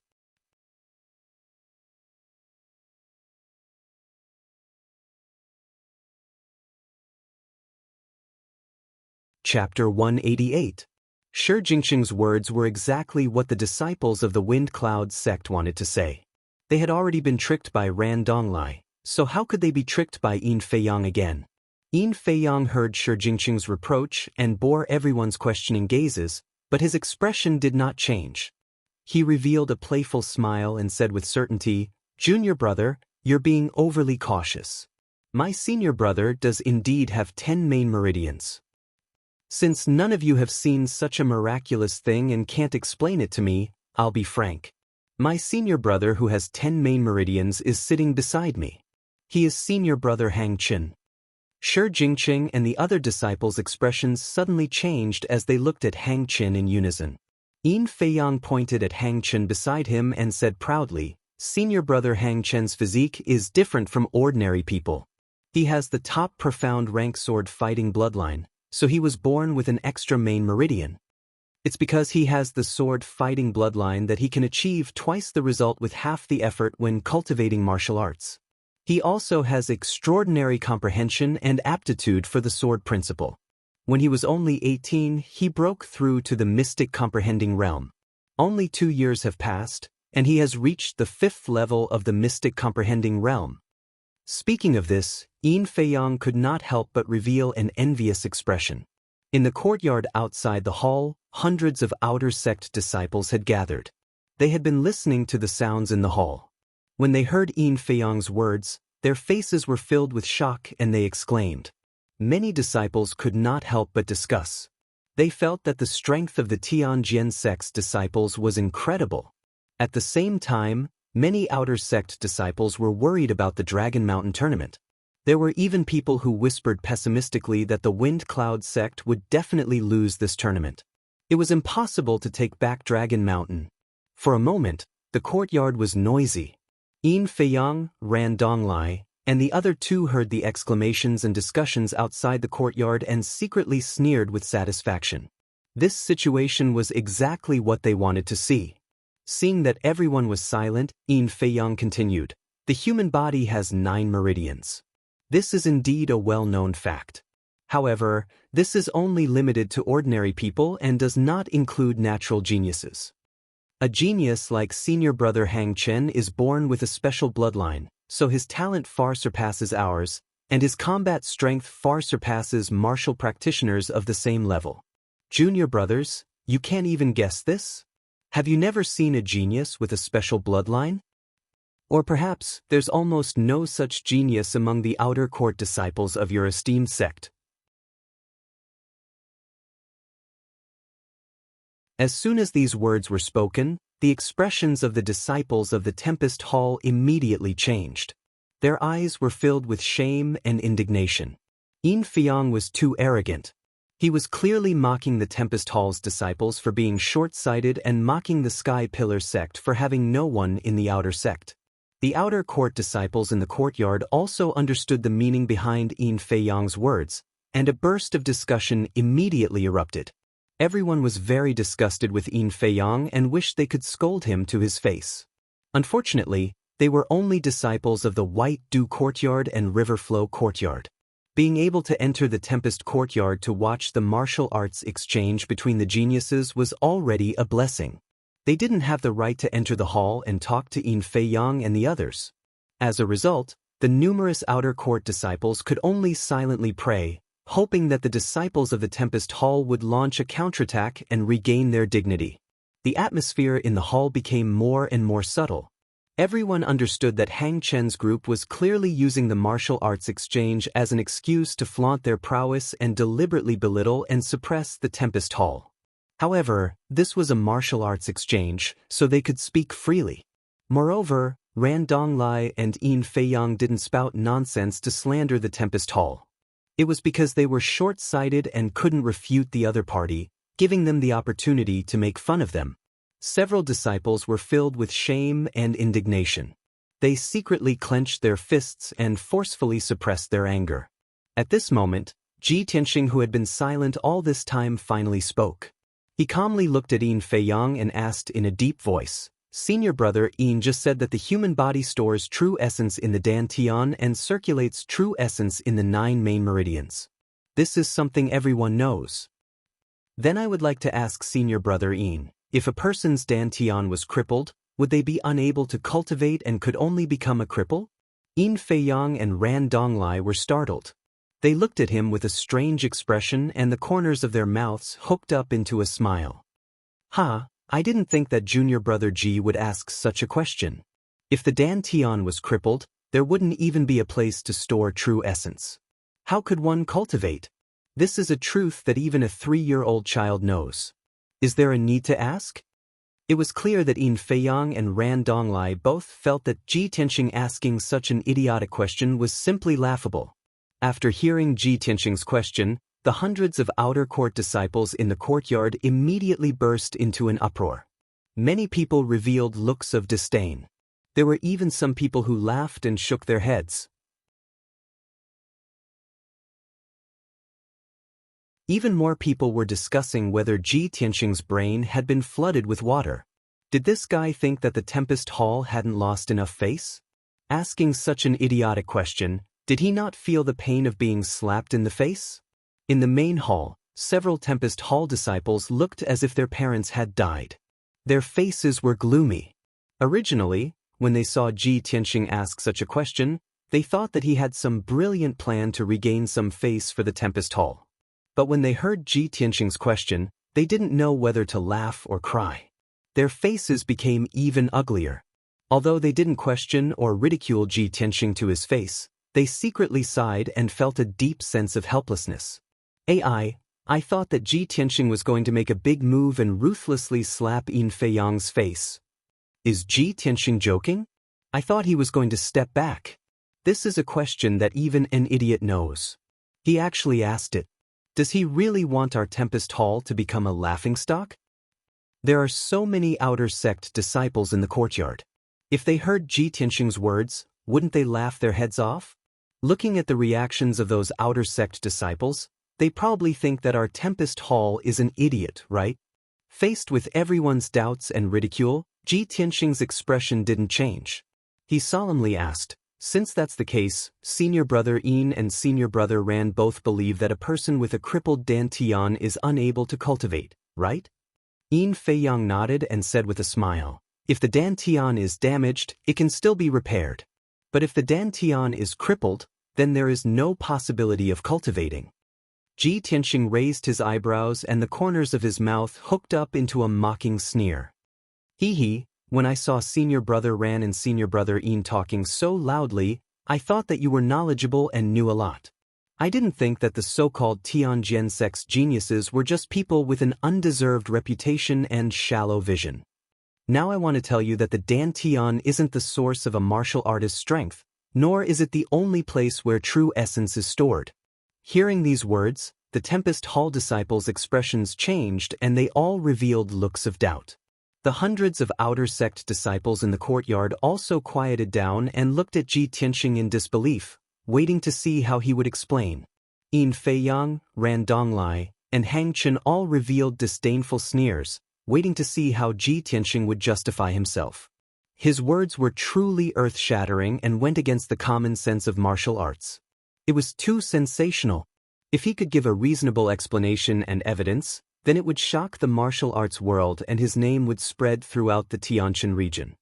Chapter 188. Shi Jingqing's words were exactly what the disciples of the Wind Cloud sect wanted to say. They had already been tricked by Ran Donglai, so how could they be tricked by Yin Feiyang again? Yin Feiyang heard Shi Jingqing's reproach and bore everyone's questioning gazes, but his expression did not change. He revealed a playful smile and said with certainty, "Junior brother, you're being overly cautious. My senior brother does indeed have 10 main meridians. Since none of you have seen such a miraculous thing and can't explain it to me, I'll be frank. My senior brother who has 10 main meridians is sitting beside me. He is senior brother Hang Chen." Shi Jingqing and the other disciples' expressions suddenly changed as they looked at Hang Chen in unison. Yin Feiyang pointed at Hang Chen beside him and said proudly, "Senior brother Hang Chen's physique is different from ordinary people. He has the top profound rank sword fighting bloodline, so he was born with an extra main meridian. It's because he has the sword fighting bloodline that he can achieve twice the result with half the effort when cultivating martial arts. He also has extraordinary comprehension and aptitude for the sword principle. When he was only 18, he broke through to the mystic comprehending realm. Only 2 years have passed, and he has reached the 5th level of the mystic comprehending realm." Speaking of this, Yin Feiyang could not help but reveal an envious expression. In the courtyard outside the hall, hundreds of outer sect disciples had gathered. They had been listening to the sounds in the hall. When they heard Yin Feiyang's words, their faces were filled with shock and they exclaimed. Many disciples could not help but discuss. They felt that the strength of the Tianjin sect's disciples was incredible. At the same time, many outer sect disciples were worried about the Dragon Mountain tournament. There were even people who whispered pessimistically that the Wind Cloud sect would definitely lose this tournament. It was impossible to take back Dragon Mountain. For a moment, the courtyard was noisy. Yin Feiyang, Ran Donglai, and the other two heard the exclamations and discussions outside the courtyard and secretly sneered with satisfaction. This situation was exactly what they wanted to see. Seeing that everyone was silent, Yin Feiyang continued, "The human body has 9 meridians. This is indeed a well-known fact. However, this is only limited to ordinary people and does not include natural geniuses. A genius like senior brother Hang Chen is born with a special bloodline, so his talent far surpasses ours, and his combat strength far surpasses martial practitioners of the same level. Junior brothers, you can't even guess this? Have you never seen a genius with a special bloodline? Or perhaps there's almost no such genius among the outer court disciples of your esteemed sect." As soon as these words were spoken, the expressions of the disciples of the Tempest Hall immediately changed. Their eyes were filled with shame and indignation. Yin Feiyang was too arrogant. He was clearly mocking the Tempest Hall's disciples for being short-sighted and mocking the Sky Pillar sect for having no one in the outer sect. The outer court disciples in the courtyard also understood the meaning behind Yin Feiyang's words, and a burst of discussion immediately erupted. Everyone was very disgusted with Yin Feiyang and wished they could scold him to his face. Unfortunately, they were only disciples of the White Dew Courtyard and River Flow Courtyard. Being able to enter the Tempest Courtyard to watch the martial arts exchange between the geniuses was already a blessing. They didn't have the right to enter the hall and talk to Yin Feiyang and the others. As a result, the numerous outer court disciples could only silently pray, hoping that the disciples of the Tempest Hall would launch a counterattack and regain their dignity. The atmosphere in the hall became more and more subtle. Everyone understood that Hang Chen's group was clearly using the martial arts exchange as an excuse to flaunt their prowess and deliberately belittle and suppress the Tempest Hall. However, this was a martial arts exchange, so they could speak freely. Moreover, Ran Donglai and Yin Feiyang didn't spout nonsense to slander the Tempest Hall. It was because they were short-sighted and couldn't refute the other party, giving them the opportunity to make fun of them. Several disciples were filled with shame and indignation. They secretly clenched their fists and forcefully suppressed their anger. At this moment, Ji Tianxing, who had been silent all this time, finally spoke. He calmly looked at Yin Feiyang and asked in a deep voice, "Senior brother, Yin just said that the human body stores true essence in the Dantian and circulates true essence in the 9 main meridians. This is something everyone knows. Then I would like to ask senior brother Yin, if a person's Dantian was crippled, would they be unable to cultivate and could only become a cripple?" Yin Feiyang and Ran Donglai were startled. They looked at him with a strange expression and the corners of their mouths hooked up into a smile. I didn't think that junior brother Ji would ask such a question. If the Dantian was crippled, there wouldn't even be a place to store true essence. How could one cultivate? This is a truth that even a 3-year-old child knows. Is there a need to ask? It was clear that Yin Feiyang and Ran Donglai both felt that Ji Tianxing asking such an idiotic question was simply laughable. After hearing Ji Tianxing's question, the hundreds of outer court disciples in the courtyard immediately burst into an uproar. Many people revealed looks of disdain. There were even some people who laughed and shook their heads. Even more people were discussing whether Ji Tianxing's brain had been flooded with water. Did this guy think that the Tempest Hall hadn't lost enough face? Asking such an idiotic question, did he not feel the pain of being slapped in the face? In the main hall, several Tempest Hall disciples looked as if their parents had died. Their faces were gloomy. Originally, when they saw Ji Tianxing ask such a question, they thought that he had some brilliant plan to regain some face for the Tempest Hall. But when they heard Ji Tianxing's question, they didn't know whether to laugh or cry. Their faces became even uglier. Although they didn't question or ridicule Ji Tianxing to his face, they secretly sighed and felt a deep sense of helplessness. I thought that Ji Tianxing was going to make a big move and ruthlessly slap Yin Feiyang's face. Is Ji Tianxing joking? I thought he was going to step back. This is a question that even an idiot knows. He actually asked it. Does he really want our Tempest Hall to become a laughingstock? There are so many outer sect disciples in the courtyard. If they heard Ji Tianxing's words, wouldn't they laugh their heads off? Looking at the reactions of those outer sect disciples, they probably think that our Tempest Hall is an idiot, right? Faced with everyone's doubts and ridicule, Ji Tianxing's expression didn't change. He solemnly asked, "Since that's the case, Senior Brother Yin and Senior Brother Ran both believe that a person with a crippled dantian is unable to cultivate, right?" Yin Feiyang nodded and said with a smile, "If the dantian is damaged, it can still be repaired. But if the dantian is crippled, then there is no possibility of cultivating." Ji Tianxing raised his eyebrows and the corners of his mouth hooked up into a mocking sneer. "Hee, when I saw Senior Brother Ran and Senior Brother Yin talking so loudly, I thought that you were knowledgeable and knew a lot. I didn't think that the so-called Tianjin sect's geniuses were just people with an undeserved reputation and shallow vision. Now I want to tell you that the dantian isn't the source of a martial artist's strength, nor is it the only place where true essence is stored." Hearing these words, the Tempest Hall disciples' expressions changed and they all revealed looks of doubt. The hundreds of outer sect disciples in the courtyard also quieted down and looked at Ji Tianxing in disbelief, waiting to see how he would explain. Yin Feiyang, Ran Donglai, and Hang Chen all revealed disdainful sneers, waiting to see how Ji Tianxing would justify himself. His words were truly earth-shattering and went against the common sense of martial arts. It was too sensational. If he could give a reasonable explanation and evidence, then it would shock the martial arts world and his name would spread throughout the Tianjin region.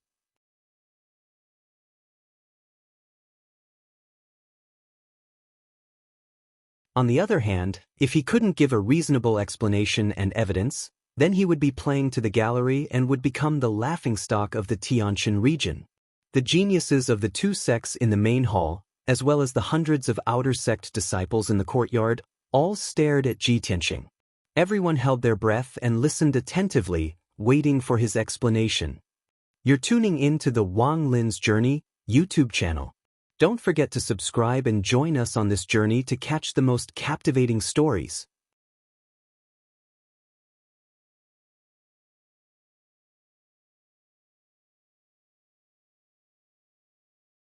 On the other hand, if he couldn't give a reasonable explanation and evidence, then he would be playing to the gallery and would become the laughingstock of the Tianjin region. The geniuses of the two sects in the main hall, as well as the hundreds of outer sect disciples in the courtyard, all stared at Ji Tianxing. Everyone held their breath and listened attentively, waiting for his explanation. You're tuning in to the Wang Lin's Journey YouTube channel. Don't forget to subscribe and join us on this journey to catch the most captivating stories.